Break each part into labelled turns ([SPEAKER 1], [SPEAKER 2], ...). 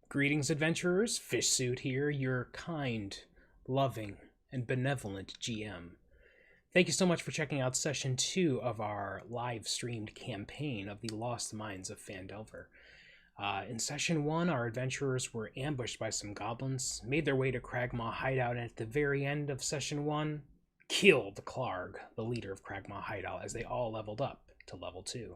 [SPEAKER 1] Greetings, adventurers. Fshsuit here, your kind, loving, and benevolent GM. Thank you so much for checking out Session 2 of our live-streamed campaign of the Lost Mines of Phandelver. In Session 1, our adventurers were ambushed by some goblins, made their way to Cragmaw Hideout, and at the very end of Session 1, killed Clarg, the leader of Cragmaw Hideout, as they all leveled up to Level 2.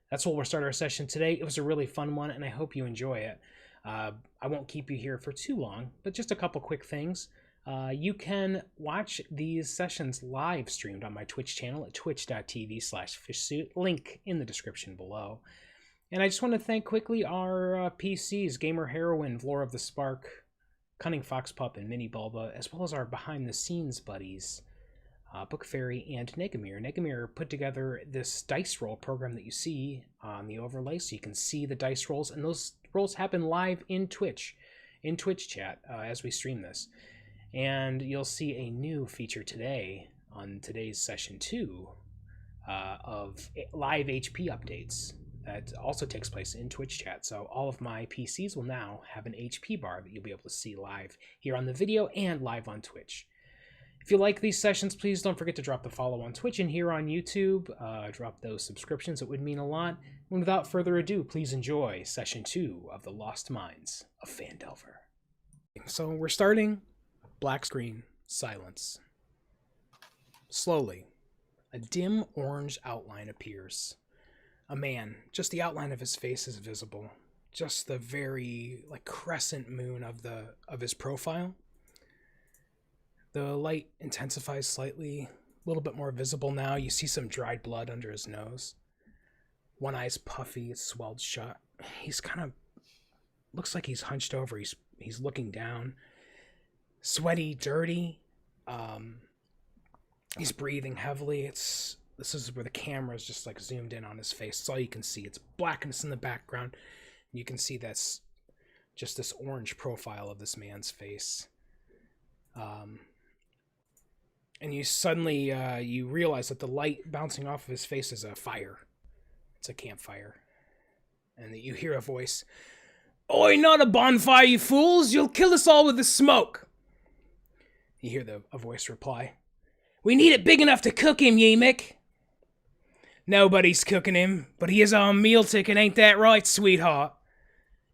[SPEAKER 1] That's where we'll start our session today. It was a really fun one, and I hope you enjoy it. I won't keep you here for too long, but just a couple quick things. You can watch these sessions live streamed on my Twitch channel at twitch.tv/fshsuit, link in the description below. And I just want to thank quickly our PCs, Gamer Heroine, Vlora of the Spark, Cunning Foxpup, and Mini Bulba, as well as our behind-the-scenes buddies, Book Fairy and Negamir. Negamir put together this dice roll program that you see on the overlay, so you can see the dice rolls, and those rolls happen live in Twitch chat as we stream this. And you'll see a new feature today on today's session 2 of live HP updates that also takes place in Twitch chat. So all of my PCs will now have an HP bar that you'll be able to see live here on the video and live on Twitch. If you like these sessions, please don't forget to drop the follow on Twitch and here on YouTube. Drop those subscriptions. It would mean a lot. And without further ado, please enjoy Session 2 of the Lost Mines of Phandelver. So we're starting. Black screen. Silence. Slowly, a dim orange outline appears. A man. Just the outline of his face is visible. Just the very crescent moon of his profile. The light intensifies slightly, a little bit more visible now. You see some dried blood under his nose. One eye's puffy, it's swelled shut. He's kind of, looks like he's hunched over. He's looking down. Sweaty, dirty. He's breathing heavily. This is where the camera's just zoomed in on his face. It's all you can see. It's blackness in the background. You can see that's just this orange profile of this man's face. And you suddenly, you realize that the light bouncing off of his face is a fire. It's a campfire. And that you hear a voice, "Oi, not a bonfire, you fools! You'll kill us all with the smoke!" You hear a voice reply, "We need it big enough to cook him, ye Mick." "Nobody's cooking him, but he is on meal ticket, ain't that right, sweetheart?"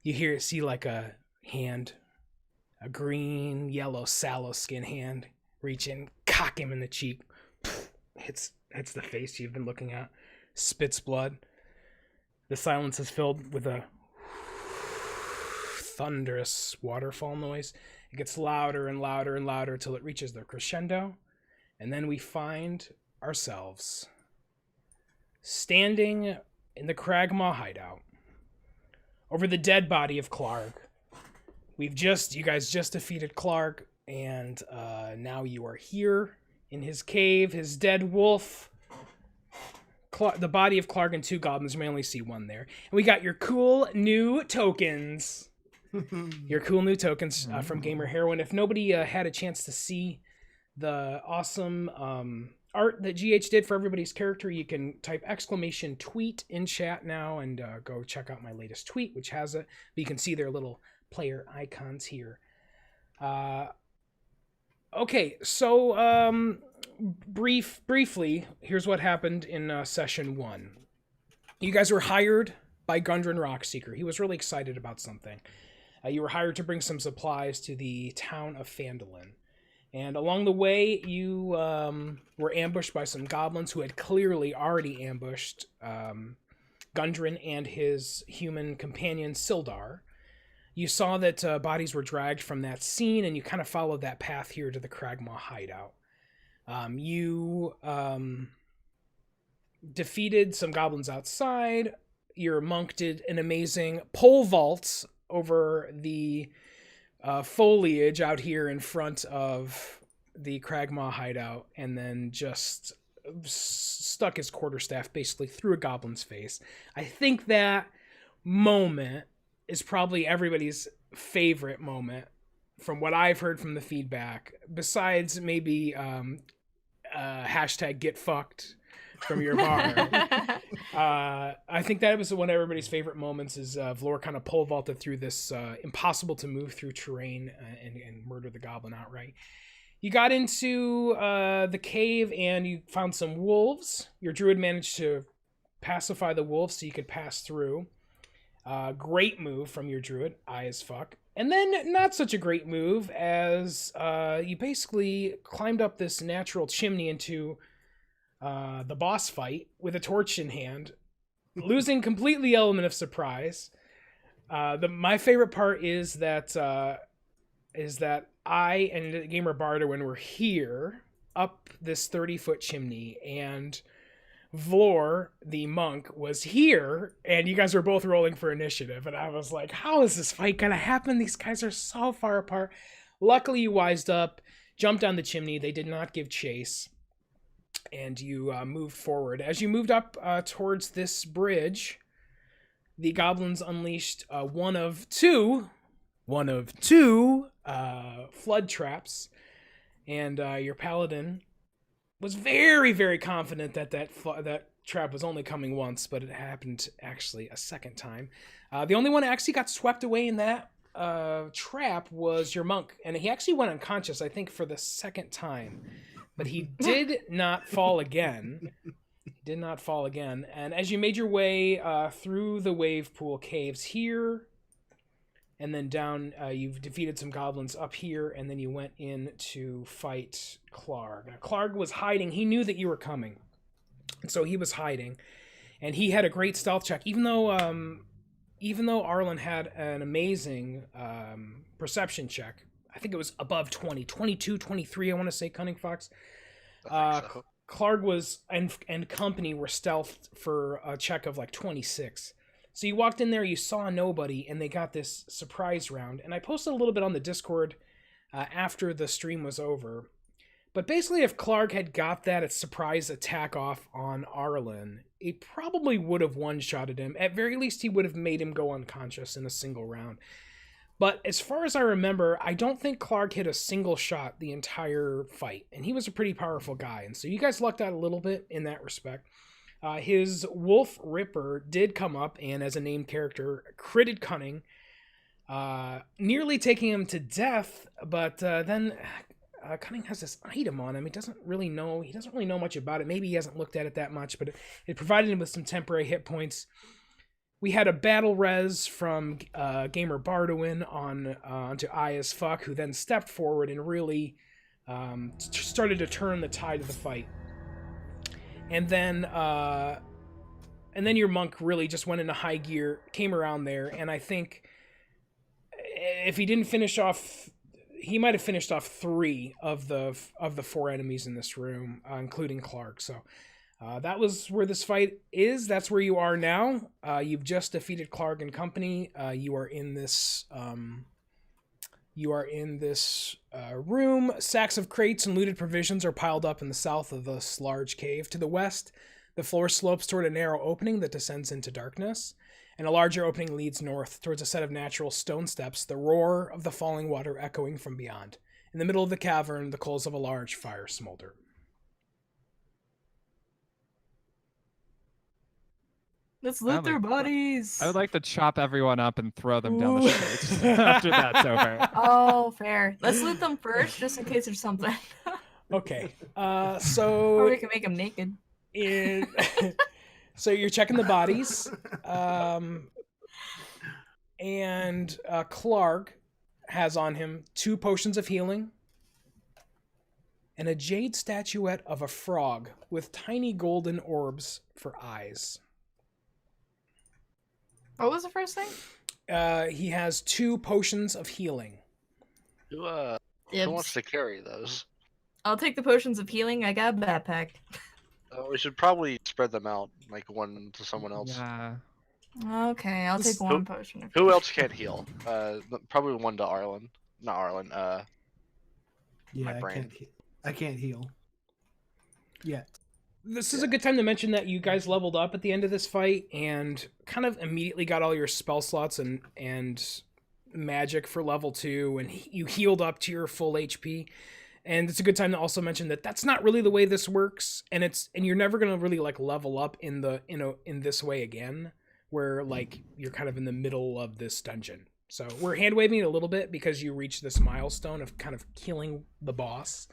[SPEAKER 1] You see a hand, a green, yellow, sallow skin hand, reach in, cock him in the cheek, hits the face you've been looking at, spits blood. The silence is filled with a thunderous waterfall noise. It gets louder and louder and louder till it reaches the crescendo, and then we find ourselves standing in the Cragmaw Hideout over the dead body of Clarg. You guys just defeated Clarg, and now you are here in his cave, his dead wolf. The body of Clarg and 2 goblins. You may only see one there. And we got your cool new tokens. From Gamer Heroine. If nobody had a chance to see the awesome art that GH did for everybody's character, you can type !tweet in chat now and go check out my latest tweet, which has it. But you can see their little player icons here. Okay, so briefly, here's what happened in Session 1. You guys were hired by Gundren Rockseeker. He was really excited about something. You were hired to bring some supplies to the town of Phandalin. And along the way, you were ambushed by some goblins who had clearly already ambushed Gundren and his human companion, Sildar. You saw that bodies were dragged from that scene, and you kind of followed that path here to the Cragmaw Hideout. You defeated some goblins outside. Your monk did an amazing pole vault over the foliage out here in front of the Cragmaw Hideout, and then just stuck his quarterstaff basically through a goblin's face. I think that moment is probably everybody's favorite moment from what I've heard from the feedback, besides maybe hashtag get fucked from your bar. I think that was one of everybody's favorite moments is Vlor kind of pole vaulted through this impossible to move through terrain and murder the goblin outright. You got into the cave and you found some wolves. Your druid managed to pacify the wolves so you could pass through. Great move from your druid, eye as fuck. And then not such a great move as you basically climbed up this natural chimney into the boss fight with a torch in hand, losing completely the element of surprise. My favorite part is that I and Gamer Barterwin were here up this 30-foot chimney, and Vlor, the monk, was here, and you guys were both rolling for initiative, and I was like, how is this fight gonna happen? These guys are so far apart. Luckily, you wised up, jumped down the chimney. They did not give chase, and you moved forward. As you moved up towards this bridge, the goblins unleashed one of two flood traps, and your paladin was very, very confident that trap was only coming once, but it happened actually a second time. The only one that actually got swept away in that trap was your monk, and he actually went unconscious, I think, for the second time, but he did not fall again. And as you made your way through the wave pool caves here, and then down, you've defeated some goblins up here, and then you went in to fight Clarg. Now, Clarg was hiding. He knew that you were coming, and so he was hiding, and he had a great stealth check. Even though Arlen had an amazing perception check, I think it was above 20, 22, 23, I want to say, Cunning Fox. So. Clarg was and company were stealthed for a check of like 26. So you walked in there, you saw nobody, and they got this surprise round. And I posted a little bit on the Discord after the stream was over. But basically, if Clarg had got that surprise attack off on Arlen, he probably would have one-shotted him. At very least, he would have made him go unconscious in a single round. But as far as I remember, I don't think Clarg hit a single shot the entire fight. And he was a pretty powerful guy. And so you guys lucked out a little bit in that respect. His Wolf Ripper did come up and, as a named character, critted Cunning, nearly taking him to death. But then Cunning has this item on him. He doesn't really know much about it. Maybe he hasn't looked at it that much, but it provided him with some temporary hit points. We had a battle res from Gamer Barterwin onto Eye as Fuck, who then stepped forward and really started to turn the tide of the fight. And then your monk really just went into high gear, came around there, and I think if he didn't finish off, he might have finished off 3 of the 4 enemies in this room, including Clark. So that was where this fight is. That's where you are now. You've just defeated Clark and company. You are in this room. Sacks of crates and looted provisions are piled up in the south of this large cave. To the west, the floor slopes toward a narrow opening that descends into darkness, and a larger opening leads north towards a set of natural stone steps, the roar of the falling water echoing from beyond. In the middle of the cavern, the coals of a large fire smolder.
[SPEAKER 2] Let's loot their bodies.
[SPEAKER 3] I would like to chop everyone up and throw them down the street after that's over.
[SPEAKER 2] Oh, fair. Let's loot them first, just in case there's something.
[SPEAKER 1] Okay. So.
[SPEAKER 2] Or we can make them naked.
[SPEAKER 1] So you're checking the bodies. And Clark has on him 2 potions of healing and a jade statuette of a frog with tiny golden orbs for eyes.
[SPEAKER 2] What was the first thing?
[SPEAKER 1] He has 2 potions of healing.
[SPEAKER 4] Who wants to carry those?
[SPEAKER 2] I'll take the potions of healing. I got a backpack.
[SPEAKER 4] We should probably spread them out, like one to someone else.
[SPEAKER 3] Yeah.
[SPEAKER 2] Okay, I'll take 1 potion.
[SPEAKER 4] Who else can't heal? Probably one to Arlen. Not Arlen.
[SPEAKER 5] Yeah,
[SPEAKER 4] my brain.
[SPEAKER 5] I can't heal. Yet.
[SPEAKER 1] This is a good time to mention that you guys leveled up at the end of this fight and kind of immediately got all your spell slots and magic for level 2, and you healed up to your full HP. And it's a good time to also mention that that's not really the way this works, and you're never gonna really like level up in this way again, where like you're kind of in the middle of this dungeon. So we're hand waving it a little bit because you reach this milestone of kind of killing the boss,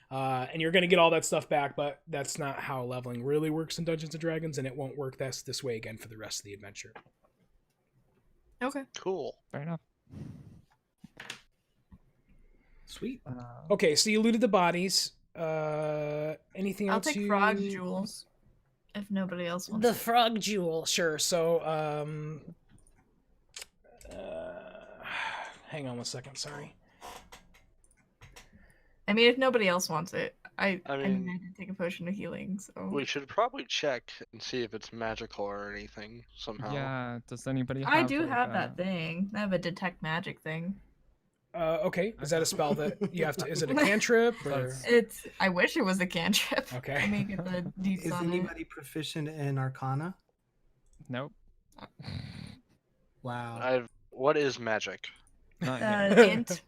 [SPEAKER 1] and you're gonna get all that stuff back. But that's not how leveling really works in Dungeons and Dragons, and it won't work this way again for the rest of the adventure.
[SPEAKER 2] Okay.
[SPEAKER 4] Cool.
[SPEAKER 3] Fair enough.
[SPEAKER 5] Sweet.
[SPEAKER 1] Okay, so you looted the bodies. Anything
[SPEAKER 2] I'll
[SPEAKER 1] else?
[SPEAKER 2] take frog jewels if nobody else wants
[SPEAKER 1] The
[SPEAKER 2] it.
[SPEAKER 1] frog jewel, sure. So, hang on 1 second. Sorry.
[SPEAKER 2] I mean, if nobody else wants it, I
[SPEAKER 4] mean,
[SPEAKER 2] I did take a potion of healing, so.
[SPEAKER 4] We should probably check and see if it's magical or anything somehow.
[SPEAKER 3] Yeah. Does anybody have
[SPEAKER 2] I do
[SPEAKER 3] like,
[SPEAKER 2] have that thing. I have a detect magic thing.
[SPEAKER 1] Okay. Is that a spell that you have to? Is it a cantrip? Or...
[SPEAKER 2] I wish it was a cantrip.
[SPEAKER 1] Okay.
[SPEAKER 2] Let me get the deets
[SPEAKER 5] Is
[SPEAKER 2] on it.
[SPEAKER 5] anybody proficient in Arcana?
[SPEAKER 3] Nope.
[SPEAKER 5] Wow.
[SPEAKER 4] What is magic?
[SPEAKER 3] Not yet.
[SPEAKER 2] Int.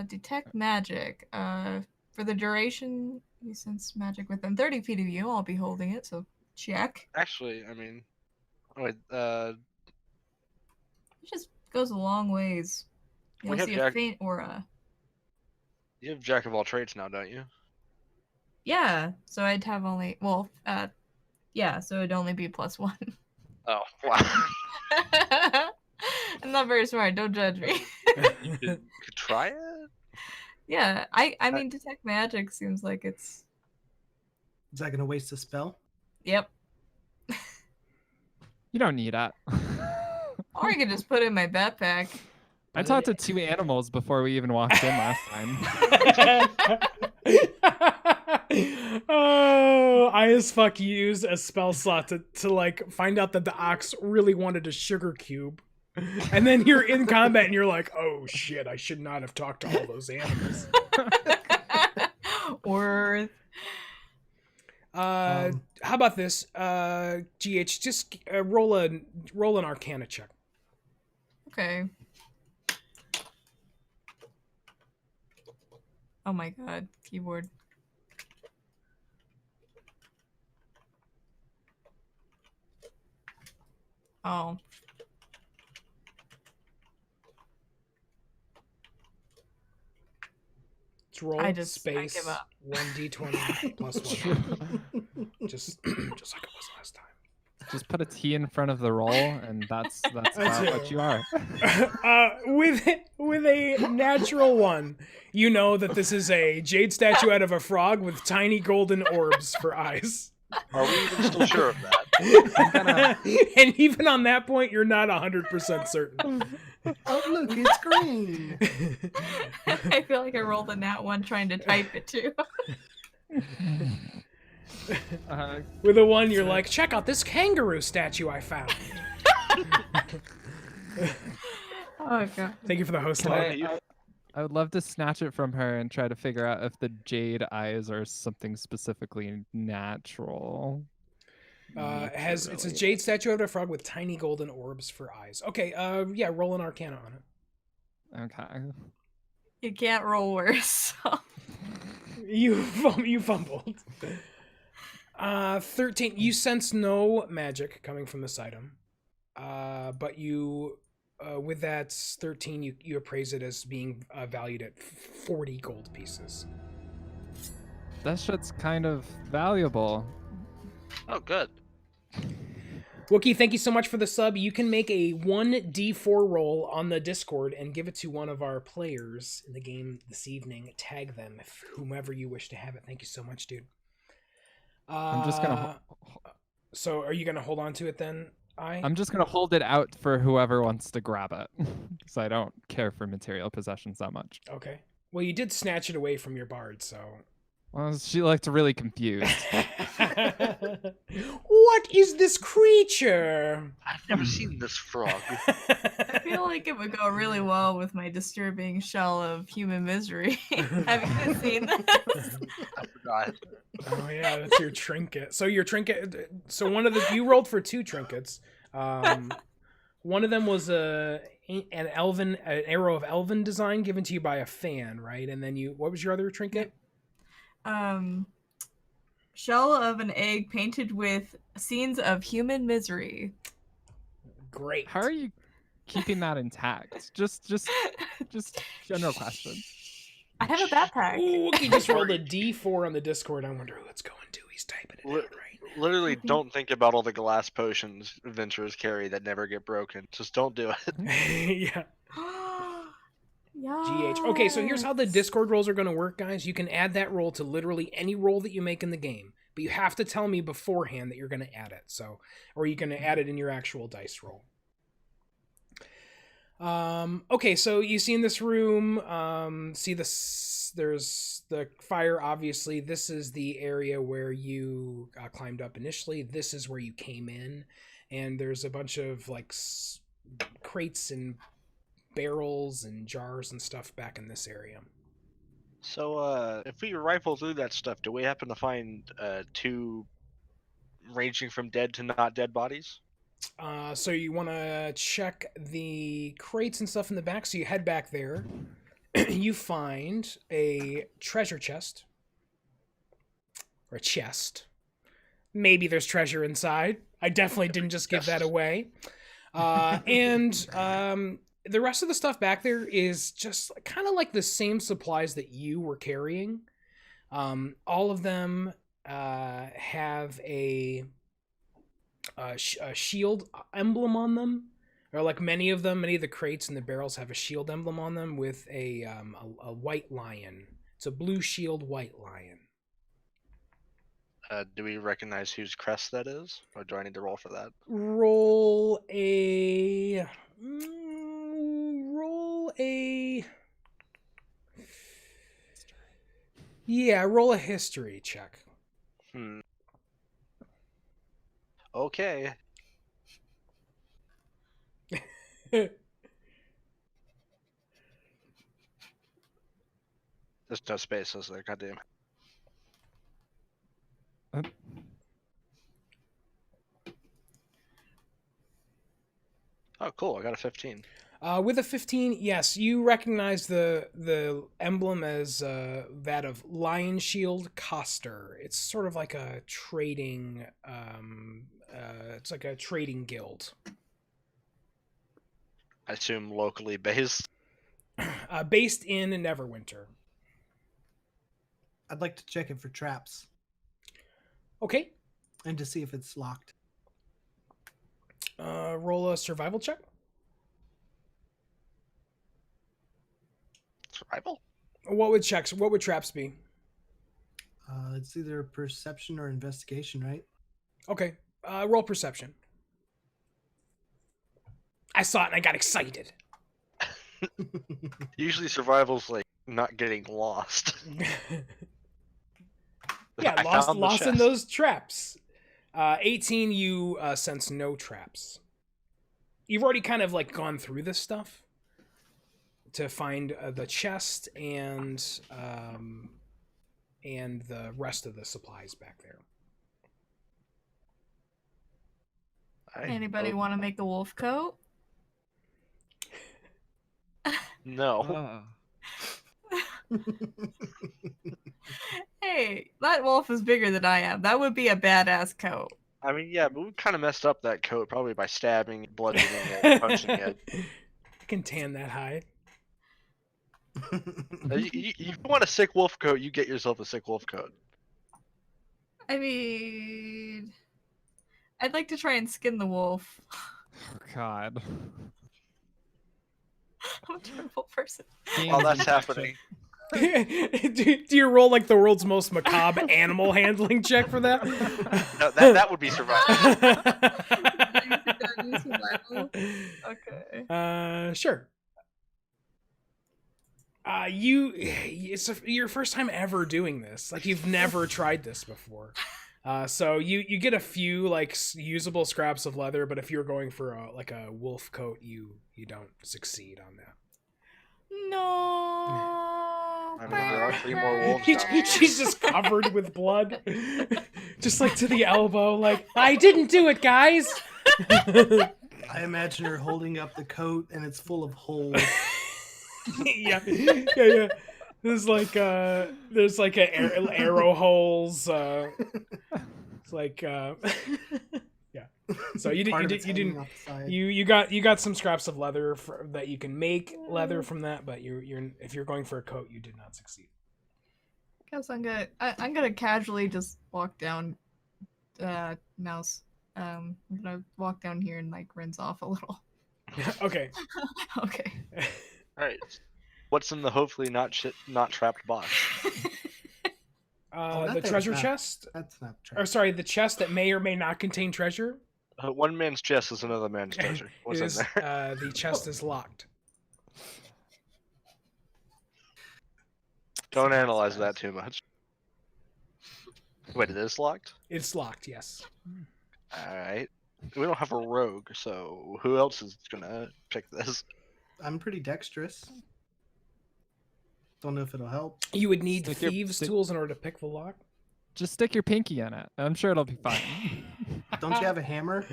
[SPEAKER 2] Detect magic. For the duration, you sense magic within 30 feet of you. I'll be holding it, so check.
[SPEAKER 4] Actually, I mean, wait.
[SPEAKER 2] It just goes a long ways.
[SPEAKER 4] We
[SPEAKER 2] You'll
[SPEAKER 4] have
[SPEAKER 2] see a
[SPEAKER 4] Jack-
[SPEAKER 2] faint aura.
[SPEAKER 4] You have Jack of all trades now, don't you?
[SPEAKER 2] Yeah, so I'd have only yeah, so it'd only be +1.
[SPEAKER 4] Oh, wow.
[SPEAKER 2] I'm not very smart. Don't judge me.
[SPEAKER 4] You could try it.
[SPEAKER 2] Yeah, I mean, detect magic seems like it's.
[SPEAKER 5] Is that gonna waste a spell?
[SPEAKER 2] Yep.
[SPEAKER 3] You don't need that.
[SPEAKER 2] Or I could just put it in my backpack.
[SPEAKER 3] I talked to 2 animals before we even walked in last time.
[SPEAKER 1] Oh, I as fuck used a spell slot to like find out that the ox really wanted a sugar cube. And then you're in combat and you're like, oh shit, I should not have talked to all those animals.
[SPEAKER 2] Worth.
[SPEAKER 1] How about this? GH, just roll an Arcana check.
[SPEAKER 2] Okay. Oh my god, keyboard. Oh.
[SPEAKER 1] Let's roll
[SPEAKER 2] I
[SPEAKER 1] space
[SPEAKER 2] give up.
[SPEAKER 1] 1d20 plus 1. just like it was last time.
[SPEAKER 3] Just put a T in front of the roll, and that's about what you are.
[SPEAKER 1] With a natural 1, you know that this is a jade statuette of a frog with tiny golden orbs for eyes.
[SPEAKER 4] Are we even still sure of that?
[SPEAKER 1] And even on that point, you're not 100% certain.
[SPEAKER 5] Oh look, it's green.
[SPEAKER 2] I feel like I rolled a nat 1 trying to type it too.
[SPEAKER 1] With a 1, you're like, check out this kangaroo statue I found.
[SPEAKER 2] Oh god.
[SPEAKER 1] Thank you for the host
[SPEAKER 3] Can
[SPEAKER 1] log.
[SPEAKER 3] I would love to snatch it from her and try to figure out if the jade eyes are something specifically natural.
[SPEAKER 1] It's a jade statue of a frog with tiny golden orbs for eyes. Okay, yeah, roll an Arcana on it.
[SPEAKER 3] Okay.
[SPEAKER 2] You can't roll worse. So.
[SPEAKER 1] You fumbled. 13. You sense no magic coming from this item, but you, with that 13, you appraise it as being valued at 40 gold pieces.
[SPEAKER 3] That shit's kind of valuable.
[SPEAKER 4] Oh, good.
[SPEAKER 1] Wookie, thank you so much for the sub. You can make a 1d4 roll on the Discord and give it to one of our players in the game this evening. Tag them, whomever you wish to have it. Thank you so much, dude.
[SPEAKER 3] I'm just gonna.
[SPEAKER 1] So, are you gonna hold on to it then?
[SPEAKER 3] I'm just gonna hold it out for whoever wants to grab it, because I don't care for material possessions that much.
[SPEAKER 1] Okay. Well, you did snatch it away from your bard, so.
[SPEAKER 3] Well, she looked really confused.
[SPEAKER 1] What is this creature?
[SPEAKER 4] I've never seen this frog.
[SPEAKER 2] I feel like it would go really well with my disturbing shell of human misery. Have you guys seen this?
[SPEAKER 4] I forgot.
[SPEAKER 1] Oh yeah, that's your trinket. So your trinket. So one of the you rolled for 2 trinkets. One One of them was an arrow of elven design given to you by a fan, right? And then what was your other trinket?
[SPEAKER 2] Shell of an egg painted with scenes of human misery.
[SPEAKER 1] Great.
[SPEAKER 3] How are you keeping that intact? Just general question.
[SPEAKER 2] I have a backpack.
[SPEAKER 1] Ooh, he just rolled a D4 on the Discord. I wonder who it's going to. He's typing it out, right?
[SPEAKER 4] Literally, don't think about all the glass potions adventurers carry that never get broken. Just don't do it.
[SPEAKER 1] Yeah.
[SPEAKER 2] Yeah.
[SPEAKER 1] GH. Okay, so here's how the Discord rolls are going to work, guys. You can add that roll to literally any roll that you make in the game, but you have to tell me beforehand that you're going to add it. So, or you're going to add it in your actual dice roll. Okay, so you see in this room, there's the fire, obviously. This is the area where you climbed up initially. This is where you came in, and there's a bunch of like crates and barrels and jars and stuff back in this area.
[SPEAKER 4] So, if we rifle through that stuff, do we happen to find 2 ranging from dead to not dead bodies?
[SPEAKER 1] So you want to check the crates and stuff in the back. So you head back there. You find a treasure chest. Or a chest. Maybe there's treasure inside. I definitely didn't just give that away. And the rest of the stuff back there is just kind of like the same supplies that you were carrying. All of them have a shield emblem on them, or like many of the crates and the barrels have a shield emblem on them with a white lion. It's a blue shield white lion.
[SPEAKER 4] Do we recognize whose crest that is, or do I need to roll for that?
[SPEAKER 1] Roll a history check.
[SPEAKER 4] Okay. There's no spaces there, goddamn. Oh, cool, I got a 15.
[SPEAKER 1] With a 15, yes, you recognize the emblem as that of Lion Shield Coster. It's sort of like a trading, it's like a trading guild.
[SPEAKER 4] I assume locally based.
[SPEAKER 1] Based in Neverwinter.
[SPEAKER 5] I'd like to check it for traps
[SPEAKER 1] Okay.
[SPEAKER 5] and to see if it's locked.
[SPEAKER 1] Roll a survival check.
[SPEAKER 4] Survival?
[SPEAKER 1] What would traps be?
[SPEAKER 5] It's either perception or investigation, right?
[SPEAKER 1] Okay. Roll perception. I saw it and I got excited.
[SPEAKER 4] Usually survival's like not getting lost.
[SPEAKER 1] Yeah,
[SPEAKER 4] I
[SPEAKER 1] lost
[SPEAKER 4] found the
[SPEAKER 1] in
[SPEAKER 4] chest.
[SPEAKER 1] those traps. 18, you sense no traps. You've already kind of like gone through this stuff to find the chest and the rest of the supplies back there.
[SPEAKER 2] Anybody want to make the wolf coat?
[SPEAKER 4] No.
[SPEAKER 2] Hey, that wolf is bigger than I am. That would be a badass coat.
[SPEAKER 4] I mean, yeah, but we kind of messed up that coat probably by stabbing, bludgeoning it, punching it.
[SPEAKER 1] I can tan that hide.
[SPEAKER 4] If you want a sick wolf coat, you get yourself a sick wolf coat.
[SPEAKER 2] I mean, I'd like to try and skin the wolf.
[SPEAKER 3] Oh, God.
[SPEAKER 2] I'm a terrible person.
[SPEAKER 4] While that's happening,
[SPEAKER 1] do you roll like the world's most macabre animal handling check for that?
[SPEAKER 4] no, that would be survival.
[SPEAKER 2] Okay.
[SPEAKER 1] Sure. It's your first time ever doing this. Like you've never tried this before. So you get a few like usable scraps of leather, but if you're going for a wolf coat, you don't succeed on that.
[SPEAKER 2] No.
[SPEAKER 4] I mean, there are 3 more wolves down here.
[SPEAKER 1] She's just covered with blood, just like to the elbow. Like I didn't do it, guys.
[SPEAKER 5] I imagine her holding up the coat and it's full of holes.
[SPEAKER 1] yeah. There's like arrow holes. It's like yeah. So you
[SPEAKER 5] Part of
[SPEAKER 1] did
[SPEAKER 5] it's
[SPEAKER 1] you
[SPEAKER 5] hanging
[SPEAKER 1] didn't
[SPEAKER 5] off the side.
[SPEAKER 1] you got some scraps of leather that you can make leather from that, but you're if you're going for a coat, you did not succeed.
[SPEAKER 2] Guess I'm gonna casually just walk down, mouse. I'm gonna walk down here and like rinse off a little.
[SPEAKER 1] Okay.
[SPEAKER 2] Okay.
[SPEAKER 4] All right. What's in the hopefully not trapped box?
[SPEAKER 5] that
[SPEAKER 1] The
[SPEAKER 5] thing's
[SPEAKER 1] treasure
[SPEAKER 5] not-
[SPEAKER 1] chest,
[SPEAKER 5] That's not
[SPEAKER 1] or
[SPEAKER 5] true.
[SPEAKER 1] sorry, the chest that may or may not contain treasure.
[SPEAKER 4] One man's chest is another man's treasure. What's in
[SPEAKER 1] Is
[SPEAKER 4] there?
[SPEAKER 1] the chest is locked.
[SPEAKER 4] Don't analyze that too much. Wait, it is locked?
[SPEAKER 1] It's locked. Yes.
[SPEAKER 4] All right. We don't have a rogue, so who else is gonna pick this?
[SPEAKER 5] I'm pretty dexterous. Don't know if it'll help.
[SPEAKER 1] You would need
[SPEAKER 3] Stick your-
[SPEAKER 1] thieves'
[SPEAKER 3] stick-
[SPEAKER 1] tools in order to pick the lock.
[SPEAKER 3] Just stick your pinky in it. I'm sure it'll be fine.
[SPEAKER 5] Don't you have a hammer?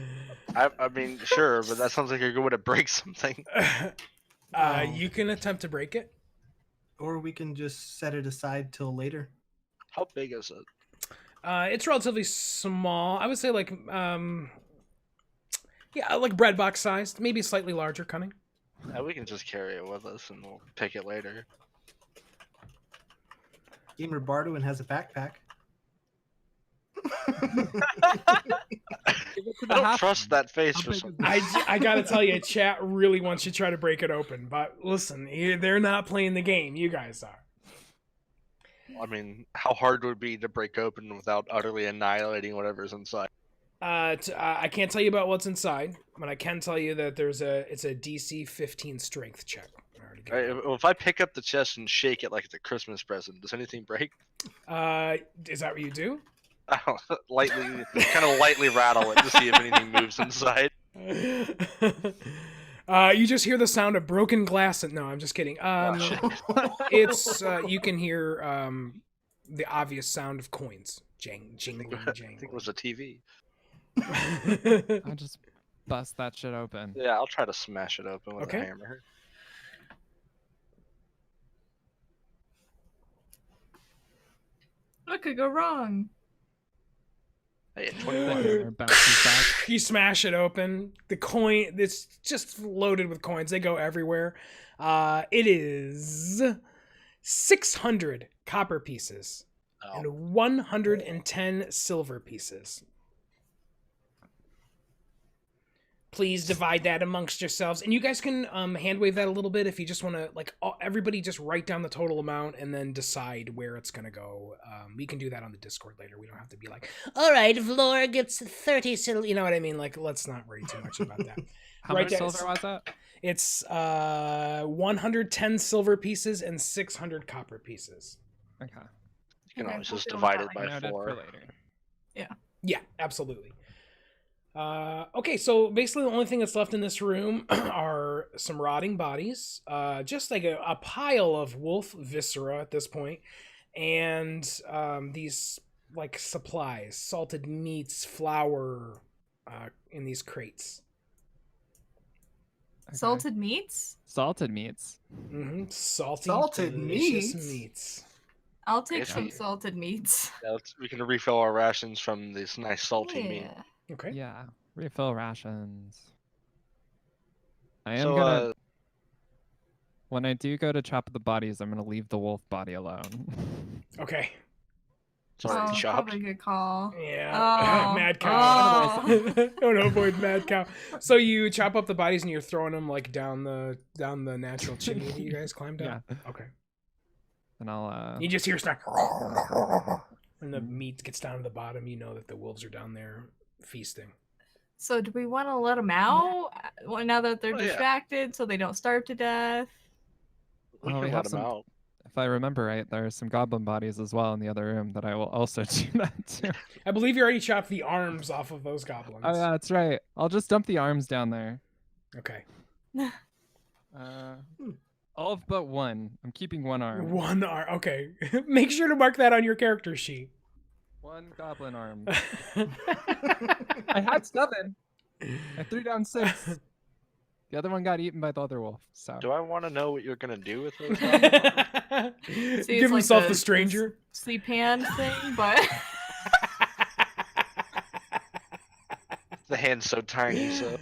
[SPEAKER 4] I mean, sure, but that sounds like you're going to break something.
[SPEAKER 5] Oh.
[SPEAKER 1] You can attempt to break it.
[SPEAKER 5] Or we can just set it aside till later.
[SPEAKER 4] How big is it?
[SPEAKER 1] It's relatively small. I would say like yeah, like bread box sized, maybe slightly larger. Cunning.
[SPEAKER 4] We can just carry it with us and we'll pick it later.
[SPEAKER 5] Gamer Bardwin has a backpack.
[SPEAKER 4] I don't trust that face
[SPEAKER 3] How
[SPEAKER 4] for
[SPEAKER 3] big
[SPEAKER 4] some.
[SPEAKER 3] is
[SPEAKER 1] I gotta tell you, chat really wants you to try to break it open, but listen, they're not playing the game. You guys are.
[SPEAKER 4] I mean, how hard would it be to break open without utterly annihilating whatever's inside?
[SPEAKER 1] I can't tell you about what's inside, but I can tell you that it's a DC 15 strength check. I already got it.
[SPEAKER 4] If I pick up the chest and shake it like it's a Christmas present, does anything break?
[SPEAKER 1] Is that what you do?
[SPEAKER 4] Lightly, kind of lightly rattle it to see if anything moves inside.
[SPEAKER 1] You just hear the sound of broken glass. No, I'm just kidding. It's you can hear the obvious sound of coins jingling.
[SPEAKER 4] I think it was a TV.
[SPEAKER 3] I'll just bust that shit open.
[SPEAKER 4] Yeah, I'll try to smash it open with
[SPEAKER 1] Okay.
[SPEAKER 4] a hammer.
[SPEAKER 2] What could go wrong?
[SPEAKER 4] Hey,
[SPEAKER 3] The
[SPEAKER 4] 21.
[SPEAKER 3] hammer bounces back.
[SPEAKER 1] You smash it open. The coin, it's just loaded with coins. They go everywhere. It is 600 copper pieces
[SPEAKER 4] Oh,
[SPEAKER 1] and 110 silver pieces. Please divide that amongst yourselves, and you guys can hand wave that a little bit if you just want to. Like everybody, just write down the total amount and then decide where it's gonna go. We can do that on the Discord later. We don't have to be like, all right, Vlora gets 30 silver. You know what I mean? Like, let's not worry too much about that.
[SPEAKER 3] How
[SPEAKER 1] Right
[SPEAKER 3] much
[SPEAKER 1] there,
[SPEAKER 3] silver was that?
[SPEAKER 1] It's 110 silver pieces and 600 copper pieces.
[SPEAKER 3] Okay.
[SPEAKER 4] you can
[SPEAKER 2] Okay,
[SPEAKER 4] always
[SPEAKER 2] we'll
[SPEAKER 4] just
[SPEAKER 2] deal with
[SPEAKER 4] divide
[SPEAKER 2] that
[SPEAKER 4] it by
[SPEAKER 3] Noted for
[SPEAKER 4] 4.
[SPEAKER 3] later.
[SPEAKER 1] Yeah, absolutely. Okay, so basically the only thing that's left in this room are some rotting bodies, just like a pile of wolf viscera at this point, and these like supplies, salted meats, flour, in these crates.
[SPEAKER 3] Okay.
[SPEAKER 2] Salted meats?
[SPEAKER 3] Salted meats.
[SPEAKER 1] Mm-hmm. Salty,
[SPEAKER 5] Salted
[SPEAKER 1] delicious
[SPEAKER 5] meats?
[SPEAKER 1] meats.
[SPEAKER 2] I'll take
[SPEAKER 4] Yes,
[SPEAKER 2] some
[SPEAKER 4] we-
[SPEAKER 2] salted meats.
[SPEAKER 4] Yeah, we can refill our rations from this nice salty meat.
[SPEAKER 2] Yeah.
[SPEAKER 1] Okay.
[SPEAKER 3] Yeah. Refill rations. I am
[SPEAKER 4] So,
[SPEAKER 3] gonna. When I do go to chop up the bodies, I'm gonna leave the wolf body alone.
[SPEAKER 1] Okay.
[SPEAKER 4] it's already
[SPEAKER 2] Oh,
[SPEAKER 4] chopped.
[SPEAKER 2] probably a good call.
[SPEAKER 1] Yeah.
[SPEAKER 2] Oh,
[SPEAKER 1] Mad cow.
[SPEAKER 2] oh.
[SPEAKER 1] Don't avoid mad cow. So you chop up the bodies and you're throwing them like down the natural chimney that you guys climbed
[SPEAKER 3] Yeah.
[SPEAKER 1] up. Okay.
[SPEAKER 3] And I'll.
[SPEAKER 1] You just hear snack. When the meat gets down to the bottom, you know that the wolves are down there feasting.
[SPEAKER 2] So do we want to let them out now that they're
[SPEAKER 4] Oh, yeah.
[SPEAKER 2] distracted so they don't starve to death?
[SPEAKER 4] We
[SPEAKER 3] Oh,
[SPEAKER 4] can
[SPEAKER 3] we
[SPEAKER 4] let
[SPEAKER 3] have
[SPEAKER 4] them
[SPEAKER 3] some-
[SPEAKER 4] out.
[SPEAKER 3] If I remember right, there are some goblin bodies as well in the other room that I will also do that too.
[SPEAKER 1] I believe you already chopped the arms off of those goblins.
[SPEAKER 3] Oh yeah, that's right. I'll just dump the arms down there.
[SPEAKER 1] Okay.
[SPEAKER 3] All but one. I'm keeping one arm.
[SPEAKER 1] One arm. Okay. Make sure to mark that on your character sheet.
[SPEAKER 3] One goblin arm. I had 7. I threw down 6. The other one got eaten by the other wolf. So
[SPEAKER 4] Do I want to know what you're gonna do with those?
[SPEAKER 2] See,
[SPEAKER 1] Give
[SPEAKER 2] it's like
[SPEAKER 1] himself the stranger.
[SPEAKER 2] sleep hand thing, but
[SPEAKER 4] The hand's so tiny, so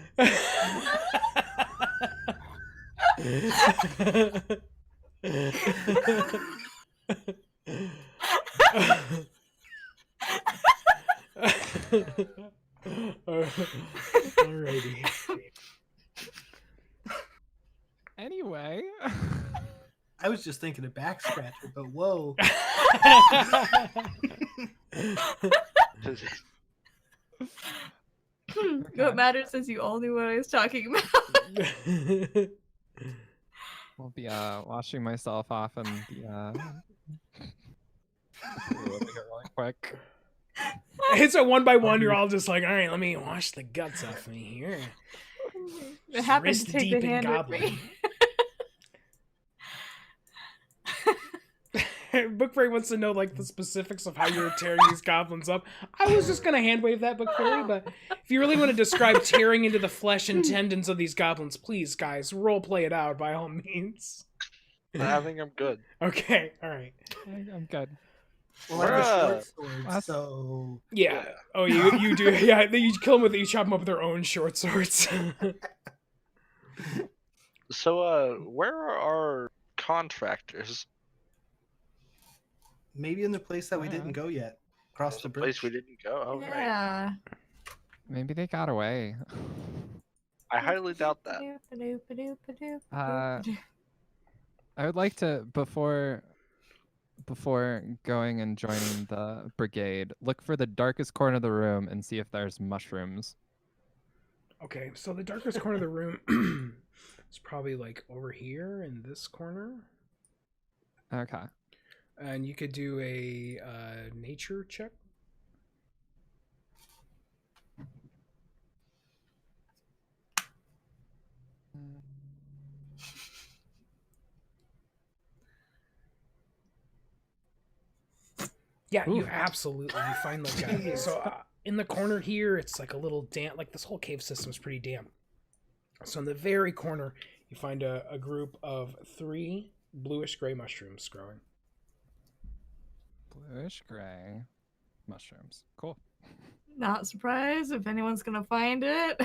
[SPEAKER 1] Alrighty.
[SPEAKER 3] anyway,
[SPEAKER 5] I was just thinking of back scratcher, but whoa.
[SPEAKER 2] what matters is you all knew what I was talking about.
[SPEAKER 3] I'll be washing myself off and the over here really quick.
[SPEAKER 1] It's a 1 by 1. You're all just like, all right, let me wash the guts off me here.
[SPEAKER 2] It happened
[SPEAKER 1] Wrist
[SPEAKER 2] to take
[SPEAKER 1] deep
[SPEAKER 2] the
[SPEAKER 1] in
[SPEAKER 2] hand with
[SPEAKER 1] goblin.
[SPEAKER 2] me.
[SPEAKER 1] Book Fairy wants to know like the specifics of how you're tearing these goblins up. I was just gonna hand wave that, Book Fairy, but if you really want to describe tearing into the flesh and tendons of these goblins, please, guys, role play it out by all means.
[SPEAKER 4] I think I'm good.
[SPEAKER 1] Okay, all right.
[SPEAKER 3] I'm good.
[SPEAKER 5] Well, I have a short sword,
[SPEAKER 3] Last-
[SPEAKER 5] so
[SPEAKER 1] Yeah. Oh, you do. Yeah, you kill them with. You chop them up with their own short swords.
[SPEAKER 4] So, where are our contractors?
[SPEAKER 5] maybe in the place that we didn't go yet, across
[SPEAKER 4] There's
[SPEAKER 5] the
[SPEAKER 4] a
[SPEAKER 5] bridge.
[SPEAKER 4] place we didn't go. Oh, right.
[SPEAKER 2] Yeah.
[SPEAKER 3] Maybe they got away.
[SPEAKER 4] I highly doubt that.
[SPEAKER 3] I would like to before going and joining the brigade, look for the darkest corner of the room and see if there's mushrooms.
[SPEAKER 1] Okay, so the darkest corner of the room is probably like over here in this corner,
[SPEAKER 3] Okay.
[SPEAKER 1] and you could do a nature check. Yeah, you
[SPEAKER 3] Ooh.
[SPEAKER 1] absolutely you find like a, so in the corner here, it's like a little damp. Like this whole cave system is pretty damp. So in the very corner, you find a group of 3 bluish gray mushrooms growing.
[SPEAKER 3] Bluish gray mushrooms. Cool.
[SPEAKER 2] Not surprised if anyone's gonna find it.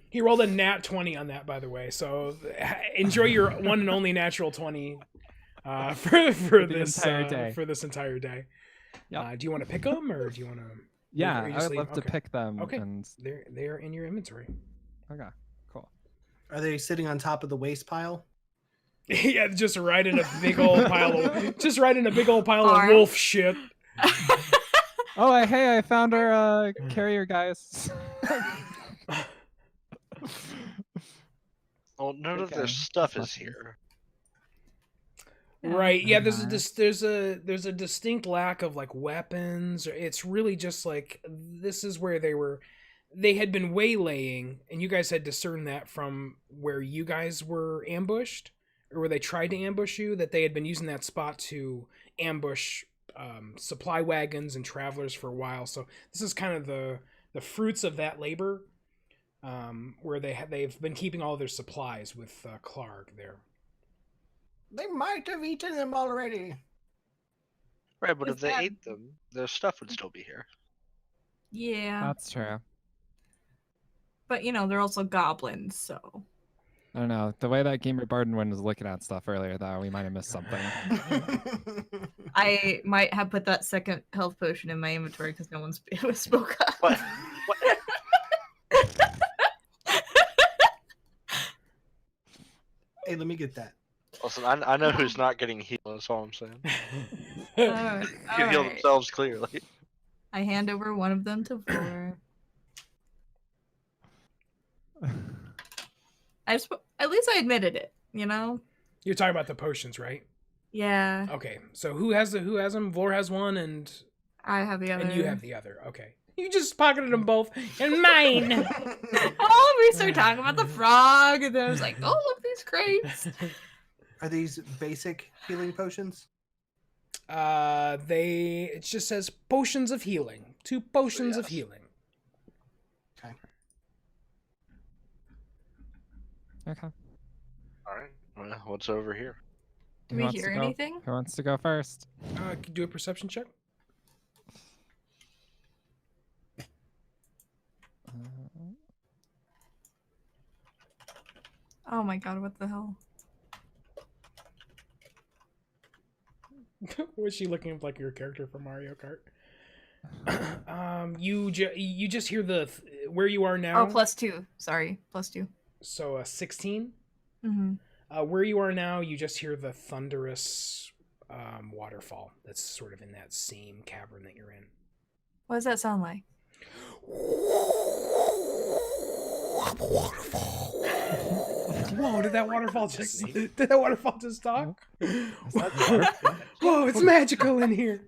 [SPEAKER 1] He rolled a nat 20 on that, by the way. So enjoy your one and only natural 20 for
[SPEAKER 3] the
[SPEAKER 1] this
[SPEAKER 3] entire day.
[SPEAKER 1] for this entire day.
[SPEAKER 3] Yep.
[SPEAKER 1] Do you want to pick them, or do you want to?
[SPEAKER 3] Yeah,
[SPEAKER 1] or you
[SPEAKER 3] I
[SPEAKER 1] just
[SPEAKER 3] would
[SPEAKER 1] leave?
[SPEAKER 3] love to
[SPEAKER 1] Okay.
[SPEAKER 3] pick them.
[SPEAKER 1] Okay.
[SPEAKER 3] And
[SPEAKER 1] They are in your inventory.
[SPEAKER 3] okay, cool.
[SPEAKER 5] Are they sitting on top of the waste pile?
[SPEAKER 1] Yeah, just right in a big old pile of
[SPEAKER 2] Farm.
[SPEAKER 1] wolf shit.
[SPEAKER 3] Oh, hey, I found our carrier guys.
[SPEAKER 4] Well, none of their
[SPEAKER 3] Okay,
[SPEAKER 4] stuff
[SPEAKER 3] that's
[SPEAKER 4] is
[SPEAKER 3] mushrooms.
[SPEAKER 4] here.
[SPEAKER 1] Right. Yeah, there's
[SPEAKER 3] Okay.
[SPEAKER 1] there's a distinct lack of like weapons. It's really just like this is where they had been waylaying, and you guys had discerned that from where you guys were ambushed, or where they tried to ambush you, that they had been using that spot to ambush supply wagons and travelers for a while. So this is kind of the fruits of that labor, where they've been keeping all their supplies with Clark there.
[SPEAKER 5] They might have eaten them already.
[SPEAKER 4] Right, but
[SPEAKER 2] Is
[SPEAKER 4] if they
[SPEAKER 2] that-
[SPEAKER 4] ate them, their stuff would still be here.
[SPEAKER 2] Yeah,
[SPEAKER 3] That's true.
[SPEAKER 2] but you know they're also goblins, so
[SPEAKER 3] I don't know. The way that Gamer Barden was looking at stuff earlier, though, we might have missed something.
[SPEAKER 2] I might have put that second health potion in my inventory because no one spoke up.
[SPEAKER 4] What?
[SPEAKER 5] Hey, let me get that.
[SPEAKER 4] Listen, I know who's not getting healed. That's all I'm saying.
[SPEAKER 2] Alright,
[SPEAKER 4] Can heal
[SPEAKER 2] alright.
[SPEAKER 4] themselves clearly.
[SPEAKER 2] I hand over one of them to Vor. At least I admitted it, you know?
[SPEAKER 1] You're talking about the potions, right?
[SPEAKER 2] Yeah,
[SPEAKER 1] Okay. So who has them? Vlor has one, and
[SPEAKER 2] I have the other.
[SPEAKER 1] you have the other. Okay. You just pocketed them both, and mine.
[SPEAKER 2] Oh, we started talking about the frog, and then I was like, oh, look, these crates.
[SPEAKER 5] Are these basic healing potions?
[SPEAKER 1] It just says potions of healing. 2 potions of
[SPEAKER 4] Yes.
[SPEAKER 1] healing.
[SPEAKER 3] Okay.
[SPEAKER 4] All right. Well, what's over here?
[SPEAKER 2] Do
[SPEAKER 3] Who
[SPEAKER 2] we
[SPEAKER 3] wants to
[SPEAKER 2] hear
[SPEAKER 3] go?
[SPEAKER 2] anything?
[SPEAKER 3] Who wants to go first?
[SPEAKER 1] Do a perception check.
[SPEAKER 2] Oh my god, what the hell?
[SPEAKER 1] Was she looking up like your character from Mario Kart? You just hear where you are now.
[SPEAKER 2] Oh, +2. Sorry, +2.
[SPEAKER 1] So 16.
[SPEAKER 2] Mm-hmm.
[SPEAKER 1] Where you are now, you just hear the thunderous waterfall. That's sort of in that same cavern that you're in.
[SPEAKER 2] What does that sound like?
[SPEAKER 1] Whoa! Did that waterfall just? Did that waterfall just talk?
[SPEAKER 3] that
[SPEAKER 1] Whoa! It's magical in here.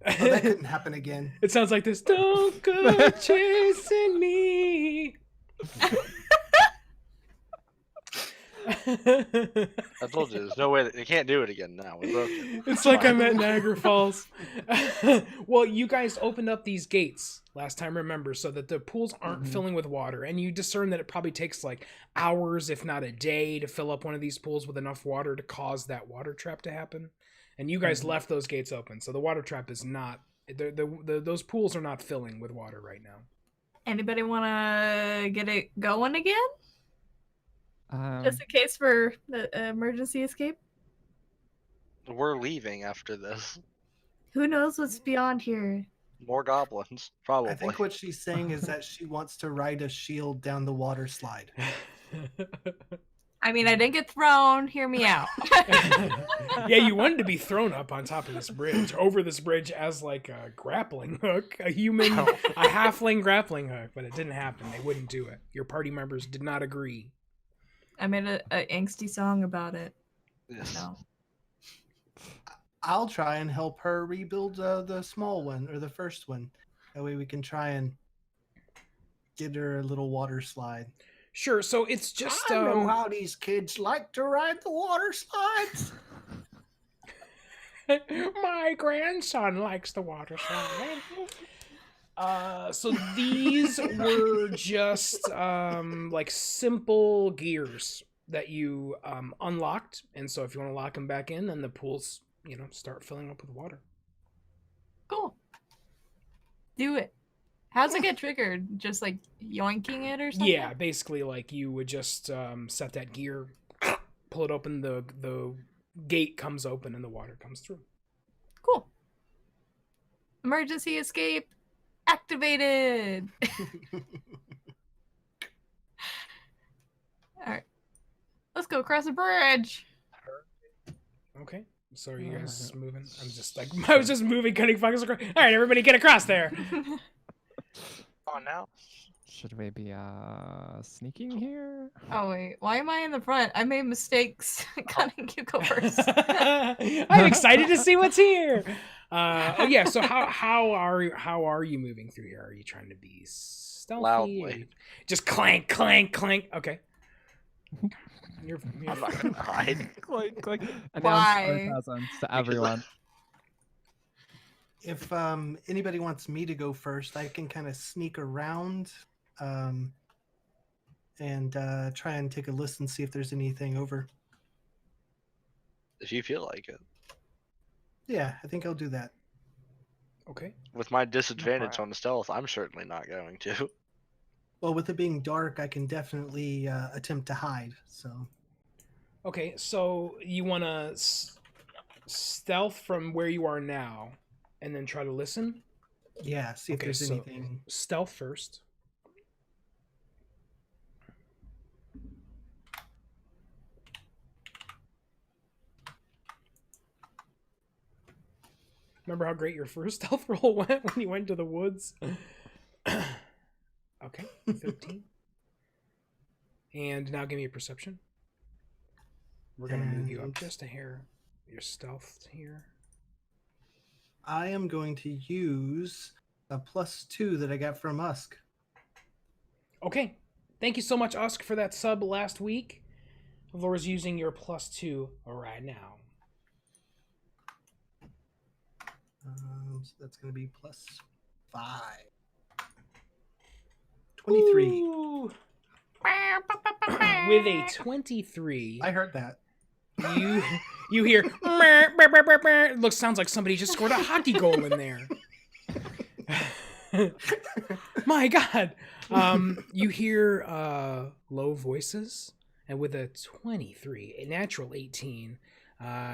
[SPEAKER 5] Oh, that couldn't happen again.
[SPEAKER 1] It sounds like this. Don't go chasing me.
[SPEAKER 4] I told you, there's no way that they can't do it again now. We broke it.
[SPEAKER 1] It's like I'm at Niagara Falls. Well, you guys opened up these gates last time, remember, so that the pools aren't filling with water, and you discern that it probably takes like hours, if not a day, to fill up one of these pools with enough water to cause that water trap to happen. And you guys left those gates open, so the water trap is not. Those pools are not filling with water right now.
[SPEAKER 2] Anybody want to get it going again?
[SPEAKER 3] Um,
[SPEAKER 2] Just in case for the emergency escape?
[SPEAKER 4] We're leaving after this.
[SPEAKER 2] Who knows what's beyond here?
[SPEAKER 4] More goblins, probably.
[SPEAKER 5] I think what she's saying is that she wants to ride a shield down the water slide.
[SPEAKER 2] I mean, I didn't get thrown. Hear me out.
[SPEAKER 1] Yeah, you wanted to be thrown up on top of this bridge, over this bridge as like a grappling hook, a halfling grappling hook, but it didn't happen. They wouldn't do it. Your party members did not agree.
[SPEAKER 2] I made a angsty song about it.
[SPEAKER 4] Yes.
[SPEAKER 2] So.
[SPEAKER 5] I'll try and help her rebuild the small one, or the first one. That way we can try and get her a little water slide.
[SPEAKER 1] Sure, so it's just...
[SPEAKER 5] I know how these kids like to ride the water slides.
[SPEAKER 1] My grandson likes the water slide. So these were just like simple gears that you unlocked, and so if you want to lock them back in, then the pools, start filling up with water.
[SPEAKER 2] Cool. Do it. How's it get triggered? Just like yoinking it or something?
[SPEAKER 1] Yeah, basically like you would just set that gear, pull it open, the gate comes open, and the water comes through.
[SPEAKER 2] Cool. Emergency escape activated. All right. Let's go across the bridge.
[SPEAKER 1] Okay. So are you guys moving? I was just moving, cutting fucking across. All right, everybody get across there.
[SPEAKER 4] On now.
[SPEAKER 3] Should we be sneaking here?
[SPEAKER 2] Oh wait, why am I in the front? I made mistakes. Cutting, you go first.
[SPEAKER 1] I'm excited to see what's here. Yeah. So how are you moving through here? Are you trying to be stealthy?
[SPEAKER 4] Loudly.
[SPEAKER 1] Just clank, clank, clank. Okay. You're
[SPEAKER 4] I'm not gonna hide.
[SPEAKER 3] Clink, clink.
[SPEAKER 2] Why?
[SPEAKER 3] Announce our presence to everyone.
[SPEAKER 5] If anybody wants me to go first, I can kind of sneak around and try and take a listen, see if there's anything over.
[SPEAKER 4] If you feel like it.
[SPEAKER 5] Yeah, I think I'll do that.
[SPEAKER 1] Okay.
[SPEAKER 4] With my disadvantage on the stealth, I'm certainly not going to.
[SPEAKER 5] Well, with it being dark, I can definitely attempt to hide. So.
[SPEAKER 1] Okay, so you want to stealth from where you are now, and then try to listen?
[SPEAKER 5] Yeah, see if there's anything.
[SPEAKER 1] Stealth first. Remember how great your first stealth roll went when you went to the woods? Okay, 15. And now give me a perception. We're going to move you up just a hair. Your stealth here.
[SPEAKER 5] I am going to use a +2 that I got from Usk.
[SPEAKER 1] Okay. Thank you so much, Usk, for that sub last week. Laura's using your +2 right now.
[SPEAKER 5] So that's going to be +5. 23.
[SPEAKER 1] Ooh. With a 23,
[SPEAKER 5] I heard that.
[SPEAKER 1] you hear "Mer, mer, mer, mer, mer." It sounds like somebody just scored a hockey goal in there. My God. You hear low voices, and with a 23, a natural 18,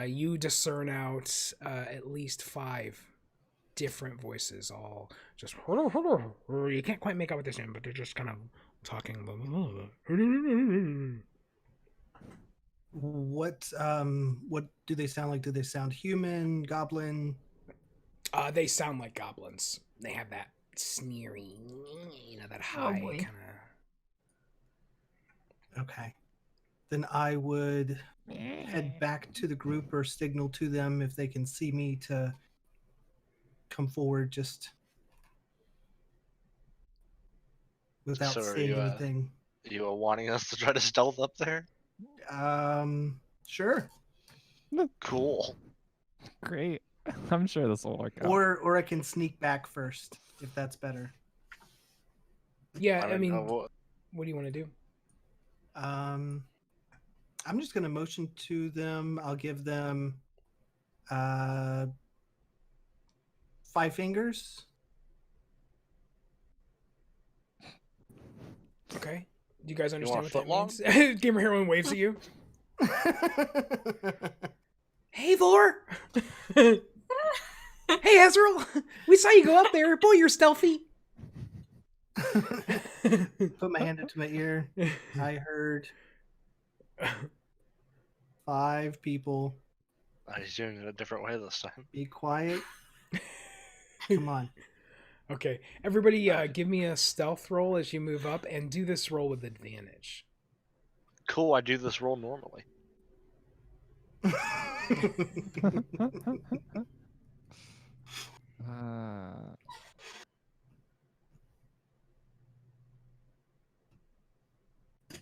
[SPEAKER 1] you discern out at least 5 different voices, all just you can't quite make out what they're saying, but they're just kind of talking.
[SPEAKER 5] What do they sound like? Do they sound human, goblin?
[SPEAKER 1] They sound like goblins. They have that sneery, that high
[SPEAKER 2] boy.
[SPEAKER 1] kind of.
[SPEAKER 5] Okay. Then I would head back to the group or signal to them if they can see me to come forward just without
[SPEAKER 4] So are
[SPEAKER 5] saying
[SPEAKER 4] you,
[SPEAKER 5] anything.
[SPEAKER 4] You are wanting us to try to stealth up there?
[SPEAKER 5] Sure.
[SPEAKER 4] Cool.
[SPEAKER 3] Great. I'm sure this will work out.
[SPEAKER 5] Or I can sneak back first if that's better.
[SPEAKER 1] Yeah, I
[SPEAKER 4] don't
[SPEAKER 1] mean,
[SPEAKER 4] know
[SPEAKER 1] what do you want to do?
[SPEAKER 5] I'm just gonna motion to them. I'll give them 5 fingers.
[SPEAKER 1] Okay. Do you guys
[SPEAKER 4] want
[SPEAKER 1] understand
[SPEAKER 4] a
[SPEAKER 1] what that
[SPEAKER 4] footlong?
[SPEAKER 1] means? Gamer Heroine waves at you. Hey, Vor! Hey, Ezreal! We saw you go up there. Boy, you're stealthy.
[SPEAKER 5] Put my hand up to my ear. I heard 5 people.
[SPEAKER 4] He's doing it a different way this time.
[SPEAKER 5] Be quiet. Come on.
[SPEAKER 1] Okay, everybody give me a stealth roll as you move up, and do this roll with advantage.
[SPEAKER 4] Cool, I do this roll normally.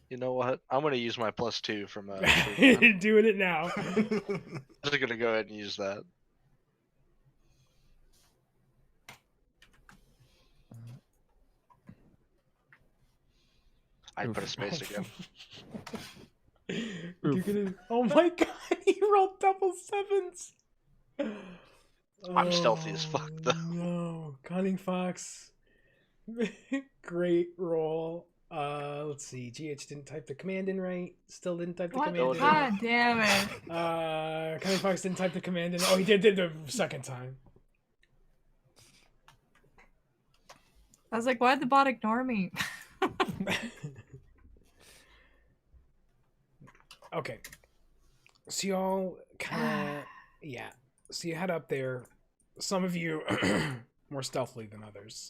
[SPEAKER 4] You know what? I'm gonna use my +2 from
[SPEAKER 1] Doing it now.
[SPEAKER 4] I'm just gonna go ahead and use that. I put a space again.
[SPEAKER 1] You're gonna... Oh my God, he rolled double 7s.
[SPEAKER 4] I'm stealthy as fuck, though.
[SPEAKER 1] No, Cunning Fox. Great roll. Let's see. GH didn't type the command in right. Still didn't type the
[SPEAKER 2] What?
[SPEAKER 1] command in.
[SPEAKER 2] God damn it.
[SPEAKER 1] Cunning Fox didn't type the command in. Oh, he did the second time.
[SPEAKER 2] I was like, why'd the bot ignore me?
[SPEAKER 1] Okay. So y'all kind of, yeah. So you head up there. Some of you more stealthily than others.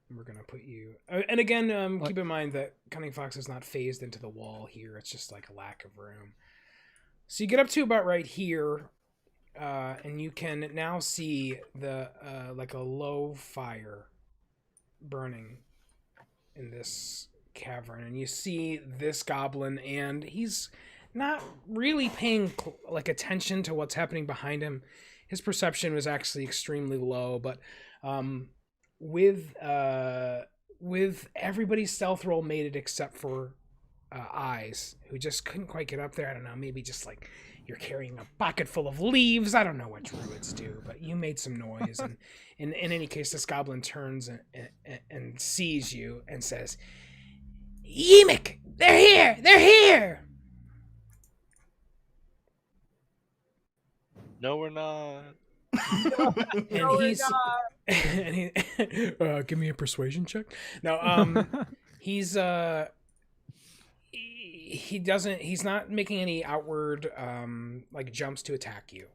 [SPEAKER 1] We're gonna put you. And again, keep in mind that Cunning Fox is not phased into the wall here. It's just like a lack of room. So you get up to about right here, and you can now see the like a low fire burning in this cavern, and you see this goblin, and he's not really paying like attention to what's happening behind him. His perception was actually extremely low, but with everybody's stealth roll made it except for Eyes, who just couldn't quite get up there. I don't know, maybe just like you're carrying a bucket full of leaves. I don't know what druids do, but you made some noise. And in any case, this goblin turns and sees you and says, "Yeemik, they're here! They're here!"
[SPEAKER 4] No, we're not.
[SPEAKER 1] And he's and he give me a persuasion check. No, he's he's not making any outward like jumps to attack you.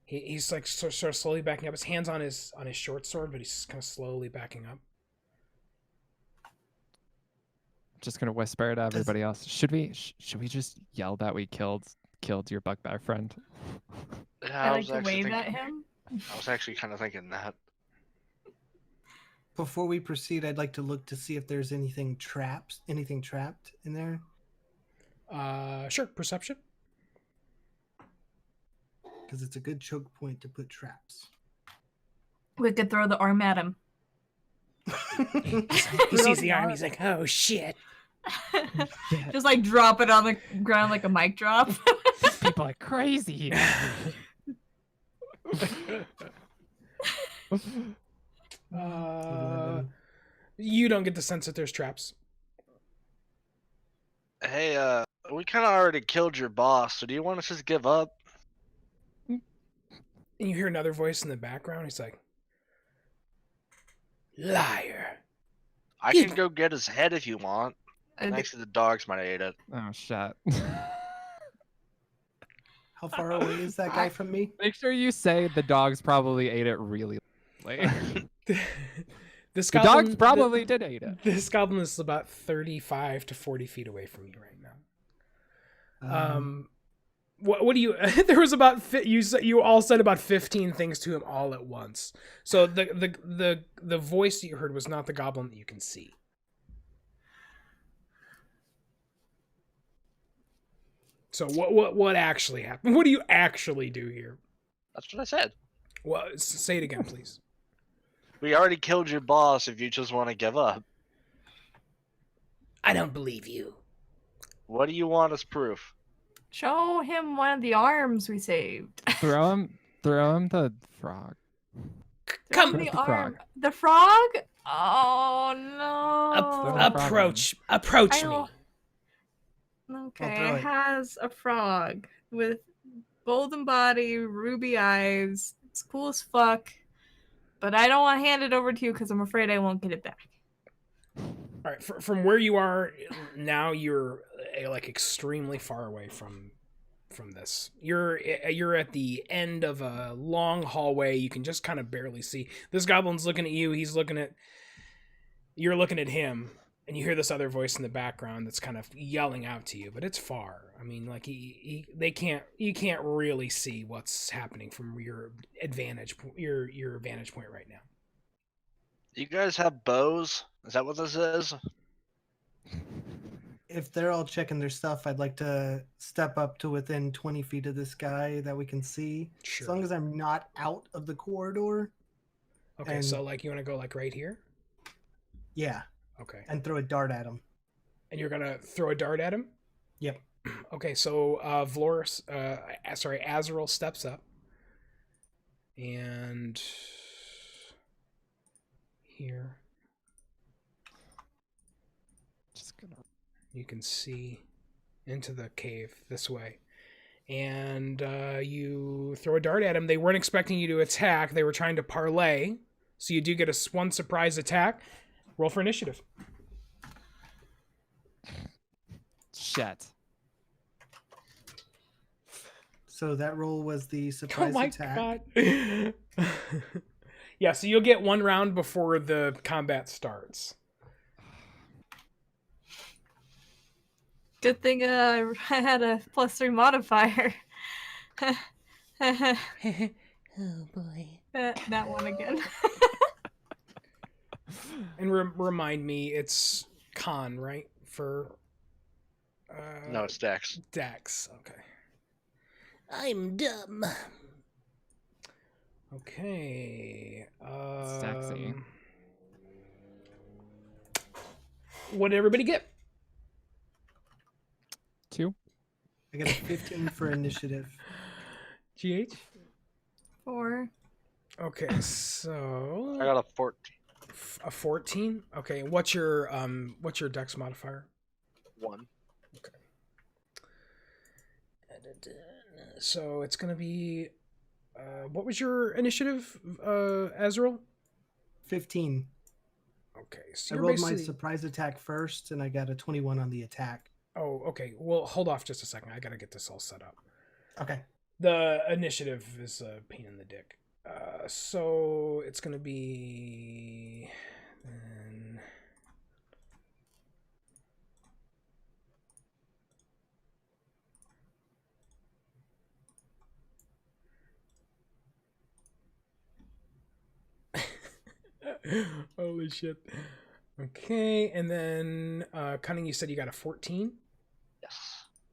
[SPEAKER 1] He's like sort of slowly backing up. His hands on his short sword, but he's kind of slowly backing up.
[SPEAKER 3] Just gonna whisper it to everybody else. Should we just yell that we killed your bugbear friend?
[SPEAKER 4] Yeah,
[SPEAKER 2] I like
[SPEAKER 4] was
[SPEAKER 2] to
[SPEAKER 4] actually
[SPEAKER 2] wave at
[SPEAKER 4] thinking-
[SPEAKER 2] him.
[SPEAKER 4] I was actually kind of thinking that.
[SPEAKER 5] Before we proceed, I'd like to look to see if there's anything trapped in there.
[SPEAKER 1] Sure, perception.
[SPEAKER 5] Because it's a good choke point to put traps.
[SPEAKER 2] We could throw the arm at him.
[SPEAKER 1] He sees the arm. He's like, "Oh shit!"
[SPEAKER 3] Yeah.
[SPEAKER 2] Just like drop it on the ground like a mic drop.
[SPEAKER 3] These people are crazy.
[SPEAKER 1] Uh, you don't get the sense that there's traps.
[SPEAKER 4] Hey, we kind of already killed your boss, so do you want us to just give up?
[SPEAKER 1] And you hear another voice in the background. He's like, liar.
[SPEAKER 4] I
[SPEAKER 1] You-
[SPEAKER 4] can go get his head if you want. Actually, the dogs might have ate it.
[SPEAKER 3] Oh shit.
[SPEAKER 5] How far away is that guy from me?
[SPEAKER 3] Make sure you say the dogs probably ate it really late.
[SPEAKER 1] This
[SPEAKER 3] The
[SPEAKER 1] goblin,
[SPEAKER 3] dogs probably did eat it.
[SPEAKER 1] This goblin is about 35 to 40 feet away from you right now. What do you? There was about you all said about 15 things to him all at once. So the voice that you heard was not the goblin that you can see. So what actually happened? What do you actually do here?
[SPEAKER 4] That's what I said.
[SPEAKER 1] Well, say it again, please.
[SPEAKER 4] We already killed your boss if you just want to give up.
[SPEAKER 1] I don't believe you.
[SPEAKER 4] What do you want as proof?
[SPEAKER 2] Show him one of the arms we saved.
[SPEAKER 3] Throw him the frog.
[SPEAKER 1] Come,
[SPEAKER 2] the
[SPEAKER 3] the frog.
[SPEAKER 2] arm. The frog? Oh no.
[SPEAKER 1] approach
[SPEAKER 2] I
[SPEAKER 1] me.
[SPEAKER 2] don't- Okay,
[SPEAKER 5] throw
[SPEAKER 2] it
[SPEAKER 5] it.
[SPEAKER 2] has a frog with golden body, ruby eyes. It's cool as fuck. But I don't want to hand it over to you because I'm afraid I won't get it back.
[SPEAKER 1] All right, from where you are now, you're like extremely far away from this. You're at the end of a long hallway. You can just kind of barely see. This goblin's looking at you. You're looking at him, and you hear this other voice in the background that's kind of yelling out to you, but it's far. I mean, like you can't really see what's happening from your vantage point right now.
[SPEAKER 4] You guys have bows? Is that what this is?
[SPEAKER 5] If they're all checking their stuff, I'd like to step up to within 20 feet of this guy that we can see.
[SPEAKER 1] Sure.
[SPEAKER 5] As long as I'm not out of the corridor.
[SPEAKER 1] Okay,
[SPEAKER 5] and-
[SPEAKER 1] so like you want to go like right here?
[SPEAKER 5] Yeah,
[SPEAKER 1] Okay.
[SPEAKER 5] and throw a dart at him.
[SPEAKER 1] And you're gonna throw a dart at him?
[SPEAKER 5] Yep.
[SPEAKER 1] Okay, so Azrael steps up. And here
[SPEAKER 3] Just gonna.
[SPEAKER 1] you can see into the cave this way. And you throw a dart at him. They weren't expecting you to attack. They were trying to parlay. So you do get one surprise attack. Roll for initiative.
[SPEAKER 3] Shit.
[SPEAKER 5] So that roll was the surprise attack.
[SPEAKER 1] God. Yeah, so you'll get one round before the combat starts.
[SPEAKER 2] Good thing I had a +3 modifier.
[SPEAKER 1] Oh boy.
[SPEAKER 2] That one again.
[SPEAKER 1] And remind me, it's con, right? For
[SPEAKER 4] No, it's Dex.
[SPEAKER 1] Dex. Okay. I'm dumb. Okay.
[SPEAKER 3] Sexy.
[SPEAKER 1] What did everybody get?
[SPEAKER 3] 2.
[SPEAKER 5] I got a 15 for initiative.
[SPEAKER 1] GH?
[SPEAKER 2] 4.
[SPEAKER 1] Okay, so
[SPEAKER 4] I got a 14.
[SPEAKER 1] a 14. Okay, what's your Dex modifier?
[SPEAKER 4] 1.
[SPEAKER 1] So it's gonna be what was your initiative, Azrael?
[SPEAKER 5] 15.
[SPEAKER 1] Okay, so
[SPEAKER 5] I
[SPEAKER 1] you're
[SPEAKER 5] rolled my
[SPEAKER 1] basically...
[SPEAKER 5] surprise attack first, and I got a 21 on the attack.
[SPEAKER 1] Oh, okay. Well, hold off just a second. I gotta get this all set up.
[SPEAKER 5] Okay.
[SPEAKER 1] The initiative is a pain in the dick. So it's gonna be then. Holy shit. Okay, and then Cunning, you said you got a 14?
[SPEAKER 4] Yes.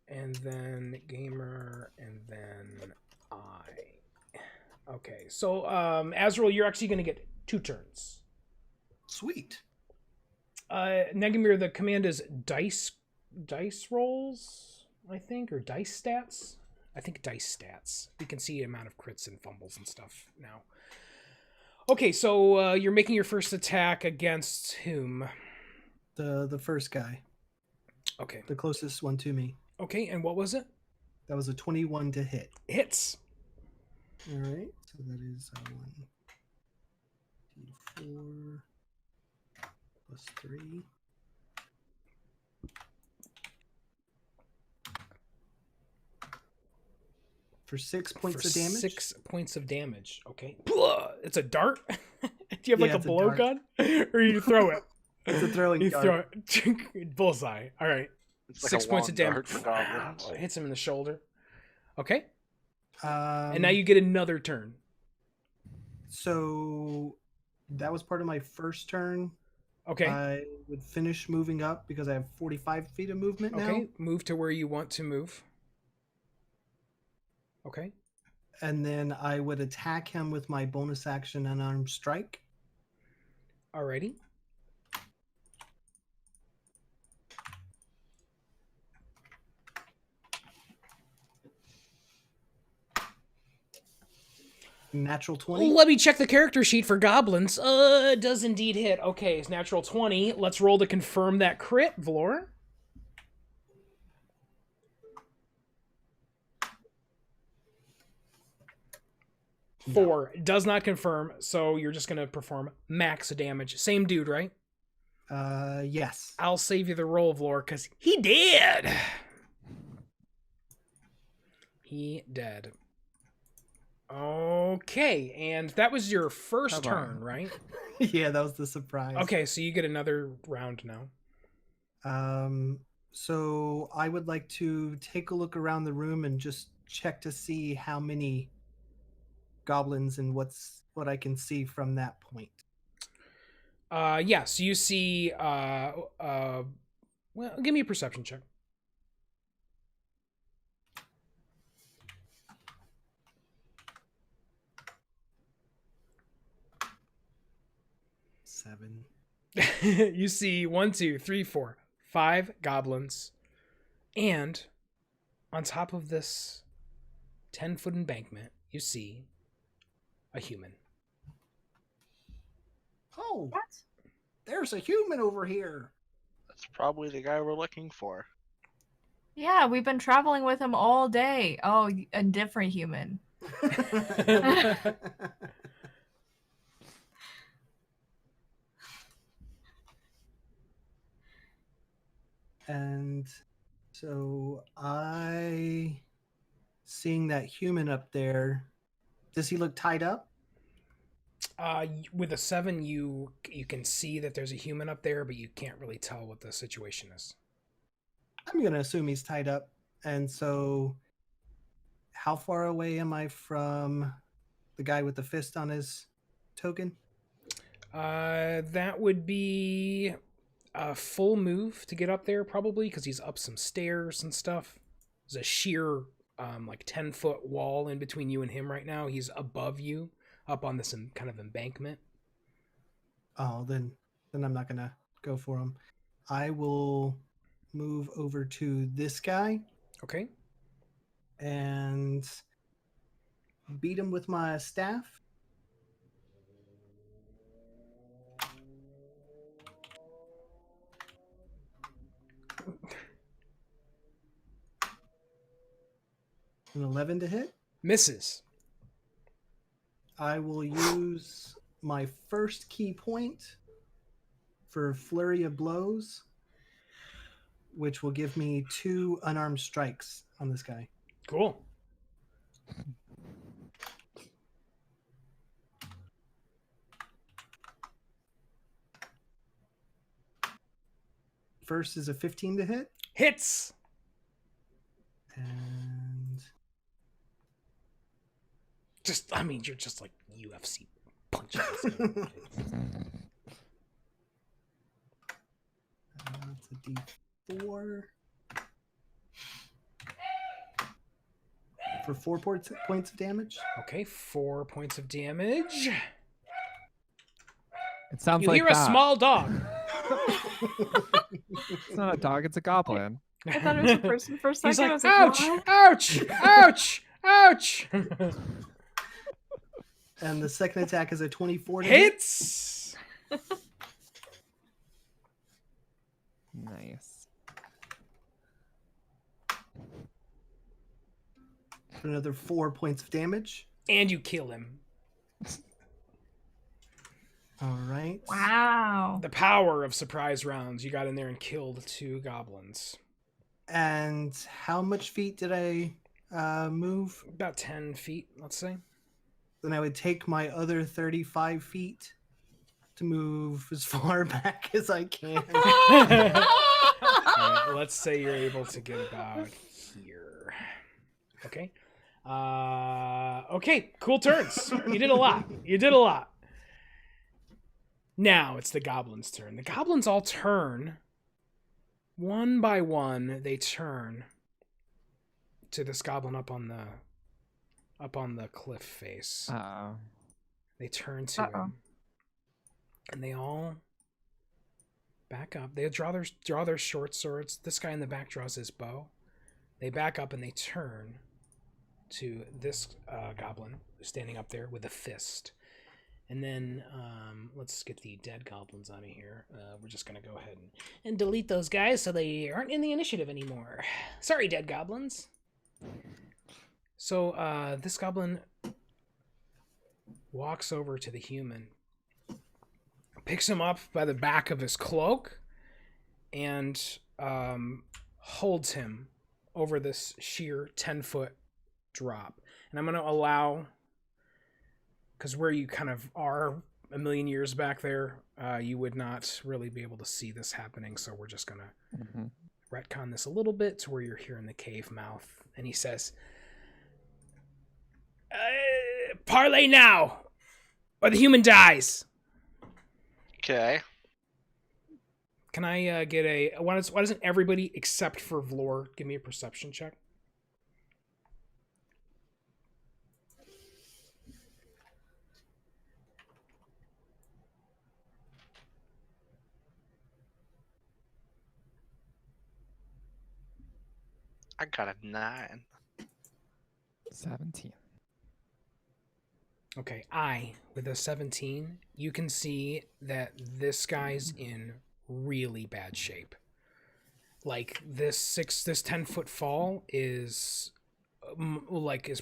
[SPEAKER 1] And then Gamer, and then I. Okay, so Azrael, you're actually going to get 2 turns.
[SPEAKER 5] Sweet.
[SPEAKER 1] Negamir, the command is dice rolls, I think, or dice stats. I think dice stats. You can see the amount of crits and fumbles and stuff now. Okay, so you're making your first attack against whom?
[SPEAKER 5] The first guy,
[SPEAKER 1] Okay.
[SPEAKER 5] the closest one to me.
[SPEAKER 1] Okay, and what was it?
[SPEAKER 5] That was a 21 to hit.
[SPEAKER 1] Hits.
[SPEAKER 5] All right, so that is 1d4 plus 3. For 6 points of damage.
[SPEAKER 1] 6 points of damage. Okay. It's a dart? Do you have like
[SPEAKER 5] Yeah,
[SPEAKER 1] a
[SPEAKER 5] it's a
[SPEAKER 1] blow
[SPEAKER 5] dart.
[SPEAKER 1] gun? Or you throw it?
[SPEAKER 5] It's a throwing
[SPEAKER 1] You
[SPEAKER 5] dart.
[SPEAKER 1] throw it. Bullseye. All right.
[SPEAKER 4] It's like
[SPEAKER 1] 6
[SPEAKER 4] a
[SPEAKER 1] points of
[SPEAKER 4] wand
[SPEAKER 1] damage.
[SPEAKER 4] dart for goblins.
[SPEAKER 1] Oh, it hits him in the shoulder. Okay.
[SPEAKER 5] And
[SPEAKER 1] And now you get another turn.
[SPEAKER 5] So that was part of my first turn.
[SPEAKER 1] Okay.
[SPEAKER 5] I would finish moving up because I have 45 feet of movement now.
[SPEAKER 1] Okay. Move to where you want to move. Okay.
[SPEAKER 5] And then I would attack him with my bonus action unarmed strike.
[SPEAKER 1] Alrighty.
[SPEAKER 5] Natural 20.
[SPEAKER 1] Let me check the character sheet for goblins. It does indeed hit. Okay, it's natural 20. Let's roll to confirm that crit, Vlor.
[SPEAKER 5] No.
[SPEAKER 1] 4 does not confirm, so you're just gonna perform max damage. Same dude, right?
[SPEAKER 5] Yes.
[SPEAKER 1] I'll save you the roll, Vlor, because he did. He dead. Okay, and that was your first
[SPEAKER 3] Come on.
[SPEAKER 1] turn, right?
[SPEAKER 5] Yeah, that was the surprise.
[SPEAKER 1] Okay, so you get another round now.
[SPEAKER 5] So I would like to take a look around the room and just check to see how many goblins and what I can see from that point.
[SPEAKER 1] Yeah, so you see, well, give me a perception check.
[SPEAKER 5] Seven.
[SPEAKER 1] You see 1, 2, 3, 4, 5 goblins, and on top of this 10-foot embankment, you see a human.
[SPEAKER 5] Oh,
[SPEAKER 2] What?
[SPEAKER 5] there's a human over here.
[SPEAKER 4] That's probably the guy we're looking for.
[SPEAKER 2] Yeah, we've been traveling with him all day. Oh, a different human.
[SPEAKER 5] And so seeing that human up there, does he look tied up?
[SPEAKER 1] With a 7, you can see that there's a human up there, but you can't really tell what the situation is.
[SPEAKER 5] I'm going to assume he's tied up. And so how far away am I from the guy with the fist on his token?
[SPEAKER 1] That would be a full move to get up there, probably, because he's up some stairs and stuff. There's a sheer, like 10-foot wall in between you and him right now. He's above you, up on this kind of embankment.
[SPEAKER 5] Oh, then I'm not going to go for him. I will move over to this guy
[SPEAKER 1] Okay.
[SPEAKER 5] and beat him with my staff. An 11 to hit.
[SPEAKER 1] Misses.
[SPEAKER 5] I will use my first key point for flurry of blows, which will give me 2 unarmed strikes on this guy.
[SPEAKER 1] Cool.
[SPEAKER 5] First is a 15 to hit,
[SPEAKER 1] Hits.
[SPEAKER 5] and
[SPEAKER 1] Just, I mean, you're just like UFC punches.
[SPEAKER 5] that's a D4 for 4 points of damage.
[SPEAKER 1] Okay, 4 points of damage.
[SPEAKER 3] It sounds
[SPEAKER 1] You
[SPEAKER 3] like
[SPEAKER 1] hear a
[SPEAKER 3] that.
[SPEAKER 1] small dog.
[SPEAKER 3] It's not a dog, it's a goblin.
[SPEAKER 2] I thought it was a person for a second.
[SPEAKER 1] He's like,
[SPEAKER 2] I was like,
[SPEAKER 1] ouch,
[SPEAKER 2] what?
[SPEAKER 1] ouch, ouch, ouch.
[SPEAKER 5] And the second attack is a 24 to hit.
[SPEAKER 1] Hits.
[SPEAKER 3] Nice.
[SPEAKER 5] For another 4 points of damage.
[SPEAKER 1] And you kill him.
[SPEAKER 5] All right.
[SPEAKER 2] Wow.
[SPEAKER 1] The power of surprise rounds. You got in there and killed 2 goblins.
[SPEAKER 5] And how much feet did I move?
[SPEAKER 1] About 10 feet, let's say.
[SPEAKER 5] Then I would take my other 35 feet to move as far back as I can.
[SPEAKER 1] All right, let's say you're able to get about here. Okay. Okay, cool turns. You did a lot. You did a lot. Now it's the goblins' turn. The goblins all turn. One by one, they turn to this goblin up on the cliff face.
[SPEAKER 3] Uh-oh.
[SPEAKER 1] They turn to him. And they all back up. They draw their short swords. This guy in the back draws his bow. They back up and they turn to this goblin who's standing up there with a fist. And then let's get the dead goblins out of here. We're just going to go ahead and delete those guys so they aren't in the initiative anymore. Sorry, dead goblins. So this goblin walks over to the human, picks him up by the back of his cloak, and holds him over this sheer 10-foot drop. And I'm going to allow, because where you kind of are a million years back there, you would not really be able to see this happening. So we're just going to retcon this a little bit to where you're here in the cave mouth. And he says, "Parlay now, or the human dies."
[SPEAKER 4] Okay.
[SPEAKER 1] Can I get a... Why doesn't everybody except for Vlor give me a perception check?
[SPEAKER 4] I got a 9.
[SPEAKER 3] 17.
[SPEAKER 1] Okay, with a 17, you can see that this guy's in really bad shape. Like, this 10-foot fall is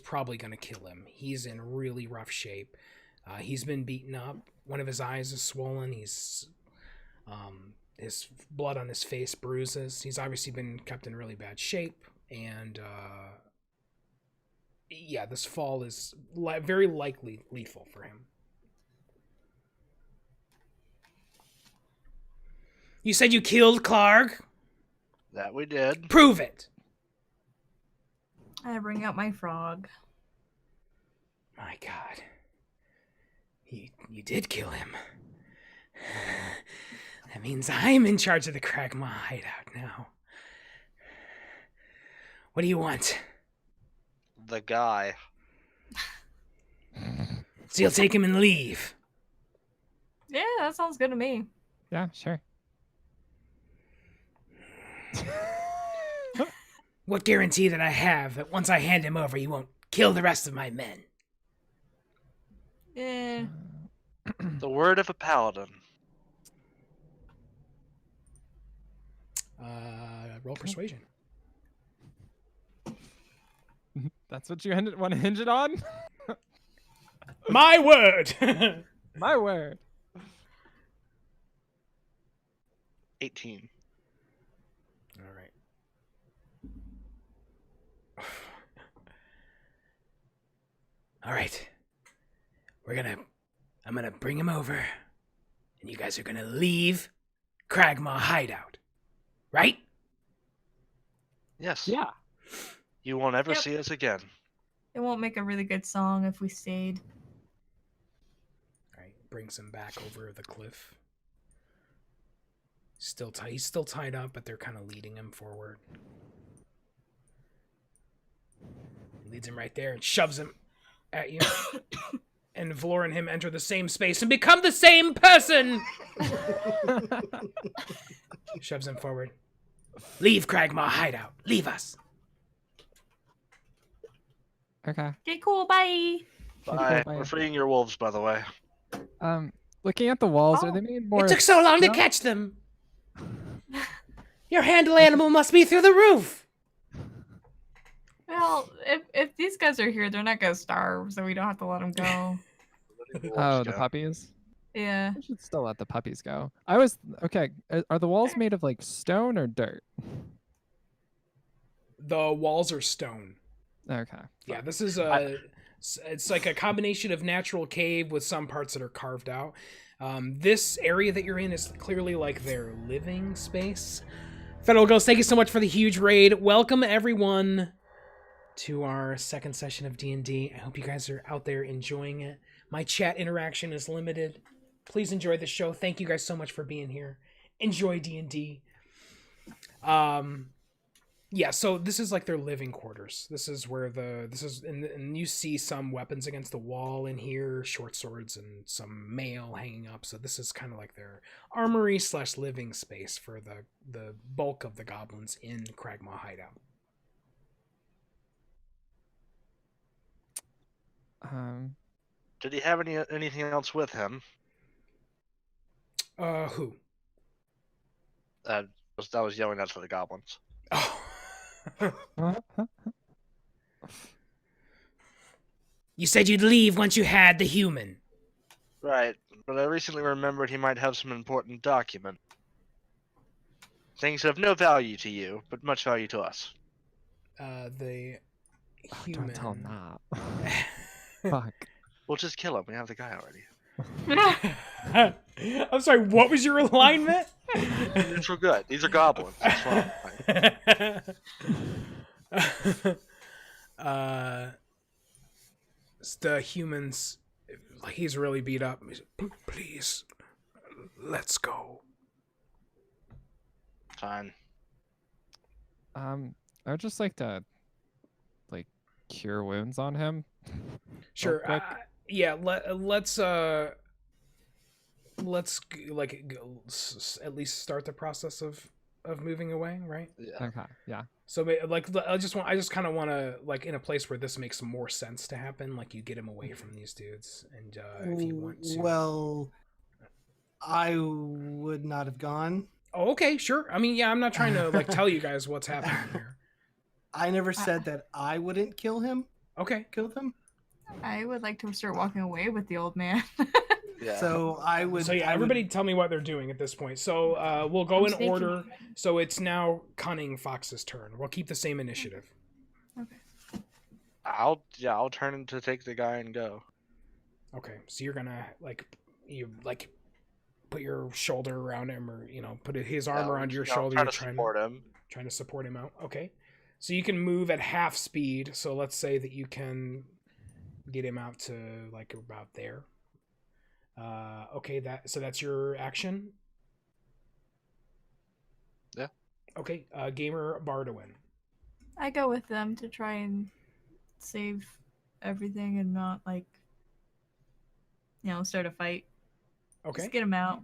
[SPEAKER 1] probably going to kill him. He's in really rough shape. He's been beaten up. One of his eyes is swollen. His blood on his face bruises. He's obviously been kept in really bad shape. And, yeah, this fall is very likely lethal for him. You said you killed Clark?
[SPEAKER 4] That we did.
[SPEAKER 1] Prove it!
[SPEAKER 2] I bring out my frog.
[SPEAKER 1] My God. You did kill him. That means I'm in charge of the Kragma hideout now. What do you want?
[SPEAKER 4] The guy.
[SPEAKER 1] So you'll take him and leave.
[SPEAKER 2] Yeah, that sounds good to me.
[SPEAKER 3] Yeah, sure.
[SPEAKER 1] What guarantee that I have that once I hand him over, you won't kill the rest of my men?
[SPEAKER 2] Yeah.
[SPEAKER 4] The word of a paladin.
[SPEAKER 1] Roll persuasion.
[SPEAKER 3] That's what you want to hinge it on?
[SPEAKER 1] My word!
[SPEAKER 3] My word.
[SPEAKER 4] 18.
[SPEAKER 1] All right. All right. I'm gonna bring him over, and you guys are gonna leave Kragma hideout. Right?
[SPEAKER 4] Yes.
[SPEAKER 3] Yeah.
[SPEAKER 4] You won't ever
[SPEAKER 2] Yep.
[SPEAKER 4] see us again.
[SPEAKER 2] It won't make a really good song if we stayed.
[SPEAKER 1] All right, brings him back over the cliff. He's still tied up, but they're kind of leading him forward. Leads him right there and shoves him at you. And Vlor and him enter the same space and become the same person! Shoves him forward. Leave Cragmaw hideout. Leave us.
[SPEAKER 3] Okay.
[SPEAKER 2] Okay, cool. Bye.
[SPEAKER 4] Bye.
[SPEAKER 3] bye.
[SPEAKER 4] We're freeing your wolves, by the way.
[SPEAKER 3] Looking at the walls, are
[SPEAKER 2] Oh.
[SPEAKER 3] they made more?
[SPEAKER 1] It took so long to
[SPEAKER 3] stone?
[SPEAKER 1] catch them. Your handle animal must be through the roof.
[SPEAKER 2] Well, if these guys are here, they're not gonna starve, so we don't have to let them go.
[SPEAKER 4] Letting the
[SPEAKER 3] Oh,
[SPEAKER 4] wolves
[SPEAKER 3] the
[SPEAKER 4] go.
[SPEAKER 3] puppies.
[SPEAKER 2] Yeah.
[SPEAKER 3] I should still let the puppies go. Okay. Are the walls made of like stone or dirt?
[SPEAKER 1] The walls are stone.
[SPEAKER 3] Okay.
[SPEAKER 1] Yeah, this is it's like a combination of natural cave with some parts that are carved out. This area that you're in is clearly like their living space. Federal Ghost, thank you so much for the huge raid. Welcome everyone to our second session of D&D. I hope you guys are out there enjoying it. My chat interaction is limited. Please enjoy the show. Thank you guys so much for being here. Enjoy D&D. Yeah, so this is like their living quarters. This is where and you see some weapons against the wall in here, short swords and some mail hanging up. So this is kind of like their armory / living space for the bulk of the goblins in Cragmaw Hideout.
[SPEAKER 4] Did he have anything else with him?
[SPEAKER 1] Who?
[SPEAKER 4] That was yelling out to the goblins.
[SPEAKER 1] Oh. You said you'd leave once you had the human.
[SPEAKER 4] Right, but I recently remembered he might have some important document. Things of no value to you, but much value to us.
[SPEAKER 1] The human.
[SPEAKER 3] Don't tell him that. Fuck.
[SPEAKER 4] We'll just kill him. We have the guy already.
[SPEAKER 1] I'm sorry, what was your alignment?
[SPEAKER 4] Neutral good. These are goblins. It's fine.
[SPEAKER 1] The humans, he's really beat up. Please, let's go.
[SPEAKER 4] Fine.
[SPEAKER 3] I would just like to, cure wounds on him.
[SPEAKER 1] Sure.
[SPEAKER 3] quick.
[SPEAKER 1] Yeah. Let's at least start the process of moving away, right?
[SPEAKER 4] Yeah.
[SPEAKER 3] Okay. Yeah.
[SPEAKER 1] So I just kind of want to in a place where this makes more sense to happen. Like you get him away from these dudes, and if you want to.
[SPEAKER 5] Well, I would not have gone.
[SPEAKER 1] Oh, okay, sure. I mean, yeah, I'm not trying to tell you guys what's happening here.
[SPEAKER 5] I never said that I wouldn't kill them.
[SPEAKER 1] Okay.
[SPEAKER 2] I would like to start walking away with the old man.
[SPEAKER 4] Yeah.
[SPEAKER 5] So I would.
[SPEAKER 1] So yeah,
[SPEAKER 5] I would-
[SPEAKER 1] everybody tell me what they're doing at this point. So we'll go
[SPEAKER 2] I'm
[SPEAKER 1] in
[SPEAKER 2] sneaking.
[SPEAKER 1] order. So it's now Cunning Fox's turn. We'll keep the same initiative.
[SPEAKER 4] I'll turn to take the guy and go.
[SPEAKER 1] Okay. So you're gonna put your shoulder around him, or put his arm around your shoulder.
[SPEAKER 4] Trying
[SPEAKER 1] You're
[SPEAKER 4] to support him.
[SPEAKER 1] trying to support him out. Okay. So you can move at half speed. So let's say that you can get him out to about there. Okay, that's your action.
[SPEAKER 4] Yeah.
[SPEAKER 1] Okay, Gamer Bardowin.
[SPEAKER 2] I go with them to try and save everything and not start a fight.
[SPEAKER 1] Okay.
[SPEAKER 2] Just get him out.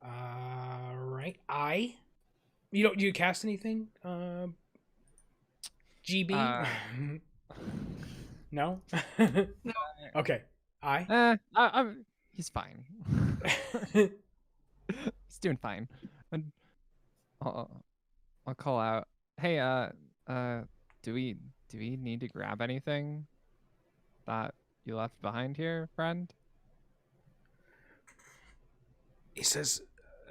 [SPEAKER 1] Right. Do you cast anything? GB? No?
[SPEAKER 2] No.
[SPEAKER 1] Okay.
[SPEAKER 3] He's fine. He's doing fine. And I'll call out. Hey, do we need to grab anything that you left behind here, friend?
[SPEAKER 1] He says,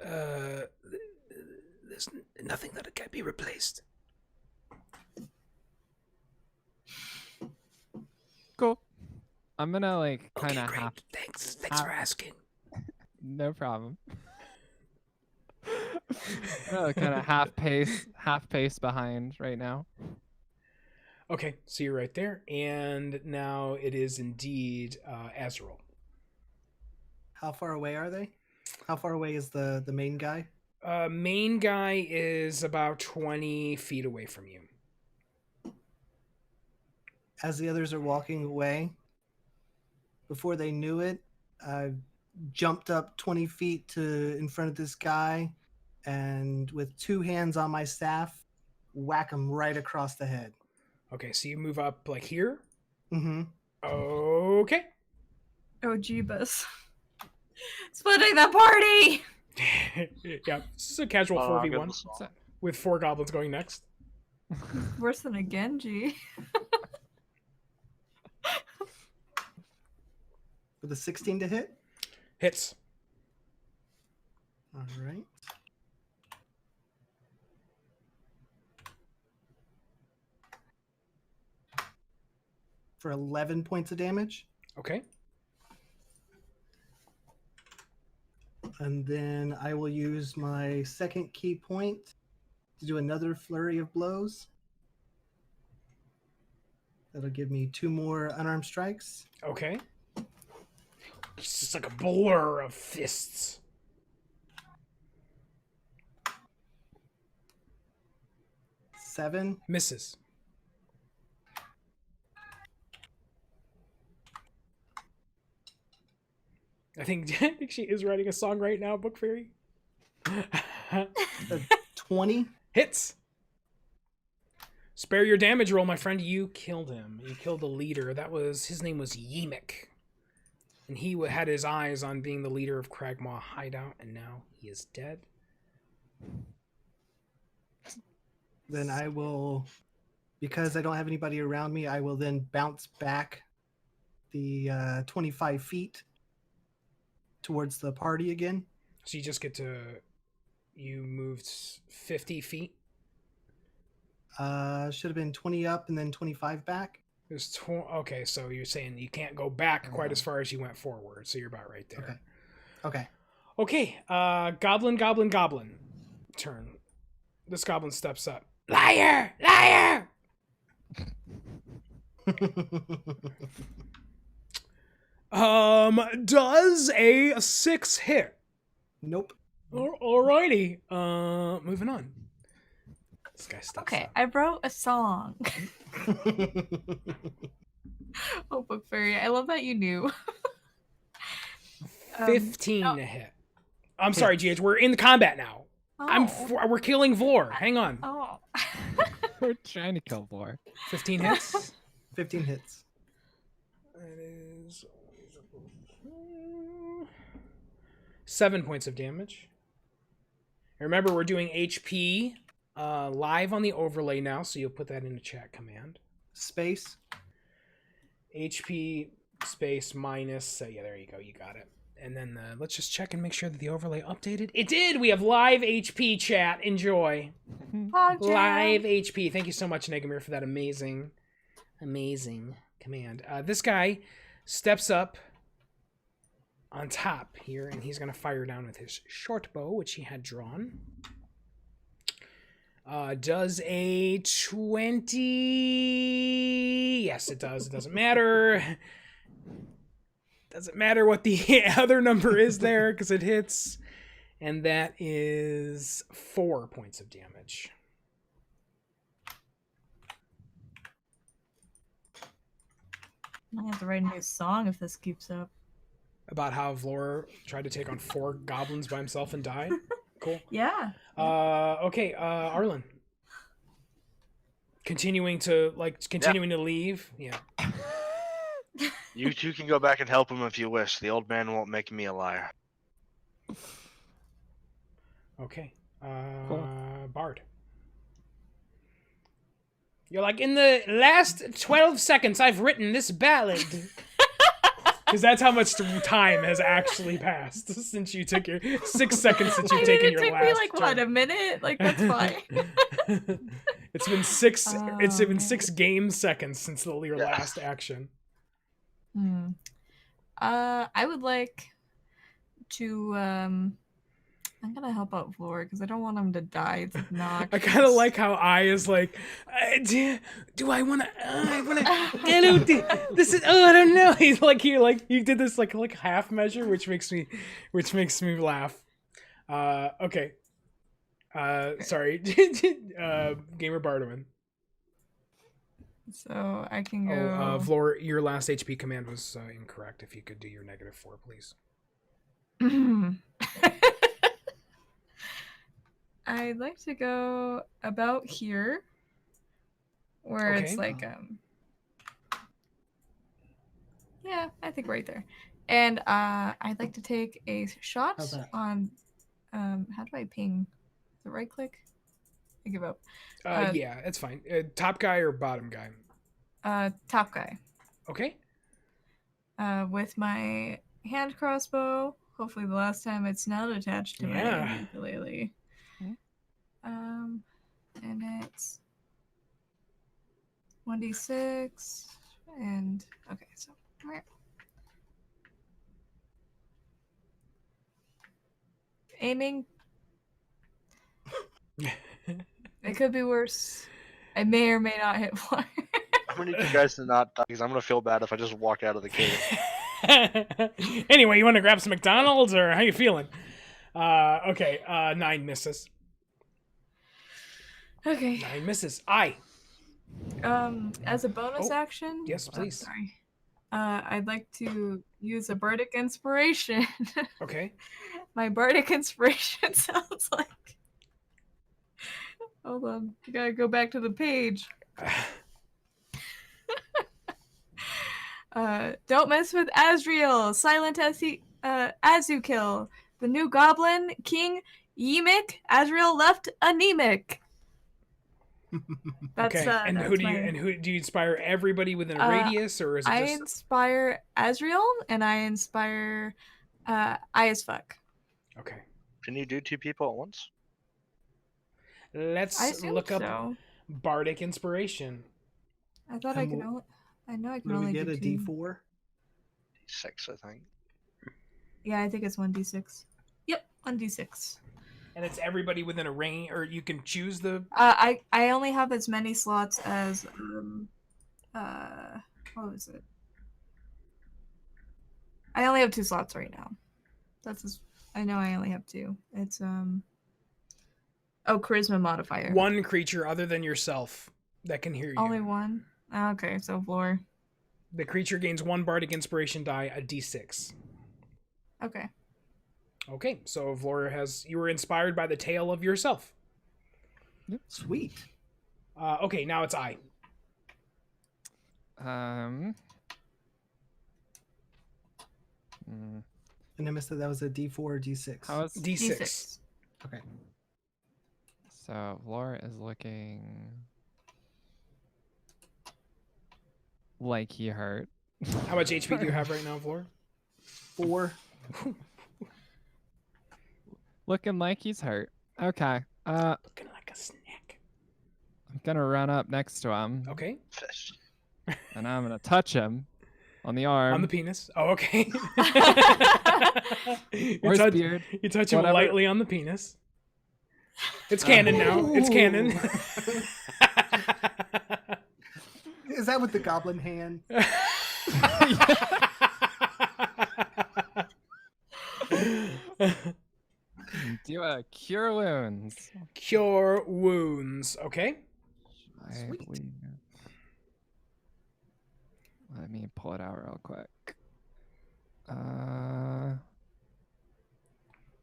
[SPEAKER 1] there's nothing that can be replaced.
[SPEAKER 3] Cool. I'm gonna kind
[SPEAKER 1] Okay,
[SPEAKER 3] of
[SPEAKER 1] great.
[SPEAKER 3] half.
[SPEAKER 1] Thanks
[SPEAKER 3] half-
[SPEAKER 1] for asking.
[SPEAKER 3] No problem. Kind of half pace behind right now.
[SPEAKER 1] Okay, so you're right there, and now it is indeed Azrael.
[SPEAKER 5] How far away are they? How far away is the main guy?
[SPEAKER 1] Main guy is about 20 feet away from you.
[SPEAKER 5] As the others are walking away, before they knew it, I jumped up 20 feet to in front of this guy, and with 2 hands on my staff, whack him right across the head.
[SPEAKER 1] Okay, so you move up like here.
[SPEAKER 5] Mm-hmm.
[SPEAKER 1] Okay.
[SPEAKER 2] Oh, Jeebus. Splitting the party!
[SPEAKER 1] Yeah, this is a casual
[SPEAKER 4] Oh, I'll
[SPEAKER 1] 4v1
[SPEAKER 4] get the song.
[SPEAKER 1] with 4 goblins going next.
[SPEAKER 2] Worse than a Genji.
[SPEAKER 5] With a 16 to hit.
[SPEAKER 1] Hits.
[SPEAKER 5] All right. For 11 points of damage.
[SPEAKER 1] Okay.
[SPEAKER 5] And then I will use my second key point to do another flurry of blows. That'll give me 2 more unarmed strikes.
[SPEAKER 1] Okay. It's just like a blur of fists.
[SPEAKER 5] 7.
[SPEAKER 1] Misses. I think she is writing a song right now, Book Fairy.
[SPEAKER 5] 20.
[SPEAKER 1] Hits. Spare your damage roll, my friend. You killed him. You killed the leader. His name was Yemek. And he had his eyes on being the leader of Cragmaw Hideout, and now he is dead.
[SPEAKER 5] Then I will, because I don't have anybody around me, I will then bounce back the 25 feet towards the party again.
[SPEAKER 1] So you just get to... You moved 50 feet?
[SPEAKER 5] Should have been 20 up and then 25 back.
[SPEAKER 1] There's okay, so you're saying you can't go back quite as far as you went forward, so you're about right there.
[SPEAKER 5] Okay.
[SPEAKER 1] Okay, goblin turn. This goblin steps up. Liar! Liar! Does a 6 hit?
[SPEAKER 5] Nope.
[SPEAKER 1] Alrighty. Moving on. This guy steps
[SPEAKER 2] Okay,
[SPEAKER 1] up.
[SPEAKER 2] I wrote a song. Oh, Book Fairy, I love that you knew.
[SPEAKER 1] 15
[SPEAKER 2] oh.
[SPEAKER 1] to hit. I'm sorry, GH. We're in the combat now.
[SPEAKER 2] Oh.
[SPEAKER 1] We're killing Vlor. Hang on.
[SPEAKER 2] Oh.
[SPEAKER 3] We're trying to kill more.
[SPEAKER 1] 15 hits.
[SPEAKER 5] 15 hits.
[SPEAKER 1] That is 7 points of damage. And remember, we're doing HP live on the overlay now, so you'll put that in a chat command.
[SPEAKER 5] Space.
[SPEAKER 1] HP space minus. Yeah, there you go. You got it. And then let's just check and make sure that the overlay updated. It did. We have live HP chat. Enjoy. Live HP. Thank you so much, Negamir, for that amazing command. This guy steps up on top here, and he's going to fire down with his short bow, which he had drawn. Does a 20... Yes, it does. It doesn't matter. Doesn't matter what the other number is there, because it hits. And that is 4 points of damage.
[SPEAKER 2] I have to write a new song if this keeps up.
[SPEAKER 1] About how Vlor tried to take on 4 goblins by himself and die. Cool.
[SPEAKER 2] Yeah.
[SPEAKER 1] Okay, Arlen. Continuing to leave. Yeah.
[SPEAKER 4] You two can go back and help him if you wish. The old man won't make me a liar.
[SPEAKER 1] Okay.
[SPEAKER 3] Cool.
[SPEAKER 1] Bard. You're like, in the last 12 seconds, I've written this ballad. Because that's how much time has actually passed since you took your 6 seconds since you've taken your last.
[SPEAKER 2] It took me like
[SPEAKER 1] turn.
[SPEAKER 2] what, a minute? Like that's fine.
[SPEAKER 1] It's been 6.
[SPEAKER 2] Oh,
[SPEAKER 1] it's been
[SPEAKER 2] man.
[SPEAKER 1] 6 game seconds since your last action.
[SPEAKER 2] I would like to I'm gonna help out Vlor because I don't want him to die. It's obnoxious.
[SPEAKER 1] I kind of like how I is like, do I want to? I want to. This is. Oh, I don't know. He's like you did this like half measure, which makes me laugh. Okay. Sorry, Gamer Bardaman.
[SPEAKER 2] So I can go.
[SPEAKER 1] Vlor, your last HP command was incorrect. If you could do your -4, please.
[SPEAKER 2] I'd like to go about here, where it's
[SPEAKER 1] Okay.
[SPEAKER 2] like yeah, I think right there. And I'd like to take a shot
[SPEAKER 5] How's that?
[SPEAKER 2] on how do I ping? Is it right click? I give up.
[SPEAKER 1] Yeah, it's fine. Top guy or bottom guy?
[SPEAKER 2] Top guy.
[SPEAKER 1] Okay.
[SPEAKER 2] With my hand crossbow. Hopefully the last time it's not attached to
[SPEAKER 1] Yeah.
[SPEAKER 2] my ukulele. And it's 1d6 and okay, so aiming. It could be worse. I may or may not hit one.
[SPEAKER 4] I'm gonna need you guys to not die because I'm gonna feel bad if I just walk out of the cave.
[SPEAKER 1] Anyway, you want to grab some McDonald's or how you feeling? Okay, 9 misses.
[SPEAKER 2] Okay.
[SPEAKER 1] 9 misses. Aye.
[SPEAKER 2] As a bonus action.
[SPEAKER 1] Yes, please.
[SPEAKER 2] Sorry. I'd like to use a bardic inspiration.
[SPEAKER 1] Okay.
[SPEAKER 2] My bardic inspiration sounds like. Hold on, you gotta go back to the page. Don't mess with Asriel. Silent as he, Azukil. The new goblin king, Yemic. Asriel left anemic. That's,
[SPEAKER 1] Okay. And
[SPEAKER 2] that's
[SPEAKER 1] who do you inspire? Everybody within a radius, or is it
[SPEAKER 2] I
[SPEAKER 1] just?
[SPEAKER 2] inspire Asriel, and I inspire, I as fuck.
[SPEAKER 1] Okay.
[SPEAKER 4] Can you do 2 people at once?
[SPEAKER 1] Let's
[SPEAKER 2] I assume
[SPEAKER 1] look up
[SPEAKER 2] so.
[SPEAKER 1] bardic inspiration.
[SPEAKER 2] I thought I could only. I know I can
[SPEAKER 5] What do we
[SPEAKER 2] only
[SPEAKER 5] get?
[SPEAKER 2] do
[SPEAKER 5] A
[SPEAKER 2] 2.
[SPEAKER 5] D4?
[SPEAKER 4] 6, I think.
[SPEAKER 2] Yeah, I think it's 1d6. Yep, 1d6.
[SPEAKER 1] And it's everybody within a range, or you can choose the.
[SPEAKER 2] I only have as many slots as what was it? I only have 2 slots right now. I know I only have 2. It's charisma modifier.
[SPEAKER 1] One creature other than yourself that can hear you.
[SPEAKER 2] Only one. Okay, so floor.
[SPEAKER 1] The creature gains 1 bardic inspiration die, a d6.
[SPEAKER 2] Okay.
[SPEAKER 1] Okay, so Vlora you were inspired by the tale of yourself.
[SPEAKER 5] Sweet.
[SPEAKER 1] Okay, now it's I.
[SPEAKER 5] And I missed that was a D4 or D6.
[SPEAKER 3] How is
[SPEAKER 1] D6.
[SPEAKER 5] Okay.
[SPEAKER 3] So Vlora is looking like he hurt.
[SPEAKER 1] How much HP do you have right now, Vlora?
[SPEAKER 5] 4.
[SPEAKER 3] Looking like he's hurt. Okay.
[SPEAKER 1] Looking like a snack.
[SPEAKER 3] I'm gonna run up next to him.
[SPEAKER 1] Okay.
[SPEAKER 4] Fish.
[SPEAKER 3] And I'm gonna touch him on the arm.
[SPEAKER 1] On the penis. Oh, okay.
[SPEAKER 3] Or his beard.
[SPEAKER 1] You touch him
[SPEAKER 3] Whatever.
[SPEAKER 1] lightly on the penis. It's canon now. It's canon.
[SPEAKER 5] Is that with the goblin hand?
[SPEAKER 3] Do a cure wounds.
[SPEAKER 1] Cure wounds. Okay.
[SPEAKER 3] I
[SPEAKER 5] Sweet.
[SPEAKER 3] believe. Let me pull it out real quick.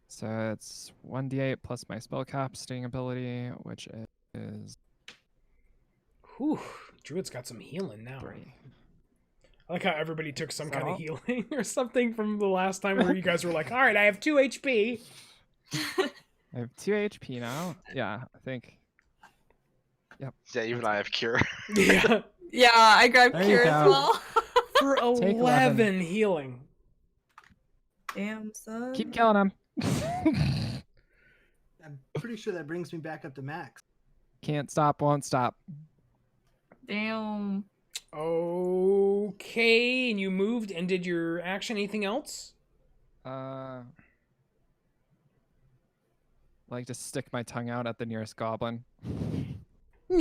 [SPEAKER 3] So it's 1d8 plus my spellcasting ability, which is
[SPEAKER 1] Whew. Druid's got some healing now.
[SPEAKER 3] 3.
[SPEAKER 1] I like how everybody took some
[SPEAKER 3] Is that
[SPEAKER 1] kind of
[SPEAKER 3] all?
[SPEAKER 1] healing or something from the last time where you guys were like, all right, I have 2 HP.
[SPEAKER 3] I have 2 HP now. Yeah, I think.
[SPEAKER 4] Yeah, even I have cure.
[SPEAKER 1] Yeah.
[SPEAKER 2] Yeah, I grabbed
[SPEAKER 3] There you
[SPEAKER 2] cure as
[SPEAKER 3] go.
[SPEAKER 2] well.
[SPEAKER 1] For
[SPEAKER 3] Take
[SPEAKER 1] 11 healing.
[SPEAKER 2] Damn, son.
[SPEAKER 3] Keep killing him.
[SPEAKER 5] I'm pretty sure that brings me back up to max.
[SPEAKER 3] Can't stop, won't stop.
[SPEAKER 2] Damn.
[SPEAKER 1] Okay, and you moved and did your action. Anything else?
[SPEAKER 3] Like to stick my tongue out at the nearest goblin.
[SPEAKER 1] Now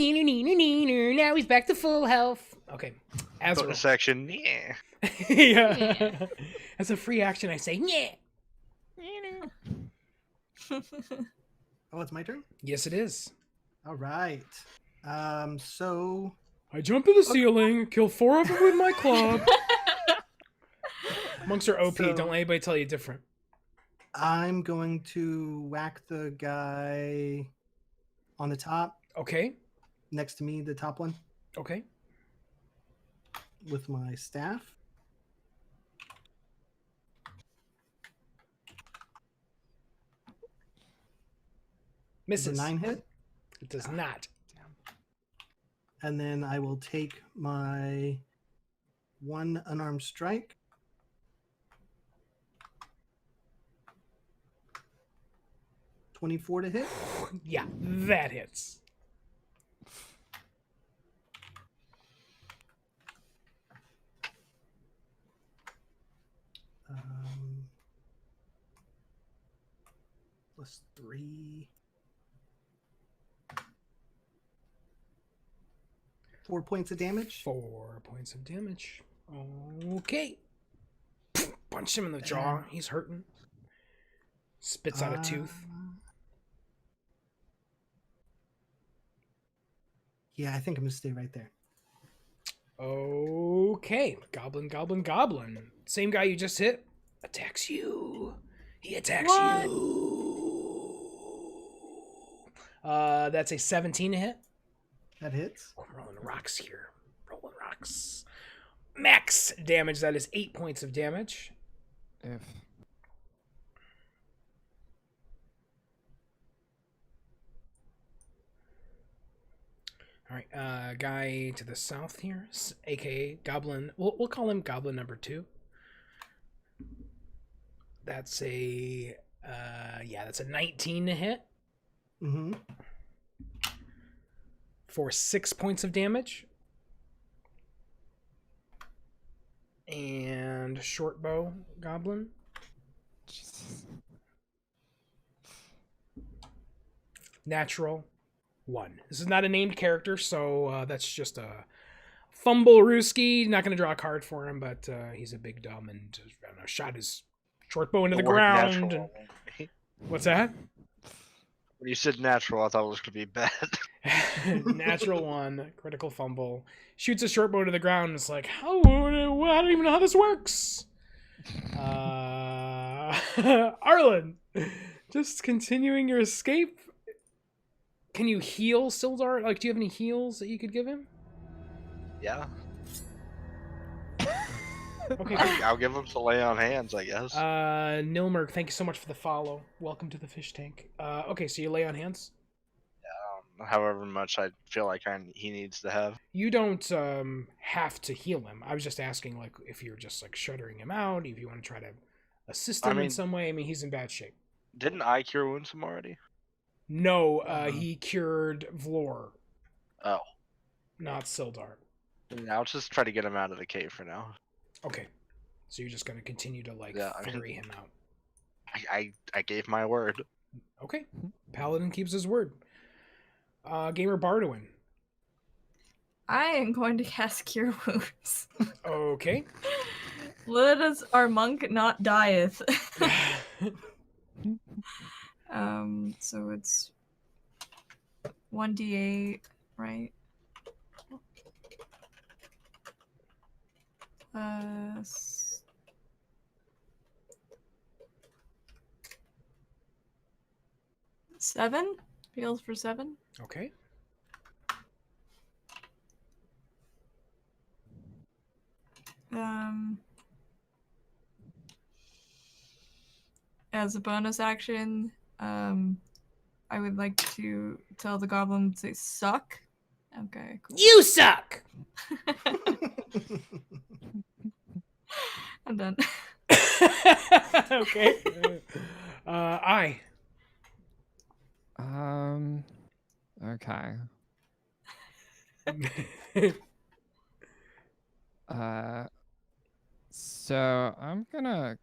[SPEAKER 1] he's back to full health. Okay. As
[SPEAKER 4] Bonus action. Yeah.
[SPEAKER 1] yeah. As a free action, I say, yeah.
[SPEAKER 5] Oh, it's my turn?
[SPEAKER 1] Yes, it is.
[SPEAKER 5] All right. So
[SPEAKER 1] I jump to the ceiling, kill 4 of them with my club. Monks are OP.
[SPEAKER 5] So-
[SPEAKER 1] Don't let anybody tell you different.
[SPEAKER 5] I'm going to whack the guy on the top,
[SPEAKER 1] Okay.
[SPEAKER 5] next to me, the top one,
[SPEAKER 1] Okay.
[SPEAKER 5] with my staff. Does a
[SPEAKER 1] Misses.
[SPEAKER 5] 9 hit?
[SPEAKER 1] It does not.
[SPEAKER 5] And then I will take my 1 unarmed strike. $24 to hit.
[SPEAKER 1] Yeah, that hits.
[SPEAKER 5] Plus 3. 4 points of damage.
[SPEAKER 1] 4 points of damage. Okay. Punch him in the jaw. He's hurting. Spits out a tooth.
[SPEAKER 5] Yeah, I think I'm going to stay right there.
[SPEAKER 1] Okay. Goblin, goblin, goblin. Same guy you just hit attacks you. He attacks
[SPEAKER 2] What?
[SPEAKER 1] you. That's a 17 to hit.
[SPEAKER 5] That hits.
[SPEAKER 1] Oh, I'm rolling rocks here. Rolling rocks. Max damage. That is 8 points of damage.
[SPEAKER 3] If
[SPEAKER 1] All right, guy to the south here, aka Goblin. We'll call him Goblin number 2. That's a that's a 19 to hit
[SPEAKER 5] Mm-hmm.
[SPEAKER 1] for 6 points of damage. And short bow Goblin.
[SPEAKER 3] Jesus.
[SPEAKER 1] Natural 1. This is not a named character, so that's just a fumble Rooski. Not going to draw a card for him, but he's a big dumb and I don't know, shot his short bow into the
[SPEAKER 4] word
[SPEAKER 1] ground.
[SPEAKER 4] natural.
[SPEAKER 1] What's that?
[SPEAKER 4] When you said natural, I thought it was going to be bad.
[SPEAKER 1] Natural 1, critical fumble. Shoots a short bow to the ground. And it's like, I don't even know how this works. Arlen, just continuing your escape. Can you heal Sildar? Like, do you have any heals that you could give him?
[SPEAKER 4] Yeah.
[SPEAKER 1] Okay.
[SPEAKER 4] I'll give him to lay on hands, I guess.
[SPEAKER 1] Nilmerg, thank you so much for the follow. Welcome to the fish tank. Okay, so you lay on hands.
[SPEAKER 4] However much I feel like he needs to have.
[SPEAKER 1] You don't have to heal him. I was just asking, like, if you're just like shuddering him out, if you want to try to assist him in some way. I mean, he's in bad shape.
[SPEAKER 4] Didn't I cure wounds him already?
[SPEAKER 1] No, he cured Vlor,
[SPEAKER 4] Oh.
[SPEAKER 1] not Sildar.
[SPEAKER 4] I'll just try to get him out of the cave for now.
[SPEAKER 1] Okay, so you're just gonna continue to like
[SPEAKER 4] Yeah, I mean-
[SPEAKER 1] flurry him out.
[SPEAKER 4] I gave my word.
[SPEAKER 1] Okay, Paladin keeps his word. Gamer Barduin.
[SPEAKER 2] I am going to cast Cure Wounds.
[SPEAKER 1] Okay.
[SPEAKER 2] Let us our monk not dieth. So it's 1d8, right? Uh, 7? Heals for 7?
[SPEAKER 1] Okay.
[SPEAKER 2] As a bonus action, I would like to tell the goblins they suck. Okay, cool.
[SPEAKER 1] You suck.
[SPEAKER 2] I'm done.
[SPEAKER 1] Okay. I.
[SPEAKER 3] Okay. So I'm gonna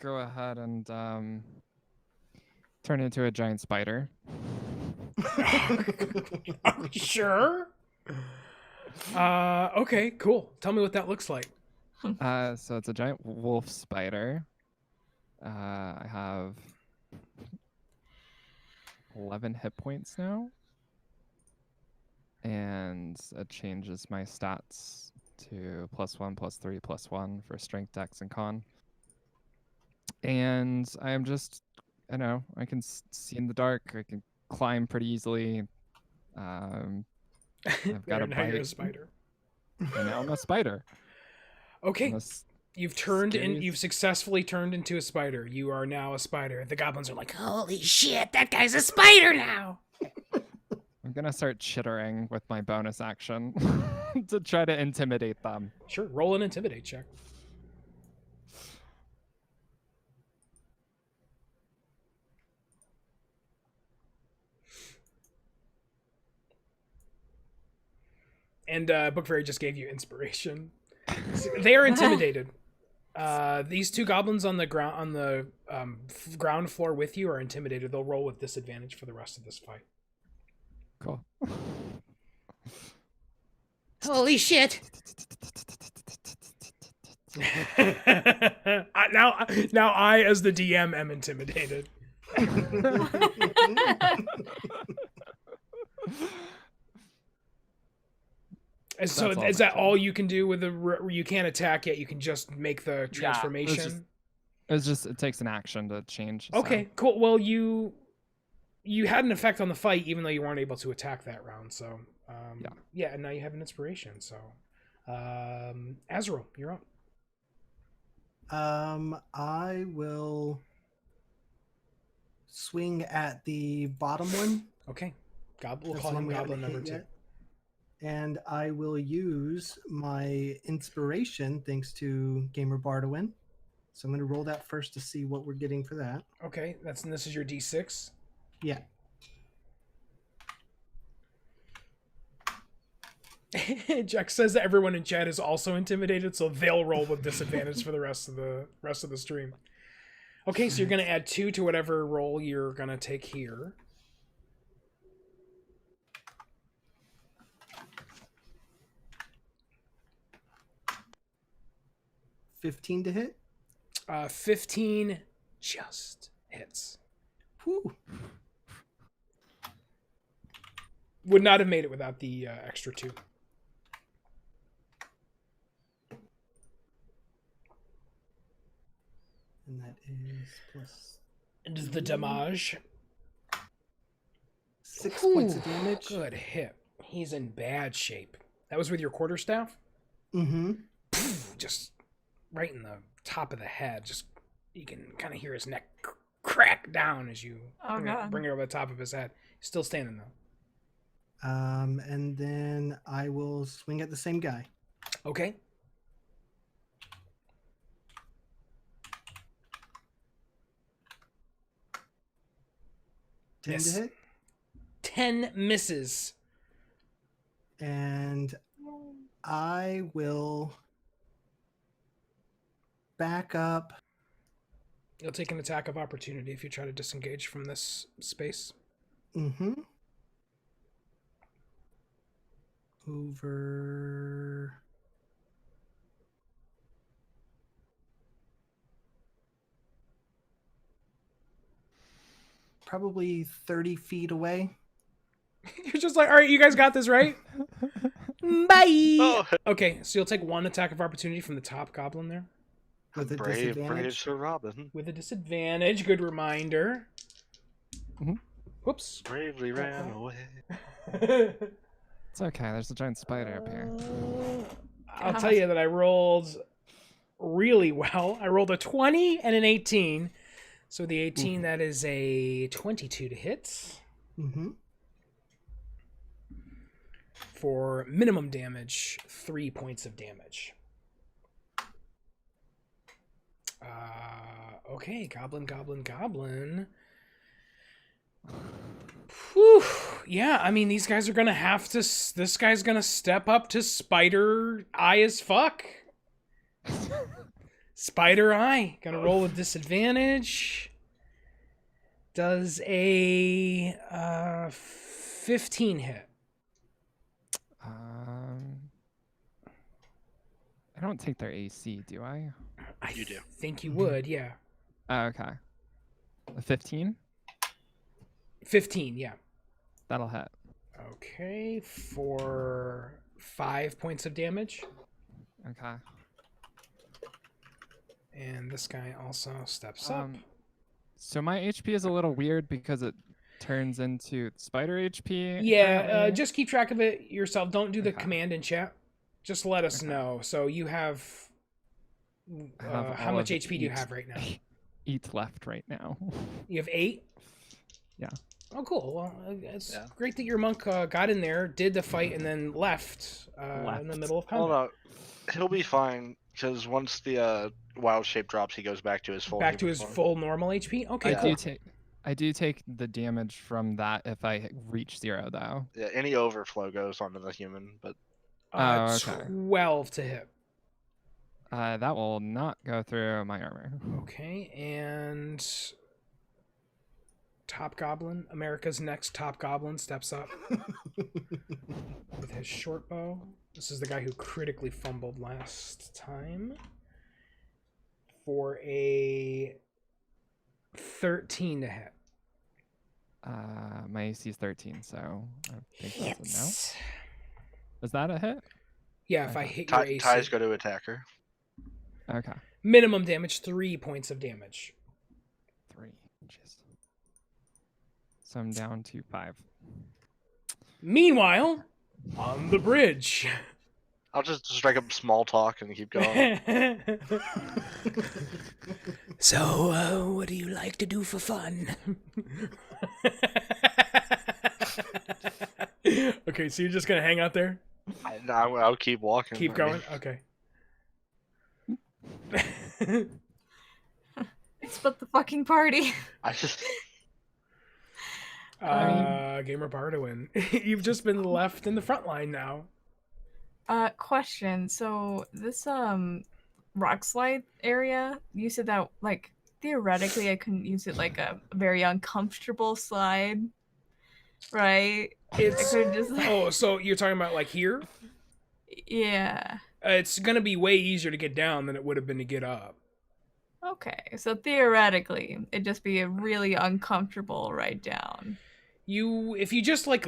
[SPEAKER 3] go ahead and turn into a giant spider.
[SPEAKER 1] Sure. Okay, cool. Tell me what that looks like.
[SPEAKER 3] So it's a giant wolf spider. I have 11 hit points now. and it changes my stats to +1, +3, +1 for strength, dex, and con. And I am just, I know, I can see in the dark. I can climb pretty easily. I've got
[SPEAKER 1] There,
[SPEAKER 3] a
[SPEAKER 1] now you're a
[SPEAKER 3] bite,
[SPEAKER 1] spider.
[SPEAKER 3] and now I'm a spider.
[SPEAKER 1] Okay.
[SPEAKER 3] I'm a
[SPEAKER 1] You've successfully turned into a spider. You are now a spider. The goblins are like, holy shit, that guy's a spider now.
[SPEAKER 3] I'm gonna start chittering with my bonus action to try to intimidate them.
[SPEAKER 1] Sure, roll an intimidate check. And Book Fairy just gave you inspiration. They are intimidated. These two goblins on the ground floor with you are intimidated. They'll roll with disadvantage for the rest of this fight.
[SPEAKER 3] Cool.
[SPEAKER 1] Holy shit! now I, as the DM, am intimidated. So is that all you can do with you can't attack yet? You can just make the transformation.
[SPEAKER 3] It takes an action to change.
[SPEAKER 1] Okay,
[SPEAKER 3] so.
[SPEAKER 1] cool. Well, you had an effect on the fight, even though you weren't able to attack that round. So yeah, and now you have an inspiration. So Azrael, you're up.
[SPEAKER 5] I will swing at the bottom one.
[SPEAKER 1] Okay, we'll
[SPEAKER 5] That's
[SPEAKER 1] call
[SPEAKER 5] the one
[SPEAKER 1] him
[SPEAKER 5] we haven't
[SPEAKER 1] Goblin number
[SPEAKER 5] hit
[SPEAKER 1] 2.
[SPEAKER 5] yet. And I will use my inspiration, thanks to Gamer Bar, to win. So I'm going to roll that first to see what we're getting for that.
[SPEAKER 1] Okay, this is your D6.
[SPEAKER 5] Yeah.
[SPEAKER 1] Jack says that everyone in chat is also intimidated, so they'll roll with disadvantage for the rest of the stream. Okay, so you're gonna add 2 to whatever roll you're gonna take here.
[SPEAKER 5] $15 to hit.
[SPEAKER 1] 15 just hits.
[SPEAKER 5] Whew.
[SPEAKER 1] Would not have made it without the extra 2.
[SPEAKER 5] And that is plus
[SPEAKER 1] And the damage.
[SPEAKER 5] 6 points of damage.
[SPEAKER 1] Good hit. He's in bad shape. That was with your quarterstaff?
[SPEAKER 5] Mm-hmm.
[SPEAKER 1] Just right in the top of the head. Just you can kind of hear his neck crack down as you bring it over the top of his head. He's still standing though.
[SPEAKER 5] And then I will swing at the same guy.
[SPEAKER 1] Okay.
[SPEAKER 5] To hit.
[SPEAKER 1] 10 misses.
[SPEAKER 5] And I will back up.
[SPEAKER 1] You'll take an attack of opportunity if you try to disengage from this space.
[SPEAKER 5] Mm-hmm. Over. Probably 30 feet away.
[SPEAKER 1] You're just like, all right, you guys got this, right? Bye.
[SPEAKER 4] Oh.
[SPEAKER 1] Okay, so you'll take 1 attack of opportunity from the top goblin there.
[SPEAKER 5] With a
[SPEAKER 4] Brave
[SPEAKER 5] disadvantage.
[SPEAKER 4] Sir Robin.
[SPEAKER 1] With a disadvantage. Good reminder.
[SPEAKER 3] Mm-hmm.
[SPEAKER 1] Whoops.
[SPEAKER 4] Bravely ran away.
[SPEAKER 3] It's okay. There's a giant spider up here.
[SPEAKER 1] I'll tell you that I rolled really well. I rolled a 20 and an 18. So the 18, that is a 22 to hit.
[SPEAKER 5] Mm-hmm.
[SPEAKER 1] For minimum damage, 3 points of damage. Okay, goblin. Whew. Yeah, I mean, these guys are gonna have to. This guy's gonna step up to Spider Eye as fuck. Spider Eye. Gonna roll with disadvantage. Does a 15 hit?
[SPEAKER 3] I don't take their AC, do I?
[SPEAKER 4] You do.
[SPEAKER 1] Think you would, yeah.
[SPEAKER 3] Oh, okay. A 15?
[SPEAKER 1] 15, yeah.
[SPEAKER 3] That'll hit.
[SPEAKER 1] Okay, for 5 points of damage.
[SPEAKER 3] Okay.
[SPEAKER 1] And this guy also steps up.
[SPEAKER 3] So my HP is a little weird because it turns into spider HP.
[SPEAKER 1] Yeah,
[SPEAKER 3] currently.
[SPEAKER 1] just keep track of it yourself. Don't do the
[SPEAKER 3] Okay.
[SPEAKER 1] command in chat. Just let us
[SPEAKER 3] Okay.
[SPEAKER 1] know. So you have,
[SPEAKER 3] I have
[SPEAKER 1] how
[SPEAKER 3] all
[SPEAKER 1] much
[SPEAKER 3] of
[SPEAKER 1] HP do you
[SPEAKER 3] 8
[SPEAKER 1] have right now?
[SPEAKER 3] 8 left right now.
[SPEAKER 1] You have 8?
[SPEAKER 3] Yeah.
[SPEAKER 1] Oh, cool. Well, it's
[SPEAKER 4] Yeah.
[SPEAKER 1] great that your monk got in there, did the fight, and then left in the middle of combat.
[SPEAKER 4] Well, no, he'll be fine because once the wild shape drops, he goes back to his full.
[SPEAKER 1] Back to
[SPEAKER 4] human
[SPEAKER 1] his
[SPEAKER 4] form.
[SPEAKER 1] full normal HP? Okay,
[SPEAKER 3] I
[SPEAKER 1] cool.
[SPEAKER 3] do take the damage from that if I reach 0 though.
[SPEAKER 4] Yeah, any overflow goes onto the human, but
[SPEAKER 3] Oh, okay.
[SPEAKER 1] 12 to hit.
[SPEAKER 3] That will not go through my armor.
[SPEAKER 1] Okay, and Top Goblin, America's next Top Goblin, steps up with his short bow. This is the guy who critically fumbled last time. For a 13 to hit.
[SPEAKER 3] My AC is 13, so I think that's a no. Is that a hit?
[SPEAKER 1] Yeah, if I hit your AC.
[SPEAKER 4] ties go to attacker.
[SPEAKER 3] Okay.
[SPEAKER 1] Minimum damage, 3 points of damage.
[SPEAKER 3] 3. Jeez. So I'm down to 5.
[SPEAKER 1] Meanwhile, on the bridge.
[SPEAKER 4] I'll just strike up small talk and keep going.
[SPEAKER 1] So, what do you like to do for fun? Okay, so you're just gonna hang out there?
[SPEAKER 4] I'll keep walking.
[SPEAKER 1] Keep
[SPEAKER 4] I
[SPEAKER 1] going?
[SPEAKER 4] mean,
[SPEAKER 1] Okay.
[SPEAKER 2] Split the fucking party.
[SPEAKER 4] I just
[SPEAKER 1] Gamer Bardowin. You've just been left in the front line now.
[SPEAKER 2] Question. So this rock slide area, you said that like theoretically I couldn't use it like a very uncomfortable slide, right?
[SPEAKER 1] It's
[SPEAKER 2] I could just
[SPEAKER 1] oh, so you're talking about like here?
[SPEAKER 2] yeah.
[SPEAKER 1] It's gonna be way easier to get down than it would have been to get up.
[SPEAKER 2] Okay, so theoretically it'd just be a really uncomfortable ride down.
[SPEAKER 1] If you just like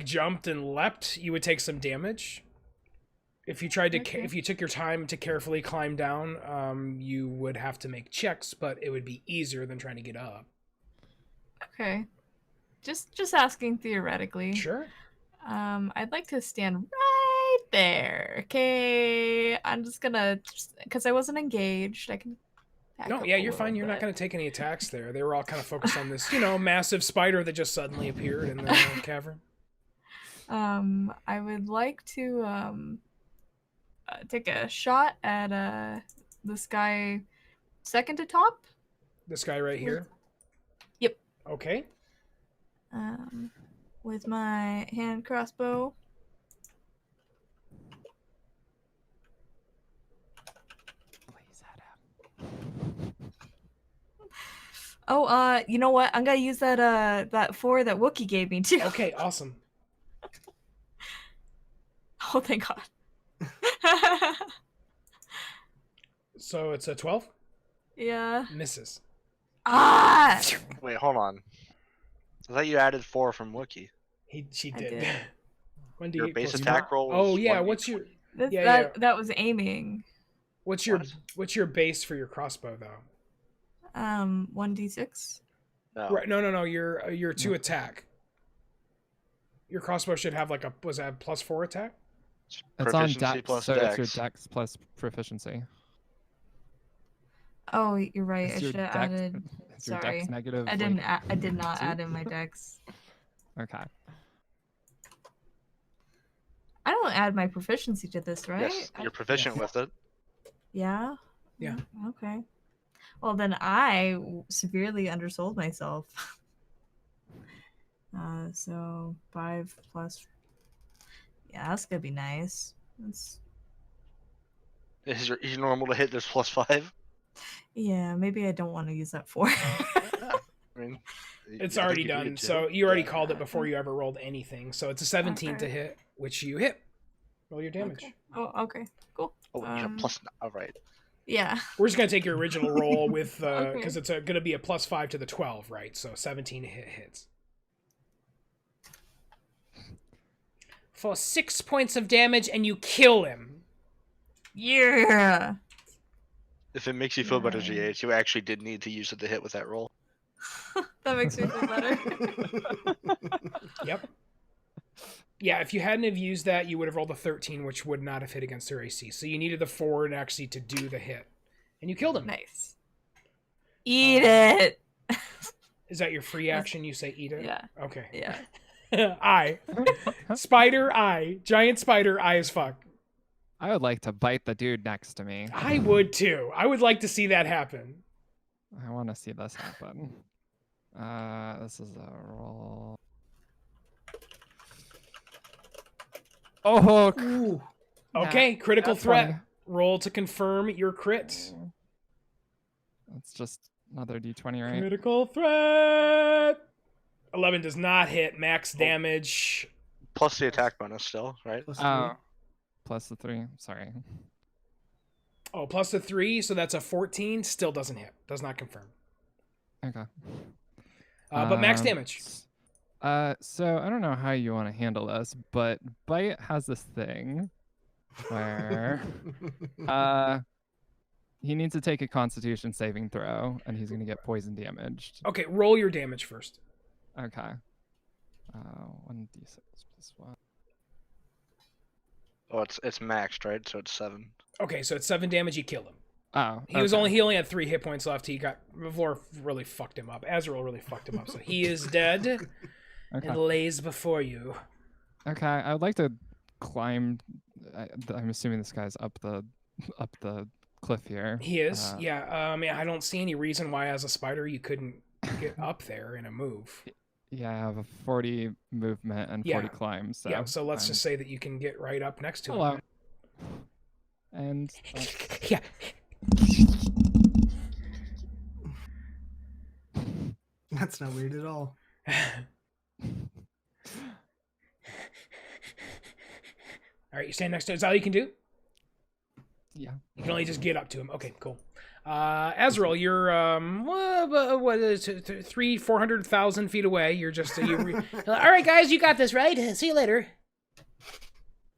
[SPEAKER 1] jumped and leapt, you would take some damage. If you tried to,
[SPEAKER 2] Okay.
[SPEAKER 1] if you took your time to carefully climb down, you would have to make checks, but it would be easier than trying to get up.
[SPEAKER 2] Okay. Just asking theoretically.
[SPEAKER 1] Sure.
[SPEAKER 2] I'd like to stand right there. Okay, I'm just gonna, because I wasn't engaged. I can. Back
[SPEAKER 1] No,
[SPEAKER 2] up
[SPEAKER 1] yeah,
[SPEAKER 2] a
[SPEAKER 1] you're
[SPEAKER 2] little
[SPEAKER 1] fine. You're not
[SPEAKER 2] bit.
[SPEAKER 1] going to take any attacks there. They were all kind of focused on this, massive spider that just suddenly appeared in the cavern.
[SPEAKER 2] I would like to take a shot at this guy second to top.
[SPEAKER 1] This guy right here.
[SPEAKER 2] Yep.
[SPEAKER 1] Okay.
[SPEAKER 2] With my hand crossbow. Oh, you know what? I'm gonna use that 4 that Wookiee gave me too.
[SPEAKER 1] Okay, awesome.
[SPEAKER 2] Oh, thank God.
[SPEAKER 1] So it's a 12?
[SPEAKER 2] Yeah.
[SPEAKER 1] Misses.
[SPEAKER 2] Ah!
[SPEAKER 4] wait. Hold on. I thought you added 4 from Wookiee.
[SPEAKER 1] She
[SPEAKER 2] I
[SPEAKER 1] did.
[SPEAKER 2] did.
[SPEAKER 1] When do
[SPEAKER 4] Your
[SPEAKER 1] you
[SPEAKER 4] base
[SPEAKER 1] plus
[SPEAKER 4] attack
[SPEAKER 1] four?
[SPEAKER 4] roll.
[SPEAKER 1] Oh
[SPEAKER 4] is
[SPEAKER 1] yeah,
[SPEAKER 4] 1d20.
[SPEAKER 1] what's your
[SPEAKER 2] That was aiming.
[SPEAKER 1] what's your base for your crossbow though?
[SPEAKER 2] 1d6.
[SPEAKER 4] No.
[SPEAKER 1] Right, no, your 2 attack. Your crossbow should have like was that +4 attack?
[SPEAKER 3] It's on
[SPEAKER 4] Proficiency
[SPEAKER 3] dex,
[SPEAKER 4] plus
[SPEAKER 3] so it's your
[SPEAKER 4] dex.
[SPEAKER 3] dex plus proficiency.
[SPEAKER 2] Oh, you're right. I
[SPEAKER 3] Is your
[SPEAKER 2] should have
[SPEAKER 3] dex-
[SPEAKER 2] added.
[SPEAKER 3] is your
[SPEAKER 2] Sorry.
[SPEAKER 3] dex negative?
[SPEAKER 2] I did not
[SPEAKER 3] 2?
[SPEAKER 2] add in my dex.
[SPEAKER 3] Okay.
[SPEAKER 2] I don't add my proficiency to this, right?
[SPEAKER 4] Yes, you're proficient with it.
[SPEAKER 2] Yeah.
[SPEAKER 1] Yeah.
[SPEAKER 2] Okay. Well, then I severely undersold myself. So 5 plus. Yeah, that's gonna be nice. That's...
[SPEAKER 4] Is your normal to hit this +5?
[SPEAKER 2] Yeah, maybe I don't want to use that 4.
[SPEAKER 4] I mean,
[SPEAKER 1] It's
[SPEAKER 4] I think
[SPEAKER 1] already
[SPEAKER 4] you
[SPEAKER 1] done.
[SPEAKER 4] needed to.
[SPEAKER 1] So you already
[SPEAKER 4] Yeah.
[SPEAKER 1] called it before you ever rolled anything. So it's a 17 to
[SPEAKER 2] Okay.
[SPEAKER 1] hit, which you hit. Roll your damage.
[SPEAKER 2] Okay. Oh, okay. Cool.
[SPEAKER 4] Oh, you have +9. All right.
[SPEAKER 2] Yeah.
[SPEAKER 1] We're just gonna take your original roll with
[SPEAKER 2] Okay.
[SPEAKER 1] because it's gonna be a +5 to the 12, right? So 17 hits. for 6 points of damage, and you kill him.
[SPEAKER 2] Yeah.
[SPEAKER 4] If it makes you feel better,
[SPEAKER 2] Yeah.
[SPEAKER 4] GH, you actually did need to use it to hit with that roll.
[SPEAKER 2] That makes me feel better.
[SPEAKER 1] Yep. Yeah, if you hadn't have used that, you would have rolled a 13, which would not have hit against their AC. So you needed the 4 and actually to do the hit. And you killed him.
[SPEAKER 2] Nice. Eat it.
[SPEAKER 1] Is that your free action? You say eat it?
[SPEAKER 2] Yeah.
[SPEAKER 1] Okay.
[SPEAKER 2] Yeah.
[SPEAKER 1] Eye. Spider eye. Giant spider eye as fuck.
[SPEAKER 3] I would like to bite the dude next to me.
[SPEAKER 1] I would too. I would like to see that happen.
[SPEAKER 3] I want to see this happen. This is a roll. Oh,
[SPEAKER 5] Ooh.
[SPEAKER 1] Okay, critical
[SPEAKER 3] nat
[SPEAKER 1] threat.
[SPEAKER 3] 20.
[SPEAKER 1] Roll to confirm your crit.
[SPEAKER 3] It's just another d20, right?
[SPEAKER 1] Critical threat. 11 does not hit. Max damage.
[SPEAKER 4] Plus the attack bonus still, right?
[SPEAKER 5] Plus
[SPEAKER 3] Oh, plus the 3. Sorry.
[SPEAKER 1] Oh, plus the 3, so that's a 14. Still doesn't hit. Does not confirm.
[SPEAKER 3] Okay.
[SPEAKER 1] But max damage.
[SPEAKER 3] So I don't know how you want to handle this, but Bite has this thing where he needs to take a Constitution saving throw, and he's gonna get poison damaged.
[SPEAKER 1] Okay, roll your damage first.
[SPEAKER 3] Okay. 1d6 plus 1.
[SPEAKER 4] Oh, it's maxed, right? So it's 7.
[SPEAKER 1] Okay, so it's 7 damage. You kill him.
[SPEAKER 3] Oh,
[SPEAKER 1] He only had 3 hit points left. Vlor really fucked him up. Azrael really fucked him up. So he is dead
[SPEAKER 3] Okay.
[SPEAKER 1] and lays before you.
[SPEAKER 3] Okay. I would like to climb. I'm assuming this guy's up the cliff here.
[SPEAKER 1] He is. Yeah. I don't see any reason why, as a spider, you couldn't get up there in a move.
[SPEAKER 3] Yeah, I have a 40 movement and 40 climb. So
[SPEAKER 1] yeah. So let's just say that you can get right up next to
[SPEAKER 3] hello.
[SPEAKER 1] him.
[SPEAKER 3] And
[SPEAKER 1] Yeah.
[SPEAKER 5] That's not weird at all.
[SPEAKER 1] All right, you stand next to him. Is that all you can do?
[SPEAKER 3] yeah.
[SPEAKER 1] You can only just get up to him. Okay, cool. Azrael, you're 400,000 feet away. You're just all right, guys. You got this, right? See you later.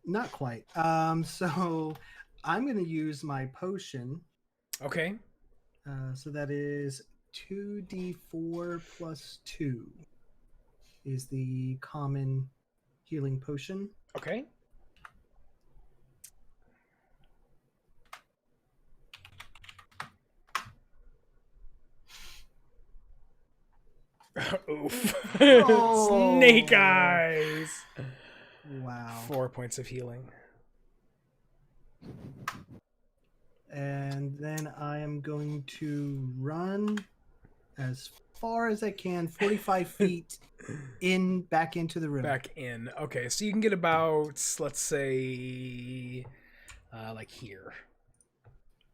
[SPEAKER 5] Not quite. So I'm going to use my potion.
[SPEAKER 1] Okay.
[SPEAKER 5] So that is 2d4 plus 2 is the common healing potion.
[SPEAKER 1] Okay. Oof.
[SPEAKER 5] Oh.
[SPEAKER 1] Snake eyes.
[SPEAKER 5] Wow.
[SPEAKER 1] 4 points of healing.
[SPEAKER 5] And then I am going to run as far as I can, 45 feet back into the room.
[SPEAKER 1] Back in. Okay, so you can get about, let's say, like here.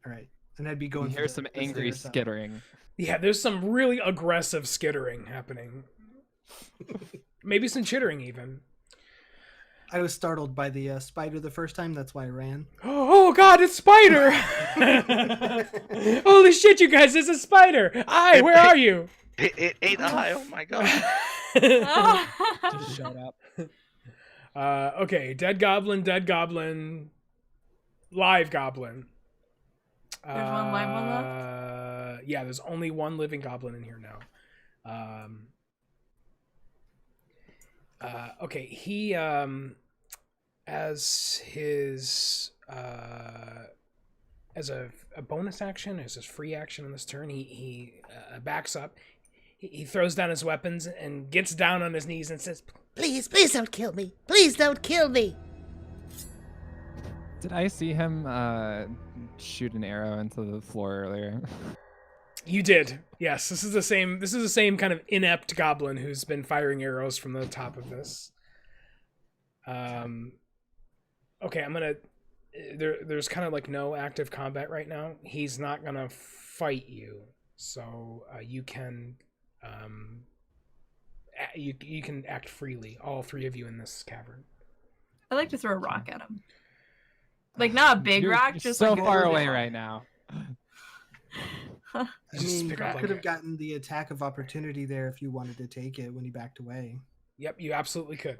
[SPEAKER 5] All right. And I'd be
[SPEAKER 3] You
[SPEAKER 5] going
[SPEAKER 3] hear some
[SPEAKER 5] the
[SPEAKER 3] angry
[SPEAKER 5] stairs up.
[SPEAKER 3] skittering.
[SPEAKER 1] Yeah, there's some really aggressive skittering happening. Maybe some chittering even.
[SPEAKER 5] I was startled by the spider the first time. That's why I ran.
[SPEAKER 1] Oh god, it's Spider! Holy shit, you guys, it's a spider! Where are you?
[SPEAKER 4] It ate eye. Oh my god.
[SPEAKER 3] Just shut up.
[SPEAKER 1] Okay, dead goblin, live goblin.
[SPEAKER 2] There's one live one left?
[SPEAKER 1] Yeah, there's only one living goblin in here now. Okay, he as his as a bonus action, as his free action on this turn, he backs up. He throws down his weapons and gets down on his knees and says,
[SPEAKER 6] Please, please don't kill me. Please don't kill me.
[SPEAKER 3] Did I see him shoot an arrow into the floor earlier?
[SPEAKER 1] "You did. Yes, this is the same. This is the same kind of inept goblin who's been firing arrows from the top of this." Okay, I'm gonna. There's kind of like no active combat right now. He's not gonna fight you, so you can. You can act freely, all three of you in this cavern.
[SPEAKER 2] I'd like to throw a rock at him. Like, not a big
[SPEAKER 3] You're
[SPEAKER 2] rock, just
[SPEAKER 3] so
[SPEAKER 2] like a
[SPEAKER 3] far
[SPEAKER 2] little
[SPEAKER 3] away
[SPEAKER 2] rock.
[SPEAKER 3] right now.
[SPEAKER 5] I
[SPEAKER 1] Just
[SPEAKER 5] mean,
[SPEAKER 1] pick
[SPEAKER 5] you
[SPEAKER 1] up
[SPEAKER 5] could have
[SPEAKER 1] like
[SPEAKER 5] gotten the attack of opportunity there if you wanted to take it when he backed away.
[SPEAKER 1] Yep, you absolutely could.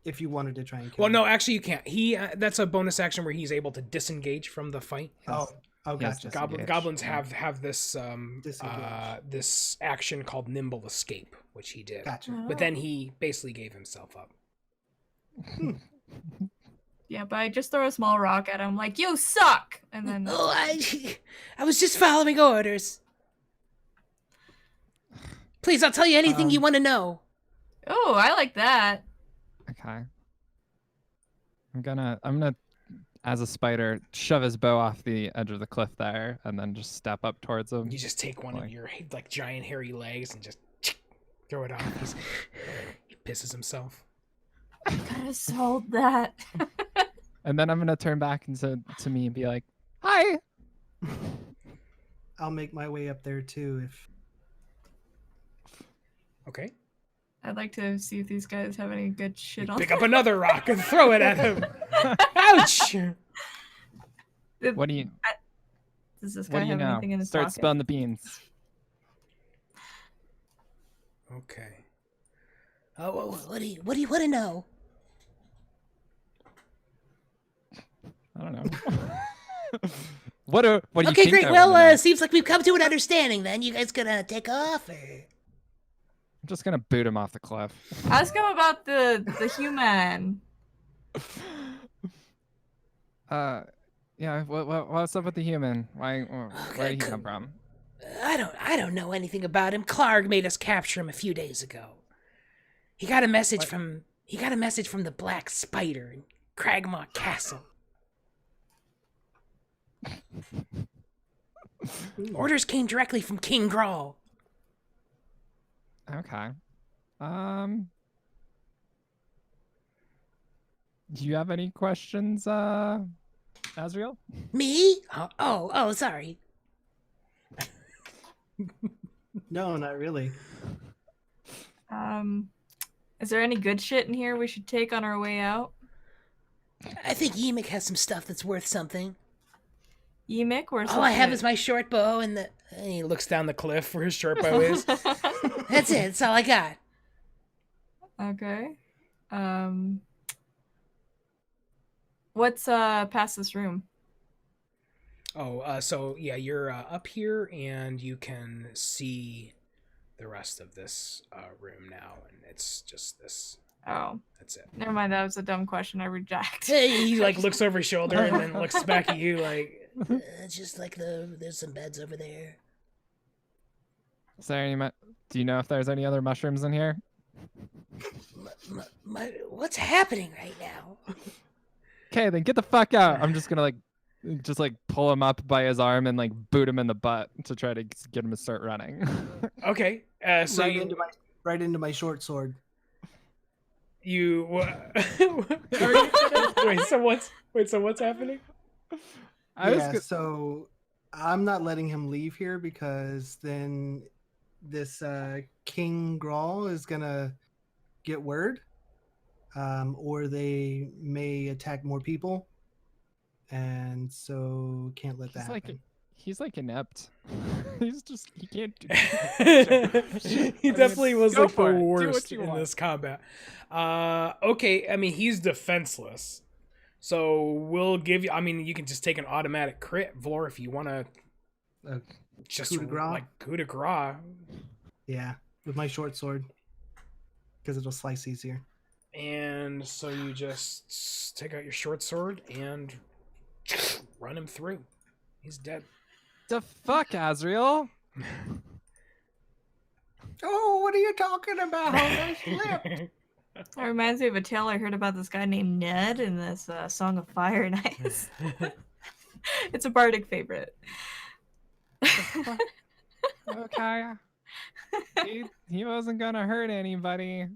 [SPEAKER 5] if you wanted to try and kill
[SPEAKER 1] Well,
[SPEAKER 5] him.
[SPEAKER 1] no, actually you can't. He that's a bonus action where he's able to disengage from the fight.
[SPEAKER 5] Oh,
[SPEAKER 3] Yes,
[SPEAKER 5] gotcha.
[SPEAKER 3] disengage.
[SPEAKER 1] Goblins
[SPEAKER 3] Yeah.
[SPEAKER 1] have this
[SPEAKER 5] Disengage.
[SPEAKER 1] this action called nimble escape, which he did.
[SPEAKER 5] Gotcha.
[SPEAKER 1] But then he basically gave himself up.
[SPEAKER 2] Yeah, but I just throw a small rock at him, like, you suck! And then
[SPEAKER 6] Oh, I was just following orders. Please, I'll tell you anything you want to know.
[SPEAKER 2] oh, I like that.
[SPEAKER 3] Okay. I'm gonna, as a spider, shove his bow off the edge of the cliff there, and then just step up towards him.
[SPEAKER 1] You just take one of
[SPEAKER 3] Like-
[SPEAKER 1] your like giant hairy legs and just throw it off. He pisses himself.
[SPEAKER 2] I could have sold that.
[SPEAKER 3] And then I'm gonna turn back and to me and be like, "Hi."
[SPEAKER 5] I'll make my way up there too if
[SPEAKER 1] Okay.
[SPEAKER 2] I'd like to see if these guys have any good shit on
[SPEAKER 1] Pick up another rock and throw it at him. Ouch!
[SPEAKER 3] What do you?
[SPEAKER 2] Does this
[SPEAKER 3] What
[SPEAKER 2] guy
[SPEAKER 3] do you
[SPEAKER 2] have
[SPEAKER 3] know?
[SPEAKER 2] anything in his
[SPEAKER 3] Start
[SPEAKER 2] pocket?
[SPEAKER 3] spilling the beans.
[SPEAKER 1] Okay.
[SPEAKER 6] What do you want to know?
[SPEAKER 3] I don't know. What do you
[SPEAKER 6] Okay,
[SPEAKER 3] think
[SPEAKER 6] great.
[SPEAKER 3] I wanna know?
[SPEAKER 6] Well, seems like we've come to an understanding then. You guys gonna take off or?
[SPEAKER 3] I'm just gonna boot him off the cliff.
[SPEAKER 2] Ask him about the human.
[SPEAKER 3] Yeah. What's up with the human? Where did he come from?
[SPEAKER 6] I don't know anything about him. Clark made us capture him a few days ago. He got a message from the Black Spider in Cragmont Castle. Orders came directly from King Grawl.
[SPEAKER 3] Okay. Do you have any questions, Azriel?
[SPEAKER 6] Me? Oh, sorry.
[SPEAKER 5] no, not really.
[SPEAKER 2] Is there any good shit in here we should take on our way out?
[SPEAKER 6] I think Yemek has some stuff that's worth something.
[SPEAKER 2] Yemek, where's
[SPEAKER 6] All I have is my short bow and the.
[SPEAKER 1] And he looks down the cliff where his short bow is.
[SPEAKER 6] That's it. That's all I got.
[SPEAKER 2] Okay. What's past this room?
[SPEAKER 1] Oh, so yeah, you're up here and you can see the rest of this room now, and it's just this.
[SPEAKER 2] Oh,
[SPEAKER 1] That's it.
[SPEAKER 2] never mind. That was a dumb question. I reject.
[SPEAKER 1] He like looks over his shoulder and then looks back at you like.
[SPEAKER 6] It's just like there's some beds over there.
[SPEAKER 3] Is there any? Do you know if there's any other mushrooms in here?
[SPEAKER 6] What's happening right now?
[SPEAKER 3] Okay, then get the fuck out. I'm just gonna just pull him up by his arm and boot him in the butt to try to get him to start running.
[SPEAKER 1] Okay, so
[SPEAKER 5] right into my short sword.
[SPEAKER 1] you wait. So what's happening?
[SPEAKER 5] So I'm not letting him leave here because then this King Grawl is gonna get word, or they may attack more people, and so can't let that happen.
[SPEAKER 3] He's inept. He can't do.
[SPEAKER 1] He definitely was
[SPEAKER 3] go
[SPEAKER 1] like the
[SPEAKER 3] for it. Do
[SPEAKER 1] worst
[SPEAKER 3] what you
[SPEAKER 1] in
[SPEAKER 3] want.
[SPEAKER 1] this combat. Okay, I mean he's defenseless, so we'll give you. I mean you can just take an automatic crit, Vlor, if you want to. Just
[SPEAKER 5] coup de grace?
[SPEAKER 1] like coup de grace.
[SPEAKER 5] Yeah, with my short sword, because it'll slice easier.
[SPEAKER 1] And so you just take out your short sword and run him through. He's dead.
[SPEAKER 3] The fuck, Azriel?
[SPEAKER 5] Oh, what are you talking about? I slipped.
[SPEAKER 2] That reminds me of a tale I heard about this guy named Ned in this Song of Fire and Ice. It's a bardic favorite.
[SPEAKER 3] Okay. He wasn't gonna hurt anybody.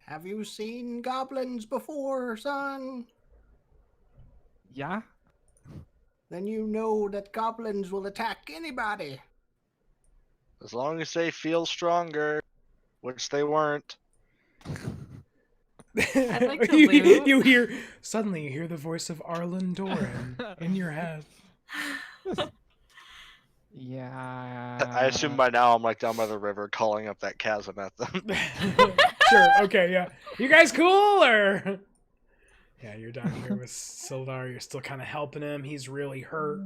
[SPEAKER 5] Have you seen goblins before, son?
[SPEAKER 3] Yeah.
[SPEAKER 5] Then you know that goblins will attack anybody.
[SPEAKER 4] As long as they feel stronger, which they weren't.
[SPEAKER 2] I'd like to
[SPEAKER 1] you
[SPEAKER 2] loot.
[SPEAKER 1] Suddenly you hear the voice of Arlen Doran in your head.
[SPEAKER 3] Yeah.
[SPEAKER 4] I assume by now I'm down by the river calling up that chasm at them.
[SPEAKER 1] Sure. Okay. Yeah. You guys cool or? Yeah, you're down here with Sildar. You're still kind of helping him. He's really hurt.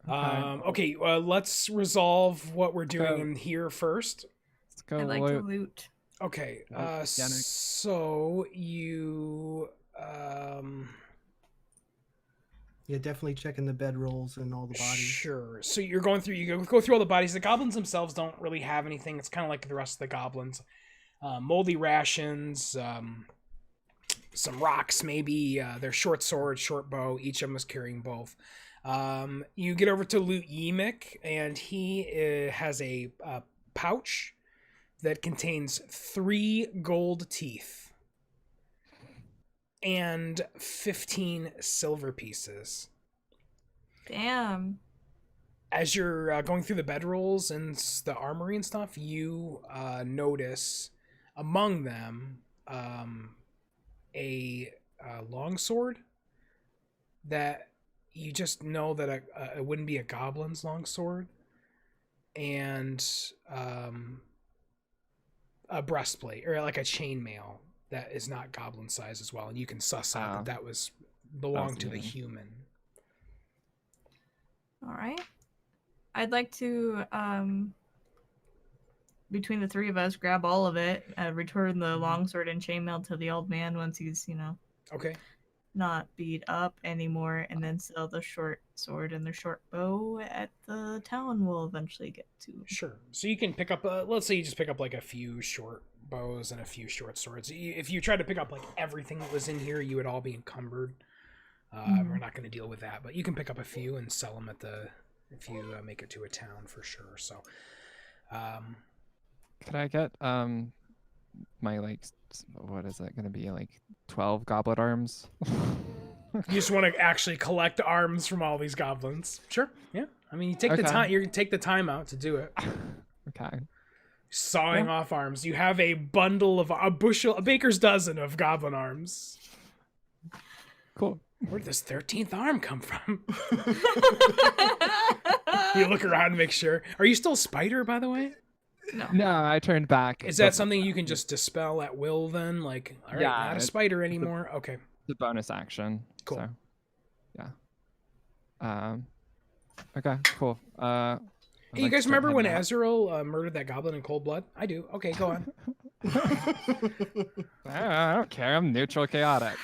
[SPEAKER 1] Okay. Let's resolve what we're doing in here first.
[SPEAKER 3] Let's go
[SPEAKER 2] I'd like to
[SPEAKER 3] loot.
[SPEAKER 2] loot.
[SPEAKER 1] Okay.
[SPEAKER 3] Yannick.
[SPEAKER 1] So you
[SPEAKER 5] Yeah, definitely checking the bedrolls and all the bodies.
[SPEAKER 1] Sure. So you're going through. You go through all the bodies. The goblins themselves don't really have anything. It's kind of like the rest of the goblins. Moldy rations. Some rocks, maybe. Their short sword, short bow. Each of them is carrying both. You get over to Loot Yemik, and he has a pouch that contains 3 gold teeth and 15 silver pieces.
[SPEAKER 2] Damn.
[SPEAKER 1] As you're going through the bedrolls and the armory and stuff, you notice among them a longsword that you just know that it wouldn't be a goblin's longsword, and a breastplate or like a chainmail that is not goblin size as well, and you can suss out that was belonged to the human.
[SPEAKER 2] All right. I'd like to, between the 3 of us, grab all of it, return the longsword and chainmail to the old man once he's,
[SPEAKER 1] Okay.
[SPEAKER 2] not beat up anymore, and then sell the short sword and the short bow at the town we'll eventually get to.
[SPEAKER 1] Sure. So you can pick up, let's say you just pick up like a few short bows and a few short swords. If you tried to pick up like everything that was in here, you would all be encumbered. We're not going to deal with that, but you can pick up a few and sell them if you make it to a town for sure. So,
[SPEAKER 3] Could I get my what is it gonna be, like 12 goblet arms?
[SPEAKER 1] you just want to actually collect arms from all these goblins. Sure. Yeah. I mean, you take the
[SPEAKER 3] Okay.
[SPEAKER 1] time. You take the time out to do it.
[SPEAKER 3] Okay.
[SPEAKER 1] Sawing off arms. You have a baker's dozen of goblin arms.
[SPEAKER 3] Cool.
[SPEAKER 1] Where did this 13th arm come from? You look around and make sure. Are you still a spider, by the way?
[SPEAKER 3] No, I turned back.
[SPEAKER 1] Is that something you can just dispel at will then? Like, all right,
[SPEAKER 3] Yeah,
[SPEAKER 1] not a
[SPEAKER 3] it's-
[SPEAKER 1] spider anymore? Okay.
[SPEAKER 3] the bonus action?
[SPEAKER 1] Cool.
[SPEAKER 3] So, yeah. Okay. Cool. I'd
[SPEAKER 1] Hey, you
[SPEAKER 3] like to
[SPEAKER 1] guys
[SPEAKER 3] start
[SPEAKER 1] remember when
[SPEAKER 3] heading out.
[SPEAKER 1] Ezreal murdered that goblin in cold blood? I do. Okay, go on.
[SPEAKER 3] I don't care. I'm neutral chaotic.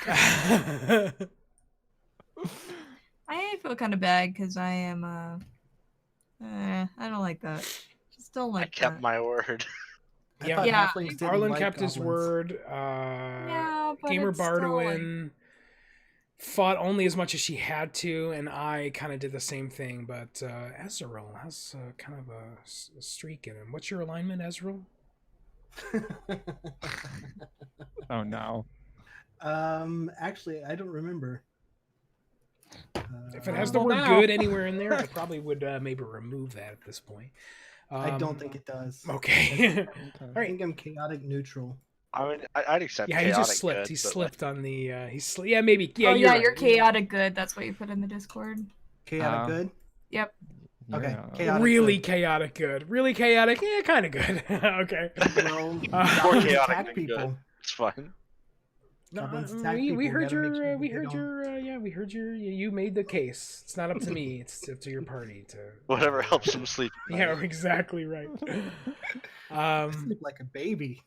[SPEAKER 2] I feel kind of bad because I am, I don't like that. Just don't
[SPEAKER 4] I
[SPEAKER 2] like
[SPEAKER 4] kept
[SPEAKER 2] that.
[SPEAKER 4] my word.
[SPEAKER 5] I
[SPEAKER 1] Yeah.
[SPEAKER 5] thought
[SPEAKER 2] Yeah.
[SPEAKER 5] halflings didn't
[SPEAKER 1] Arlen
[SPEAKER 5] like
[SPEAKER 1] kept his
[SPEAKER 5] goblins.
[SPEAKER 1] word.
[SPEAKER 2] Yeah, but
[SPEAKER 1] Gamer
[SPEAKER 2] it's still,
[SPEAKER 1] Barduin fought only as much as she had to, and I kind of did the same thing. But Ezreal has kind of a streak in him. What's your alignment, Ezreal?
[SPEAKER 3] Oh no.
[SPEAKER 5] Actually, I don't remember.
[SPEAKER 1] If it has the
[SPEAKER 3] Well,
[SPEAKER 1] word
[SPEAKER 3] now.
[SPEAKER 1] good anywhere in there, I probably would maybe remove that at this point.
[SPEAKER 5] I don't think it does.
[SPEAKER 1] Okay. All
[SPEAKER 5] I
[SPEAKER 1] right.
[SPEAKER 5] think I'm chaotic neutral.
[SPEAKER 4] I mean, I'd accept.
[SPEAKER 1] Yeah, he
[SPEAKER 4] chaotic
[SPEAKER 1] just slipped.
[SPEAKER 4] good,
[SPEAKER 1] He
[SPEAKER 4] but, like,
[SPEAKER 1] slipped on the. Yeah, maybe. Yeah,
[SPEAKER 2] oh yeah,
[SPEAKER 1] right.
[SPEAKER 2] you're chaotic good. That's what you put in the Discord.
[SPEAKER 5] Chaotic
[SPEAKER 3] Um,
[SPEAKER 5] good?
[SPEAKER 2] Yep.
[SPEAKER 5] Okay,
[SPEAKER 3] Yeah.
[SPEAKER 5] chaotic
[SPEAKER 1] Really
[SPEAKER 5] good.
[SPEAKER 1] chaotic good. Really chaotic. Yeah, kind of good. Okay.
[SPEAKER 5] Well,
[SPEAKER 4] More
[SPEAKER 5] goblins
[SPEAKER 4] chaotic
[SPEAKER 5] attack
[SPEAKER 4] than
[SPEAKER 5] people.
[SPEAKER 4] good. It's fine.
[SPEAKER 1] No,
[SPEAKER 5] Goblins attack
[SPEAKER 1] we
[SPEAKER 5] people,
[SPEAKER 1] heard
[SPEAKER 5] gotta make
[SPEAKER 1] your.
[SPEAKER 5] sure
[SPEAKER 1] We
[SPEAKER 5] that they
[SPEAKER 1] heard
[SPEAKER 5] don't-
[SPEAKER 1] your. Yeah, we heard your. You made the case. It's not up to me. It's up to your party to.
[SPEAKER 4] Whatever helps them sleep. at
[SPEAKER 1] Yeah,
[SPEAKER 4] night.
[SPEAKER 1] exactly right.
[SPEAKER 5] Sleep like a baby.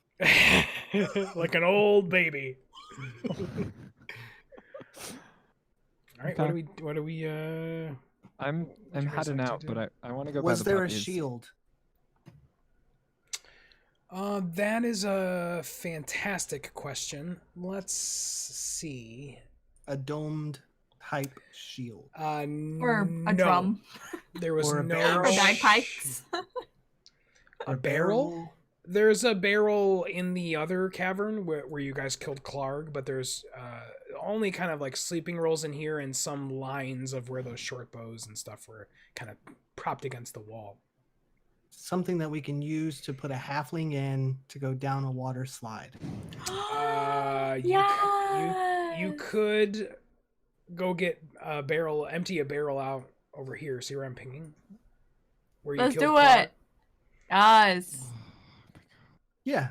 [SPEAKER 1] Like an old baby. All right,
[SPEAKER 3] Okay.
[SPEAKER 1] what do we
[SPEAKER 3] I'm
[SPEAKER 1] you guys
[SPEAKER 3] heading
[SPEAKER 1] like to
[SPEAKER 3] out,
[SPEAKER 1] do?
[SPEAKER 3] but I want to go.
[SPEAKER 5] Was
[SPEAKER 3] by the
[SPEAKER 5] there a
[SPEAKER 3] puppies.
[SPEAKER 5] shield?
[SPEAKER 1] That is a fantastic question. Let's see.
[SPEAKER 5] A domed type shield.
[SPEAKER 2] Or a
[SPEAKER 1] No.
[SPEAKER 2] drum.
[SPEAKER 1] There was
[SPEAKER 5] Or a
[SPEAKER 1] no
[SPEAKER 5] barrel.
[SPEAKER 2] Or
[SPEAKER 5] Oh,
[SPEAKER 2] bagpipes.
[SPEAKER 1] A barrel? There's a barrel in the other cavern where you guys killed Clark, but there's only kind of like sleeping rolls in here and some lines of where those short bows and stuff were kind of propped against the wall.
[SPEAKER 5] Something that we can use to put a halfling in to go down a water slide.
[SPEAKER 1] You could go get a barrel, empty a barrel out over here. See where I'm pinging? Where you
[SPEAKER 2] Let's
[SPEAKER 1] killed
[SPEAKER 2] do
[SPEAKER 1] Clark?
[SPEAKER 2] it. Guys.
[SPEAKER 5] Yeah,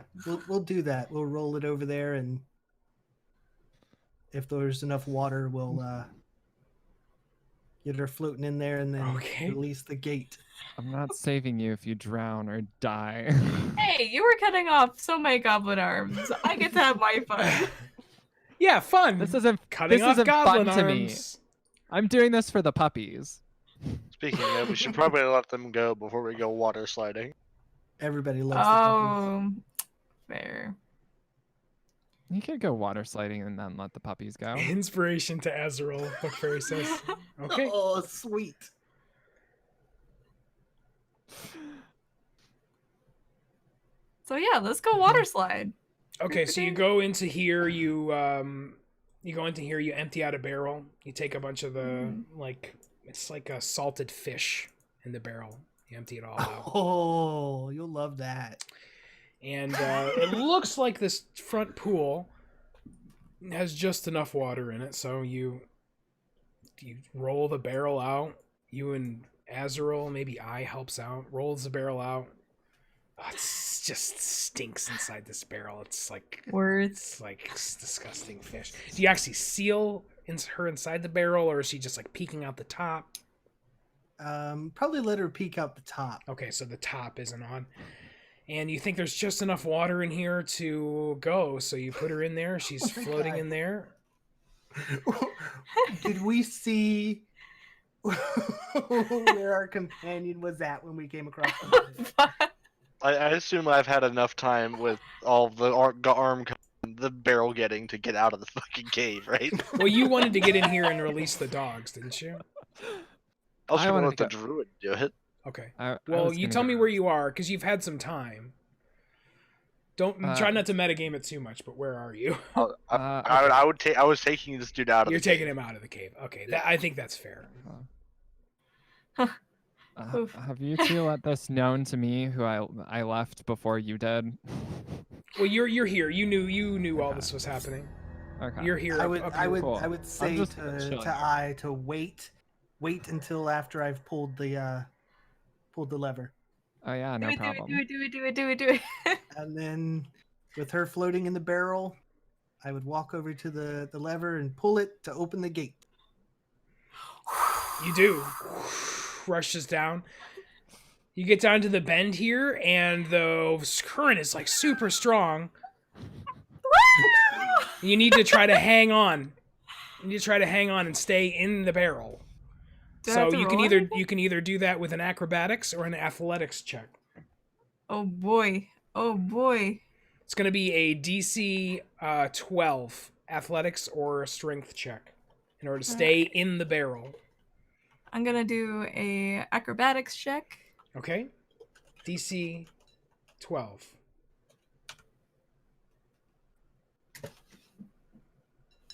[SPEAKER 5] we'll do that. We'll roll it over there, and if there's enough water, we'll get her floating in there, and then
[SPEAKER 1] Okay.
[SPEAKER 5] release the gate.
[SPEAKER 3] I'm not saving you if you drown or die.
[SPEAKER 2] Hey, you were cutting off so many goblin arms. I get to have my fun.
[SPEAKER 1] Yeah, fun.
[SPEAKER 3] This isn't
[SPEAKER 1] Cutting
[SPEAKER 3] this
[SPEAKER 1] off
[SPEAKER 3] isn't
[SPEAKER 1] goblin
[SPEAKER 3] fun to me.
[SPEAKER 1] arms.
[SPEAKER 3] I'm doing this for the puppies.
[SPEAKER 4] Speaking of, we should probably let them go before we go water sliding.
[SPEAKER 5] Everybody loves the puppies.
[SPEAKER 2] Oh, fair.
[SPEAKER 3] You could go water sliding and then let the puppies go.
[SPEAKER 1] Inspiration to Azrael, Book Fairy says. Okay.
[SPEAKER 5] Oh, sweet.
[SPEAKER 2] So yeah, let's go water slide.
[SPEAKER 1] Okay, so you go into here, you empty out a barrel, you take a bunch of the it's like a salted fish in the barrel. You empty it all out.
[SPEAKER 5] Oh, you'll love that.
[SPEAKER 1] And it looks like this front pool has just enough water in it, so you roll the barrel out. You and Azrael, maybe I helps out, rolls the barrel out. Oh, it's just stinks inside this barrel. It's like disgusting fish. Do you actually seal her inside the barrel, or is she just like peeking out the top?
[SPEAKER 5] Probably let her peek out the top.
[SPEAKER 1] Okay, so the top isn't on. And you think there's just enough water in here to go, so you put her in there. She's floating in there.
[SPEAKER 5] Did we see where our companion was at when we came across the
[SPEAKER 4] I assume I've had enough time with all the the barrel getting to get out of the fucking cave, right?
[SPEAKER 1] Well, you wanted to get in here and release the dogs, didn't you?
[SPEAKER 4] I was
[SPEAKER 3] I
[SPEAKER 4] gonna
[SPEAKER 3] wanted
[SPEAKER 4] let the
[SPEAKER 3] to
[SPEAKER 4] druid do it.
[SPEAKER 1] Okay.
[SPEAKER 3] I
[SPEAKER 1] Well,
[SPEAKER 3] was
[SPEAKER 1] you
[SPEAKER 3] gonna
[SPEAKER 1] tell
[SPEAKER 3] go-
[SPEAKER 1] me where you are, because you've had some time. Don't try not to metagame it too much, but where are you?
[SPEAKER 4] I was taking this dude out of
[SPEAKER 1] You're
[SPEAKER 4] the
[SPEAKER 1] taking
[SPEAKER 4] cave.
[SPEAKER 1] him out of the cave. Okay, I think that's fair.
[SPEAKER 2] Oof.
[SPEAKER 3] Have you two let this known to me who I left before you did?
[SPEAKER 1] Well, you're here. You knew all
[SPEAKER 3] Okay.
[SPEAKER 1] this was happening.
[SPEAKER 3] Okay.
[SPEAKER 1] You're here.
[SPEAKER 5] I would
[SPEAKER 3] Cool.
[SPEAKER 5] say
[SPEAKER 3] just
[SPEAKER 5] to
[SPEAKER 3] chilling.
[SPEAKER 5] I to wait until after I've pulled the lever.
[SPEAKER 3] Oh yeah, no problem.
[SPEAKER 2] Do it.
[SPEAKER 5] And then with her floating in the barrel, I would walk over to the lever and pull it to open the gate.
[SPEAKER 1] You do. Rushes down. You get down to the bend here, and the current is like super strong. You need to try to hang on. You need to try to hang on and stay in the barrel.
[SPEAKER 2] Do I have
[SPEAKER 1] So
[SPEAKER 2] to
[SPEAKER 1] you can
[SPEAKER 2] roll
[SPEAKER 1] either
[SPEAKER 2] anything?
[SPEAKER 1] do that with an acrobatics or an athletics check.
[SPEAKER 2] Oh boy.
[SPEAKER 1] It's going to be a DC 12 athletics or a strength check in order to stay in the barrel.
[SPEAKER 2] I'm gonna do a acrobatics check.
[SPEAKER 1] Okay? DC 12.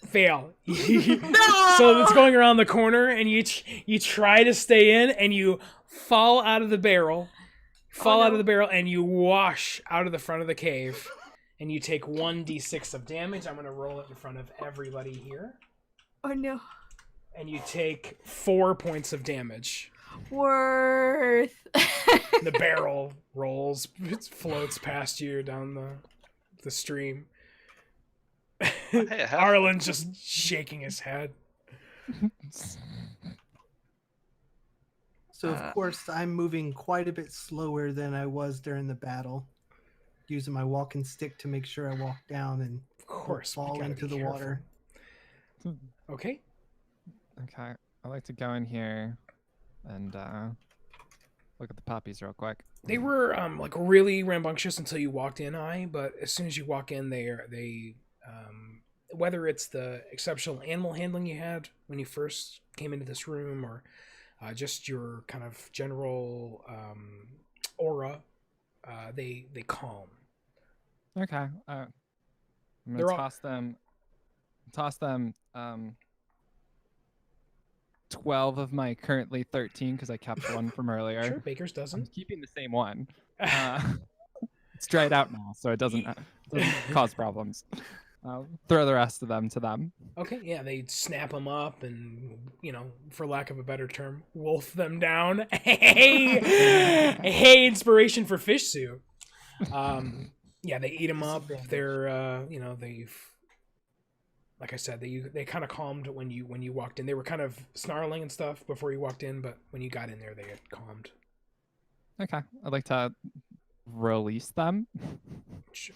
[SPEAKER 1] Fail. So it's going around the corner, and you try to stay in, and you fall out of the barrel. Out of the barrel, and you wash out of the front of the cave. And you take 1d6 of damage. I'm going to roll it in front of everybody here.
[SPEAKER 2] Oh no.
[SPEAKER 1] And you take 4 points of damage.
[SPEAKER 2] Worth.
[SPEAKER 1] The barrel rolls, it floats past you down the stream.
[SPEAKER 4] Hey,
[SPEAKER 1] Arlen's just shaking his head.
[SPEAKER 5] So of course I'm moving quite a bit slower than I was during the battle, using my walking stick to make sure I walk down and
[SPEAKER 1] Of course, we
[SPEAKER 5] fall
[SPEAKER 1] gotta
[SPEAKER 5] into
[SPEAKER 1] be
[SPEAKER 5] the
[SPEAKER 1] careful.
[SPEAKER 5] water.
[SPEAKER 1] Okay.
[SPEAKER 3] Okay. I like to go in here and look at the puppies real quick.
[SPEAKER 1] They were like really rambunctious until you walked in, but as soon as you walk in, they whether it's the exceptional animal handling you had when you first came into this room, or just your kind of general aura, they calm.
[SPEAKER 3] Okay. I'm
[SPEAKER 1] They're
[SPEAKER 3] gonna
[SPEAKER 1] all-
[SPEAKER 3] toss them 12 of my currently 13 because I kept one from earlier.
[SPEAKER 1] Sure, Baker's
[SPEAKER 3] I'm
[SPEAKER 1] doesn't.
[SPEAKER 3] keeping the same one. It's dried out now, so it doesn't cause problems. I'll throw the rest of them to them.
[SPEAKER 1] Okay, yeah, they snap them up and, for lack of a better term, wolf them down. Hey, inspiration for fish suit. Yeah, they eat them up.
[SPEAKER 5] Disadvantage.
[SPEAKER 1] They're they've, like I said, they kind of calmed when you walked in. They were kind of snarling and stuff before you walked in, but when you got in there, they had calmed.
[SPEAKER 3] Okay, I'd like to release them.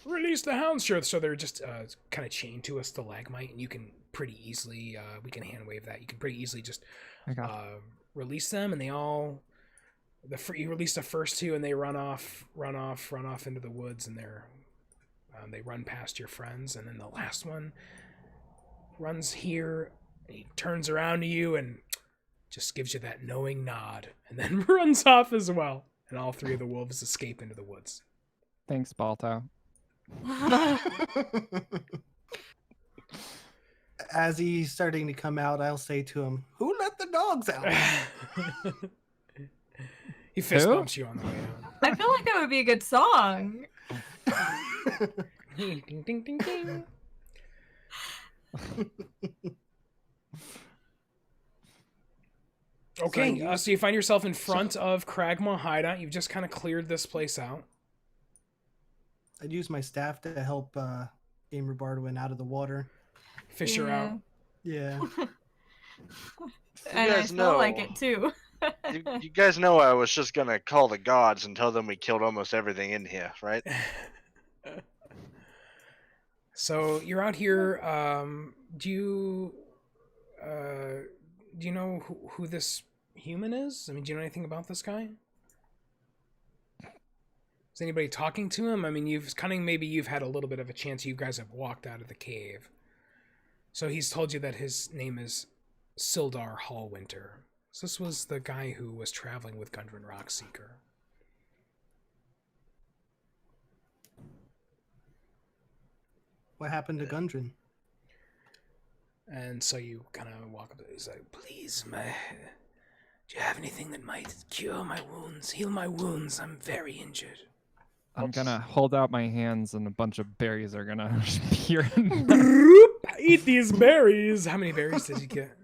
[SPEAKER 1] Release the hounds, sure. So they're just kind of chained to a stalagmite, and you can pretty easily we can hand wave that. You can pretty easily just
[SPEAKER 3] Okay.
[SPEAKER 1] release them, and they all you release the first two, and they run off into the woods, and they run past your friends, and then the last one runs here. And he turns around to you and just gives you that knowing nod, and then runs off as well. And all three of the wolves escape into the woods.
[SPEAKER 3] Thanks, Balto.
[SPEAKER 5] As he's starting to come out, I'll say to him, "Who let the dogs out?"
[SPEAKER 1] He fist
[SPEAKER 3] Who?
[SPEAKER 1] bumps you on the way out.
[SPEAKER 2] I feel like that would be a good song.
[SPEAKER 1] Ding, ding, ding, ding, ding. Okay, so you find yourself in front of Cragmaw Hideout. You've just kind of cleared this place out.
[SPEAKER 5] I'd use my staff to help Gamer Bardwin out of the water.
[SPEAKER 1] Fish her
[SPEAKER 2] Yeah.
[SPEAKER 1] out.
[SPEAKER 5] Yeah.
[SPEAKER 2] And I
[SPEAKER 4] guys
[SPEAKER 2] smell
[SPEAKER 4] know-
[SPEAKER 2] like it too.
[SPEAKER 4] You guys know I was just gonna call the gods and tell them we killed almost everything in here, right?
[SPEAKER 1] So you're out here. Do you know who this human is? I mean, do you know anything about this guy? Is anybody talking to him? I mean, maybe you've had a little bit of a chance. You guys have walked out of the cave. So he's told you that his name is Sildar Hallwinter. So this was the guy who was traveling with Gundren Rockseeker.
[SPEAKER 5] What happened to Gundren?
[SPEAKER 1] And so you kind of walk up. He's like, "Please, do you have anything that might cure my wounds, heal my wounds? I'm very injured."
[SPEAKER 3] I'm gonna hold out my hands, and a bunch of berries are gonna appear.
[SPEAKER 1] Eat these berries. How many berries did you get?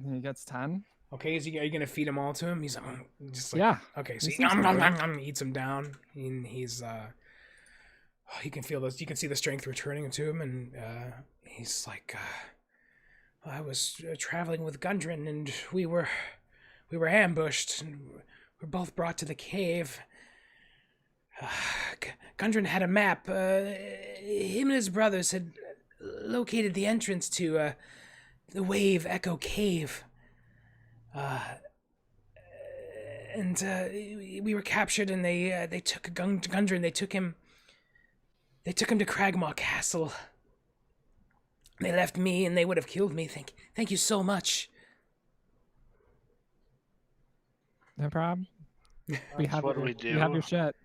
[SPEAKER 3] He gets 10.
[SPEAKER 1] Okay, are you gonna feed them all to him? He's just like,
[SPEAKER 3] Yeah.
[SPEAKER 1] Okay, so
[SPEAKER 3] He
[SPEAKER 1] he
[SPEAKER 3] seems good.
[SPEAKER 1] eats them down, and he's you can feel this. You can see the strength returning to him, and he's like, "I was traveling with Gundren, and we were ambushed, and we're both brought to the cave. Gundren had a map. Him and his brothers had located the entrance to the Wave Echo Cave. And we were captured, and they took Gundren. They took him to Cragmaw Castle. They left me, and they would have killed me. Thank you so much."
[SPEAKER 3] No problem. We have
[SPEAKER 4] what
[SPEAKER 3] your,
[SPEAKER 4] we
[SPEAKER 3] We have
[SPEAKER 4] do.
[SPEAKER 3] your shit.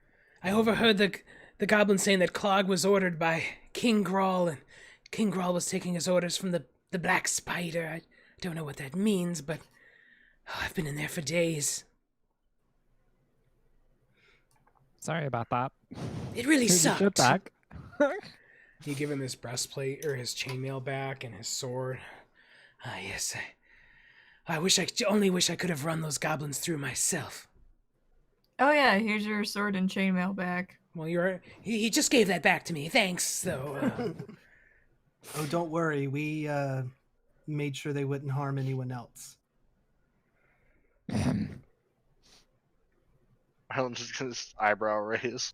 [SPEAKER 1] I overheard the goblin saying that Clog was ordered by King Grawl, and King Grawl was taking his orders from the Black Spider. I don't know what that means, but I've been in there for days.
[SPEAKER 3] Sorry about that.
[SPEAKER 1] It really
[SPEAKER 3] Here's your shit
[SPEAKER 1] sucked.
[SPEAKER 3] back.
[SPEAKER 1] You give him his breastplate or his chainmail back and his sword. Ah, yes. I only wish I could have run those goblins through myself.
[SPEAKER 2] Oh yeah, here's your sword and chainmail back.
[SPEAKER 1] Well, he just gave that back to me. Thanks, though.
[SPEAKER 5] Oh, don't worry. We made sure they wouldn't harm anyone else.
[SPEAKER 4] Alan's just gonna eyebrow raise.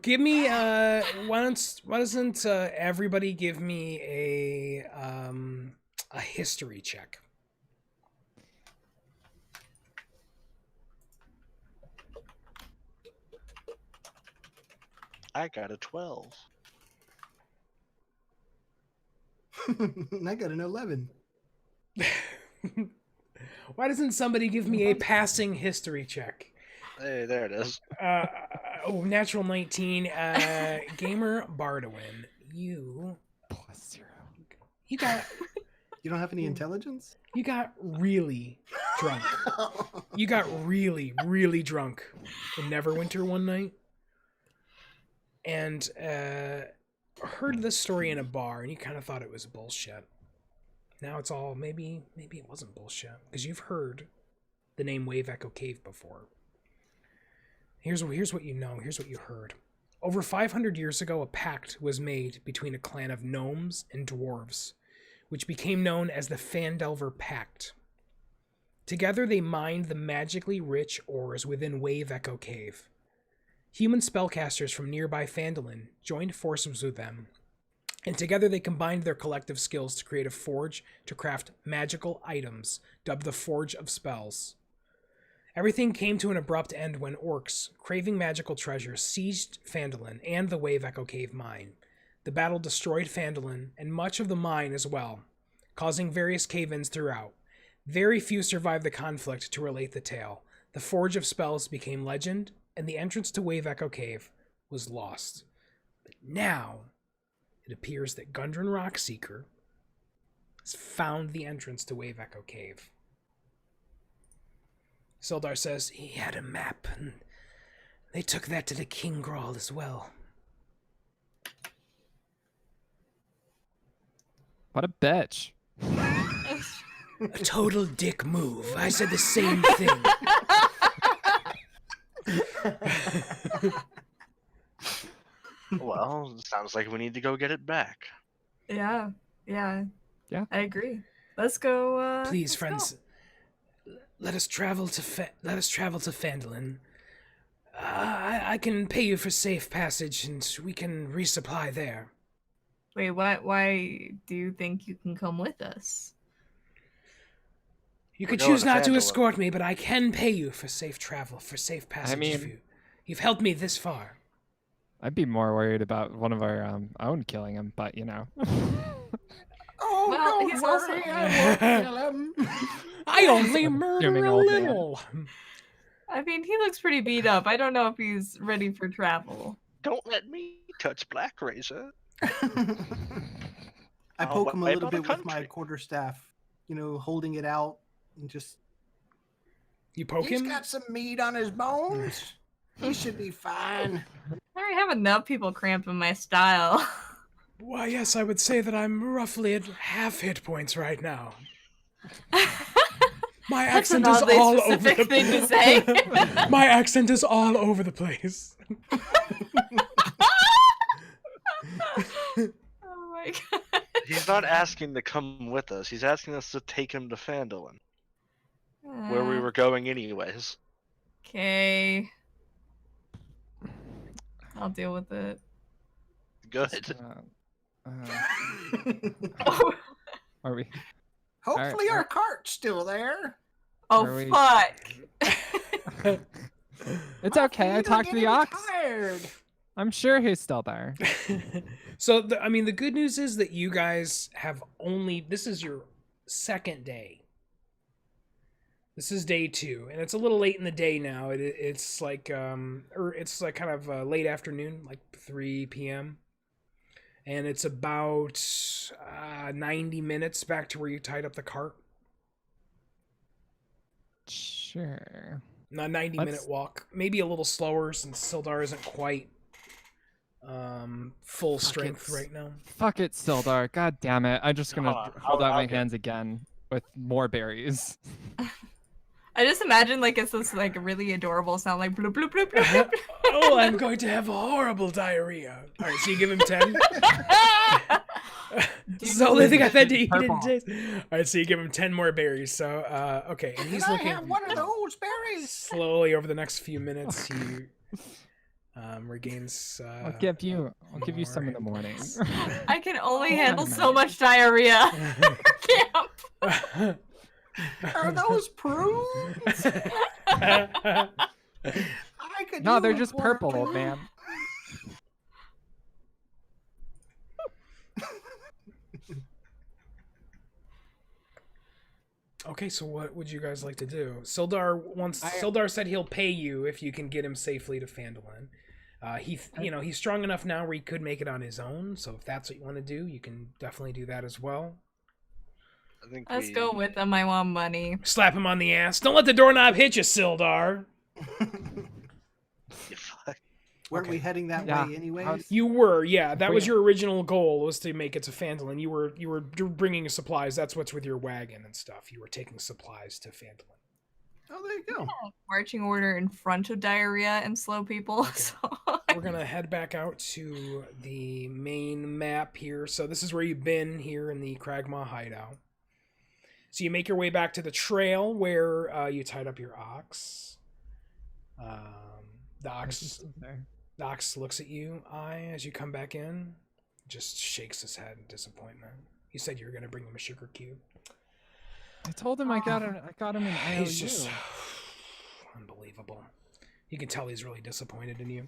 [SPEAKER 1] Give me why doesn't everybody give me a history check?
[SPEAKER 4] I got a 12.
[SPEAKER 5] I got an 11.
[SPEAKER 1] Why doesn't somebody give me a passing history check?
[SPEAKER 4] Hey, there it is.
[SPEAKER 1] Natural 19. Gamer Bardwin, you
[SPEAKER 3] +0.
[SPEAKER 1] got
[SPEAKER 5] You don't have any intelligence?
[SPEAKER 1] you got really drunk. You got really, really drunk in Neverwinter one night, and heard this story in a bar, and you kind of thought it was bullshit. Now it's all maybe it wasn't bullshit because you've heard the name Wave Echo Cave before. Here's what you know. Here's what you heard. Over 500 years ago, a pact was made between a clan of gnomes and dwarves, which became known as the Phandelver Pact. Together, they mined the magically rich ores within Wave Echo Cave. Human spellcasters from nearby Phandalin joined forces with them, and together they combined their collective skills to create a forge to craft magical items, dubbed the Forge of Spells. Everything came to an abrupt end when orcs, craving magical treasures, sieged Phandalin and the Wave Echo Cave mine. The battle destroyed Phandalin and much of the mine as well, causing various cave-ins throughout. Very few survived the conflict to relate the tale. The Forge of Spells became legend, and the entrance to Wave Echo Cave was lost. But now, it appears that Gundren Rockseeker has found the entrance to Wave Echo Cave. Sildar says he had a map, and they took that to the King Grawl as well.
[SPEAKER 3] What a bitch.
[SPEAKER 1] A total dick move. I said the same thing.
[SPEAKER 4] Well, sounds like we need to go get it back.
[SPEAKER 2] Yeah.
[SPEAKER 3] Yeah.
[SPEAKER 2] I agree. Let's go.
[SPEAKER 1] Please,
[SPEAKER 2] let's go.
[SPEAKER 1] friends, let us travel to Phandalin. I can pay you for safe passage, and we can resupply there.
[SPEAKER 2] Wait, why do you think you can come with us?
[SPEAKER 1] You
[SPEAKER 4] We're
[SPEAKER 1] could
[SPEAKER 4] going
[SPEAKER 1] choose
[SPEAKER 4] to
[SPEAKER 1] not to
[SPEAKER 4] Phandalin.
[SPEAKER 1] escort me, but I can pay you for safe travel, for safe passage.
[SPEAKER 3] mean-
[SPEAKER 1] You've helped me this far.
[SPEAKER 3] I'd be more worried about one of our own killing him, but you know.
[SPEAKER 5] Oh,
[SPEAKER 2] Well,
[SPEAKER 5] don't
[SPEAKER 2] he's
[SPEAKER 5] worry,
[SPEAKER 2] also-
[SPEAKER 5] I won't kill him.
[SPEAKER 1] I only murder
[SPEAKER 3] Assuming
[SPEAKER 1] a
[SPEAKER 3] old man.
[SPEAKER 1] little.
[SPEAKER 2] I mean, he looks pretty beat up. I don't know if he's ready for travel.
[SPEAKER 4] Don't let me touch Black Razor.
[SPEAKER 5] I
[SPEAKER 4] I'll
[SPEAKER 5] poke him a
[SPEAKER 4] wipe
[SPEAKER 5] little
[SPEAKER 4] out the
[SPEAKER 5] bit with my
[SPEAKER 4] country.
[SPEAKER 5] quarterstaff, holding it out and just.
[SPEAKER 1] You poke
[SPEAKER 5] He's
[SPEAKER 1] him?
[SPEAKER 5] got some meat on his bones. He should be fine.
[SPEAKER 2] I already have enough people cramping my style.
[SPEAKER 1] Why, yes, I would say that I'm roughly at half hit points right now. My
[SPEAKER 2] That's an
[SPEAKER 1] accent is
[SPEAKER 2] oddly
[SPEAKER 1] all over
[SPEAKER 2] specific
[SPEAKER 1] the
[SPEAKER 2] thing to say.
[SPEAKER 1] My accent is all over the place.
[SPEAKER 2] Oh my god.
[SPEAKER 4] He's not asking to come with us. He's asking us to take him to Phandalin, where we were going anyways.
[SPEAKER 2] Okay. I'll deal with it.
[SPEAKER 4] Good.
[SPEAKER 3] Are we?
[SPEAKER 5] Hopefully,
[SPEAKER 3] Alright,
[SPEAKER 5] our cart's still there.
[SPEAKER 2] Oh
[SPEAKER 3] Are we-
[SPEAKER 2] fuck.
[SPEAKER 3] It's okay. I
[SPEAKER 5] Feet are
[SPEAKER 3] talked to the
[SPEAKER 5] getting
[SPEAKER 3] ox.
[SPEAKER 5] tired.
[SPEAKER 3] I'm sure he's still there.
[SPEAKER 1] So, the good news is that you guys have this is your second day. This is day 2, and it's a little late in the day now. It's like, it's like kind of late afternoon, like 3 p.m. And it's about 90 minutes back to where you tied up the cart.
[SPEAKER 3] Sure.
[SPEAKER 1] A 90-minute walk. Maybe a little slower since Sildar isn't quite full strength right now.
[SPEAKER 3] Fuck it, Sildar. God damn it. I'm just gonna hold out
[SPEAKER 4] I'll
[SPEAKER 3] my
[SPEAKER 4] get-
[SPEAKER 3] hands again with more berries.
[SPEAKER 2] I just imagine like it's this like really adorable sound like bloop bloop bloop bloop bloop.
[SPEAKER 1] Oh, I'm going to have horrible diarrhea. All right, so you give him 10. This is the only thing I've had to eat in
[SPEAKER 3] Purple.
[SPEAKER 1] days. All right, so you give him 10 more berries. So, okay, and he's
[SPEAKER 5] Can I
[SPEAKER 1] looking
[SPEAKER 5] have one of those berries?
[SPEAKER 1] slowly over the next few minutes. He regains.
[SPEAKER 3] I'll give you some in the
[SPEAKER 1] more
[SPEAKER 3] morning.
[SPEAKER 2] I can only
[SPEAKER 3] Oh,
[SPEAKER 2] handle
[SPEAKER 3] my
[SPEAKER 2] so much diarrhea. Camp.
[SPEAKER 5] Are those prunes? I could
[SPEAKER 3] No, they're
[SPEAKER 5] use
[SPEAKER 3] just
[SPEAKER 5] more
[SPEAKER 3] purple, old
[SPEAKER 5] prune.
[SPEAKER 3] man.
[SPEAKER 1] Okay, so what would you guys like to do? Sildar said he'll pay you if you can get him safely to Phandalin. He's strong enough now where he could make it on his own. So if that's what you want to do, you can definitely do that as well.
[SPEAKER 4] I think
[SPEAKER 2] Let's go with them. I want money.
[SPEAKER 1] Slap him on the ass. Don't let the doorknob hit you, Sildar.
[SPEAKER 5] Weren't we
[SPEAKER 1] Okay.
[SPEAKER 5] heading that
[SPEAKER 3] Yeah.
[SPEAKER 5] way anyways?
[SPEAKER 3] How's-
[SPEAKER 1] You were, yeah. That
[SPEAKER 3] we-
[SPEAKER 1] was your original goal, was to make it to Phandalin. You were bringing supplies. That's what's with your wagon and stuff. You were taking supplies to Phandalin.
[SPEAKER 5] Oh, you go.
[SPEAKER 2] Marching order in front of diarrhea and slow people.
[SPEAKER 1] Okay.
[SPEAKER 2] So
[SPEAKER 1] We're gonna head back out to the main map here. So this is where you've been here in the Kragmaw hideout. So you make your way back to the trail where you tied up your ox. The ox looks at you, as you come back in, just shakes his head in disappointment. You said you were gonna bring him a sugar cube.
[SPEAKER 3] I told him I got him an IOU.
[SPEAKER 1] He's just unbelievable. You can tell he's really disappointed in you.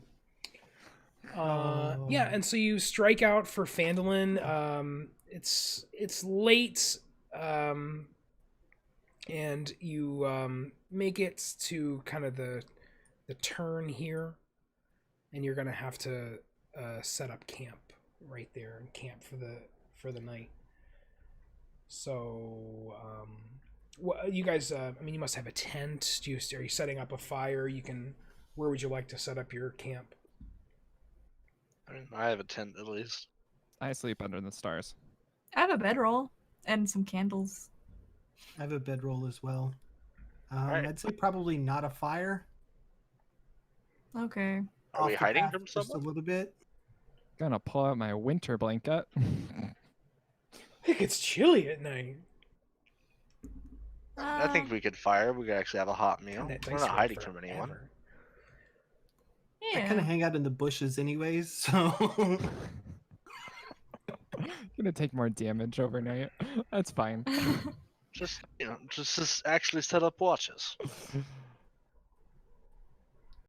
[SPEAKER 1] Yeah, and so you strike out for Phandelver. It's late, and you make it to kind of the turn here, and you're gonna have to set up camp right there and camp for the night. So, what you guys? I mean, you must have a tent. Are you setting up a fire? Where would you like to set up your camp?
[SPEAKER 4] I mean, I have a tent at least.
[SPEAKER 3] I sleep under the stars.
[SPEAKER 2] I have a bedroll and some candles.
[SPEAKER 5] I have a bedroll as well.
[SPEAKER 4] Alright.
[SPEAKER 5] I'd say probably not a fire.
[SPEAKER 2] Okay.
[SPEAKER 4] Are we
[SPEAKER 5] Off the
[SPEAKER 4] hiding
[SPEAKER 5] path
[SPEAKER 4] from
[SPEAKER 5] just a
[SPEAKER 4] someone?
[SPEAKER 5] little bit.
[SPEAKER 3] Gonna pull out my winter blanket.
[SPEAKER 1] It gets chilly at night.
[SPEAKER 4] I think we could fire. We could actually have a hot meal.
[SPEAKER 1] That
[SPEAKER 4] We're
[SPEAKER 1] takes
[SPEAKER 4] not hiding from
[SPEAKER 1] forever.
[SPEAKER 4] anyone.
[SPEAKER 5] I kind
[SPEAKER 2] Yeah.
[SPEAKER 5] of hang out in the bushes anyways, so
[SPEAKER 3] Gonna take more damage overnight. That's fine.
[SPEAKER 4] Just actually set up watches.